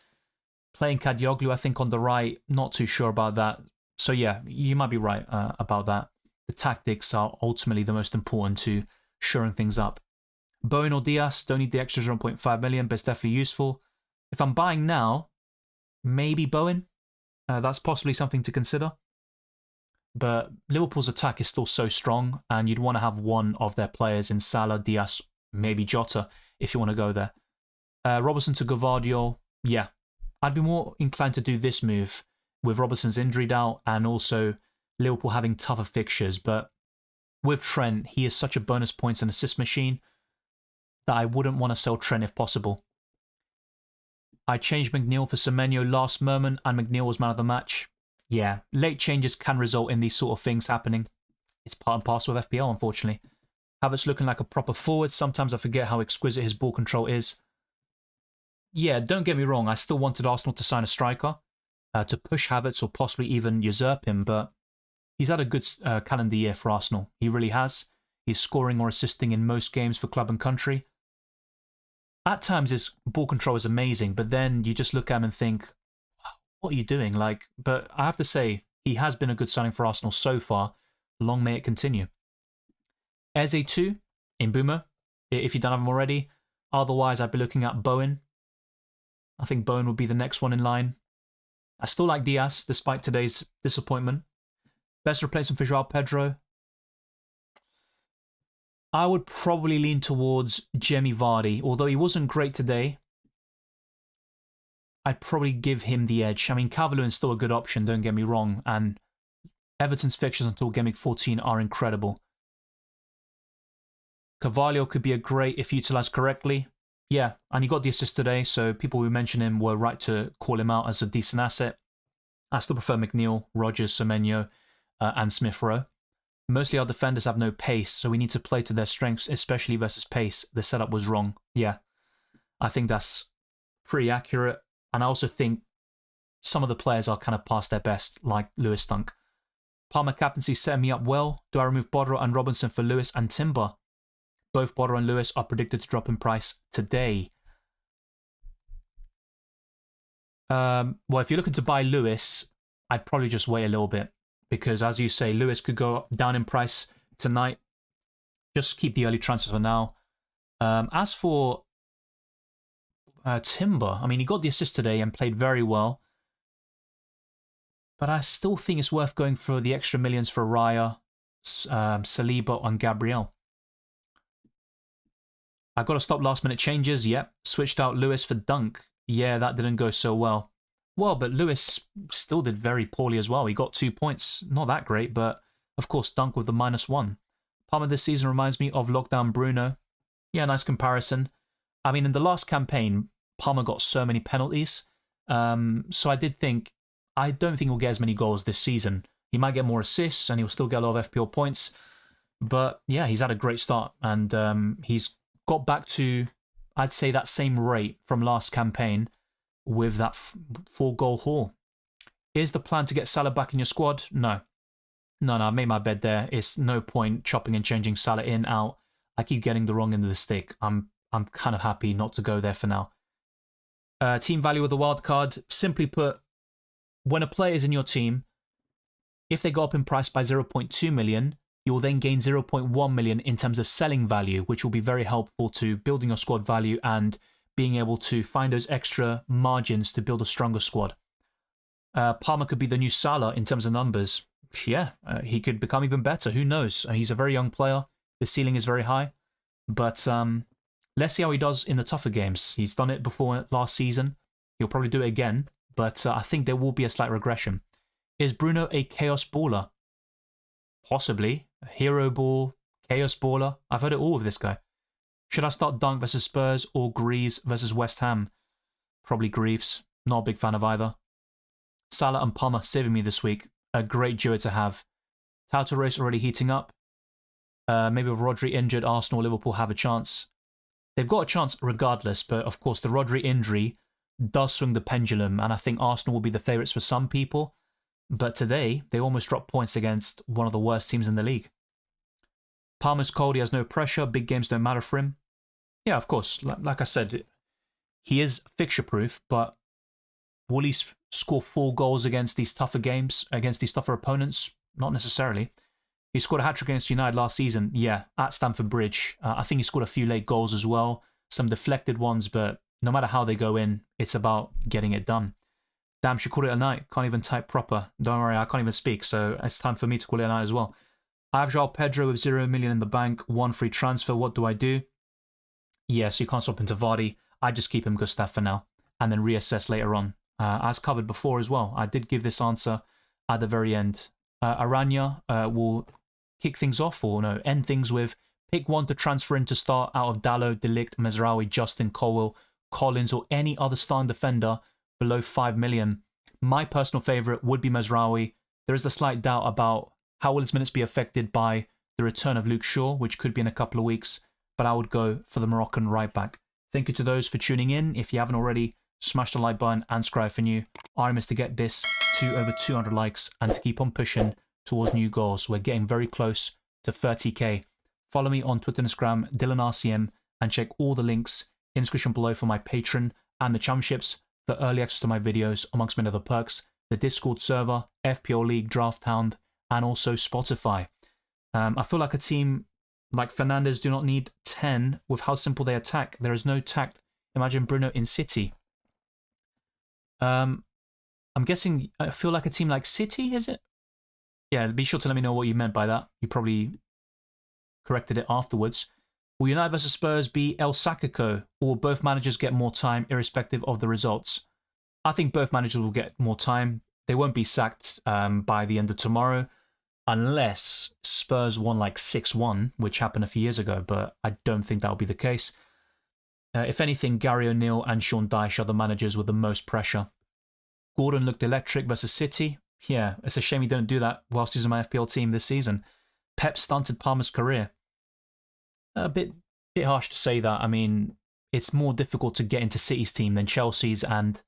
Playing Kadioglu, I think, on the right, not too sure about that. So yeah, you might be right about that. The tactics are ultimately the most important to shoring things up. Bowen or Diaz, don't need the extra 0.5 million, but it's definitely useful. If I'm buying now, maybe Bowen. That's possibly something to consider. But Liverpool's attack is still so strong, and you'd want to have one of their players in Salah, Diaz, maybe Jota, if you want to go there. Robertson to Gvardiol, yeah. I'd be more inclined to do this move with Robertson's injury out and also Liverpool having tougher fixtures. But with Trent, he is such a bonus points and assist machine that I wouldn't want to sell Trent if possible. I changed McNeil for Semenyo last moment, and McNeil was man of the match. Yeah, late changes can result in these sort of things happening. It's part and parcel of FPL, unfortunately. Havertz looking like a proper forward. Sometimes I forget how exquisite his ball control is. Yeah, don't get me wrong, I still wanted Arsenal to sign a striker, to push Havertz or possibly even usurp him, but he's had a good calendar year for Arsenal. He really has. He's scoring or assisting in most games for club and country. At times his ball control is amazing, but then you just look at him and think, what are you doing? But I have to say, he has been a good signing for Arsenal so far. Long may it continue. Eze 2 in Boomer, if you don't have him already. Otherwise, I'd be looking at Bowen. I think Bowen would be the next one in line. I still like Diaz, despite today's disappointment. Best replacement for Joao Pedro. I would probably lean towards Jamie Vardy. Although he wasn't great today, I'd probably give him the edge. I mean, Calvert-Lewin's still a good option, don't get me wrong. And Everton's fixtures until Game Week 14 are incredible. Carvalho could be a great if utilised correctly. Yeah, and he got the assist today, so people who mention him were right to call him out as a decent asset. I still prefer McNeil, Rodgers, Semenyo, and Smith Rowe. Mostly our defenders have no pace, so we need to play to their strengths, especially versus pace. The setup was wrong. Yeah, I think that's pretty accurate. And I also think some of the players are kind of past their best, like Lewis stunk. Palmer captaincy set me up well. Do I remove Bodro and Robinson for Lewis and Timber? Both Bodro and Lewis are predicted to drop in price today. Well, if you're looking to buy Lewis, I'd probably just wait a little bit. Because as you say, Lewis could go down in price tonight. Just keep the early transfers for now. As for Timber, I mean, he got the assist today and played very well. But I still think it's worth going for the extra millions for Raya, Saliba and Gabriel. I got to stop last-minute changes. Yep. Switched out Lewis for Dunk. Yeah, that didn't go so well. Well, but Lewis still did very poorly as well. He got 2 points. Not that great, but of course, Dunk with the -1. Palmer this season reminds me of Lockdown Bruno. Yeah, nice comparison. I mean, in the last campaign, Palmer got so many penalties. So I don't think he'll get as many goals this season. He might get more assists and he'll still get a lot of FPL points. But yeah, he's had a great start and he's got back to, I'd say, that same rate from last campaign with that 4-goal haul. Is the plan to get Salah back in your squad? No. I've made my bed there. It's no point chopping and changing Salah in, out. I keep getting the wrong end of the stick. I'm kind of happy not to go there for now. Team value of the wildcard. Simply put, when a player is in your team, if they go up in price by 0.2 million, you'll then gain 0.1 million in terms of selling value, which will be very helpful to building your squad value and being able to find those extra margins to build a stronger squad. Palmer could be the new Salah in terms of numbers. Yeah, he could become even better. Who knows? He's a very young player. The ceiling is very high. But let's see how he does in the tougher games. He's done it before last season. He'll probably do it again. But I think there will be a slight regression. Is Bruno a chaos baller? Possibly. Hero ball, chaos baller. I've heard it all with this guy. Should I start Dunk versus Spurs or Greaves versus West Ham? Probably Greaves. Not a big fan of either. Salah and Palmer saving me this week. A great duo to have. Title race already heating up. Maybe with Rodri injured, Arsenal or Liverpool have a chance. They've got a chance regardless, but of course the Rodri injury does swing the pendulum, and I think Arsenal will be the favourites for some people. But today, they almost dropped points against one of the worst teams in the league. Palmer's cold, he has no pressure, big games don't matter for him. Yeah, of course, like I said, he is fixture-proof, but will he score 4 goals against these tougher games, against these tougher opponents? Not necessarily. He scored a hat-trick against United last season, yeah, at Stamford Bridge. I think he scored a few late goals as well, some deflected ones, but no matter how they go in, it's about getting it done. Damn, should call it a night. Can't even type proper. Don't worry, I can't even speak, so it's time for me to call it a night as well. I have João Pedro with 0 million in the bank, 1 free transfer. What do I do? Yeah, so you can't swap into Vardy. I just keep him Gustav for now, and then reassess later on. As covered before as well, I did give this answer at the very end. Aranya will kick things off, or no, end things with pick one to transfer in to start out of Dalot, De Ligt, Mesraoui, Justin, Colwill, Collins, or any other starting defender below 5 million. My personal favourite would be Mesraoui. There is a slight doubt about how will his minutes be affected by the return of Luke Shaw, which could be in a couple of weeks, but I would go for the Moroccan right back. Thank you to those for tuning in. If you haven't already, smash the like button and subscribe for new. Our aim is to get this to over 200 likes and to keep on pushing towards new goals. We're getting very close to 30k. Follow me on Twitter and Instagram, DylanRCM, and check all the links in the description below for my Patreon and the championships, for early access to my videos, amongst many other perks, the Discord server, FPL League, Draft Hound, and also Spotify. I feel like a team like Fernandes do not need 10 with how simple they attack. There is no tact. Imagine Bruno in City. I'm guessing, I feel like a team like City, is it? Yeah, be sure to let me know what you meant by that. You probably corrected it afterwards. Will United versus Spurs be El Sakaco, or will both managers get more time irrespective of the results? I think both managers will get more time. They won't be sacked by the end of tomorrow, unless Spurs won like 6-1, which happened a few years ago, but I don't think that'll be the case. If anything, Gary O'Neill and Sean Dyche are the managers with the most pressure. Gordon looked electric versus City. Yeah, it's a shame he didn't do that whilst using my FPL team this season. Pep stunted Palmer's career. A bit harsh to say that. I mean, it's more difficult to get into City's team than Chelsea's, and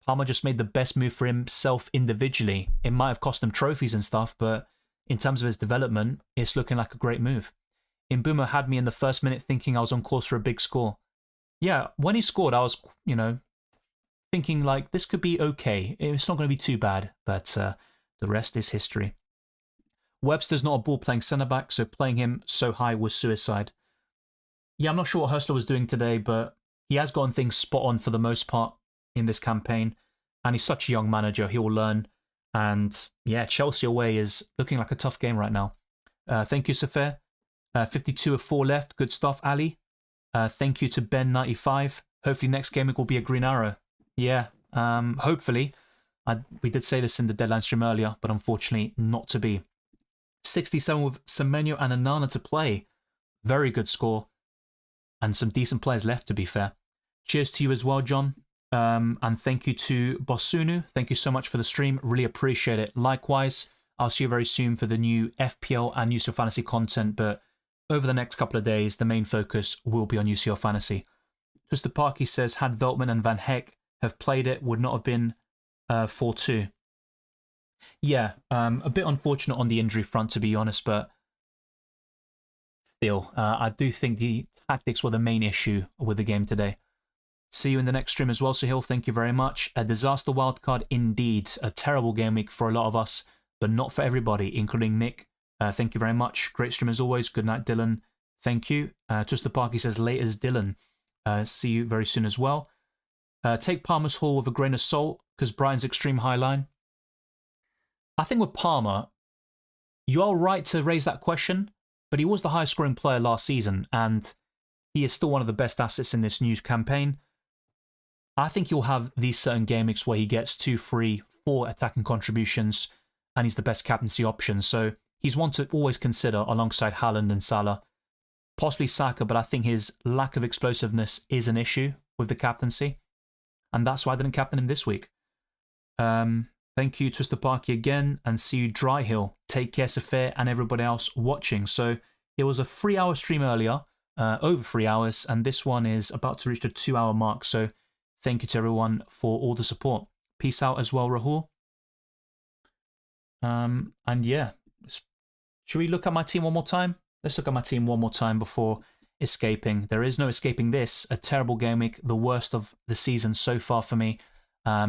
Palmer just made the best move for himself individually. It might have cost him trophies and stuff, but in terms of his development, it's looking like a great move. Mbeumo had me in the first minute thinking I was on course for a big score. Yeah, when he scored, I was, thinking like, this could be okay. It's not going to be too bad, but the rest is history. Webster's not a ball-playing centre-back, so playing him so high was suicide. Yeah, I'm not sure what Hurstler was doing today, but he has gotten things spot on for the most part in this campaign, and he's such a young manager, he will learn. And yeah, Chelsea away is looking like a tough game right now. Thank you, Safir. 52 of 4 left, good stuff, Ali. Thank you to Ben95. Hopefully next game week will be a green arrow. Yeah, hopefully. We did say this in the deadline stream earlier, but unfortunately not to be. 67 with Semenyo and Anana to play. Very good score. And some decent players left, to be fair. Cheers to you as well, John. And thank you to Bosunu. Thank you so much for the stream. Really appreciate it. Likewise, I'll see you very soon for the new FPL and UCL Fantasy content, but over the next couple of days, the main focus will be on UCL Fantasy. Twister Parky says, had Veltman and Van Heck have played it, would not have been 4-2. Yeah, a bit unfortunate on the injury front, to be honest, but still, I do think the tactics were the main issue with the game today. See you in the next stream as well, Sahil. Thank you very much. A disaster wildcard indeed. A terrible game week for a lot of us, but not for everybody, including Nick. Thank you very much. Great stream as always. Good night, Dylan. Thank you. Twister Parky says, laters, Dylan. See you very soon as well. Take Palmer's haul with a grain of salt, because Brighton's extreme high line. I think with Palmer, you are right to raise that question, but he was the highest scoring player last season, and he is still one of the best assets in this new campaign. I think he'll have these certain game weeks where he gets 2, 3, 4 attacking contributions, and he's the best captaincy option. So he's one to always consider alongside Haaland and Salah. Possibly Saka, but I think his lack of explosiveness is an issue with the captaincy. And that's why I didn't captain him this week. Thank you, Twister Parky, again, and see you, Dry Hill. Take care, Safir, and everybody else watching. So it was a 3-hour stream earlier, over 3 hours, and this one is about to reach the 2-hour mark. So thank you to everyone for all the support. Peace out as well, Rahul. And yeah, should we look at my team one more time? Let's look at my team one more time before escaping. There is no escaping this. A terrible game week, the worst of the season so far for me.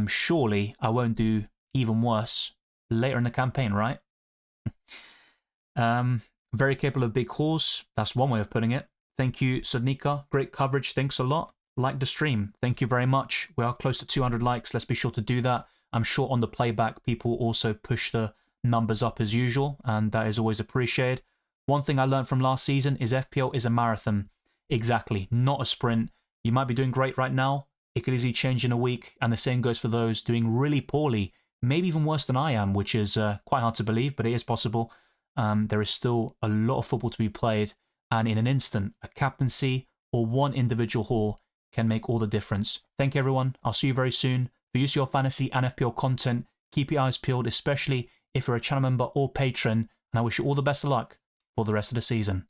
Surely I won't do even worse later in the campaign, right? Very capable of big hauls. That's one way of putting it. Thank you, Sodnika. Great coverage. Thanks a lot. Like the stream. Thank you very much. We are close to 200 likes. Let's be sure to do that. I'm sure on the playback, people also push the numbers up as usual, and that is always appreciated. One thing I learned from last season is FPL is a marathon. Exactly, not a sprint. You might be doing great right now. It could easily change in a week, and the same goes for those doing really poorly, maybe even worse than I am, which is quite hard to believe, but it is possible. There is still a lot of football to be played, and in an instant, a captaincy or one individual haul can make all the difference. Thank you, everyone. I'll see you very soon for UCL Fantasy and FPL content. Keep your eyes peeled, especially if you're a channel member or patron, and I wish you all the best of luck for the rest of the season.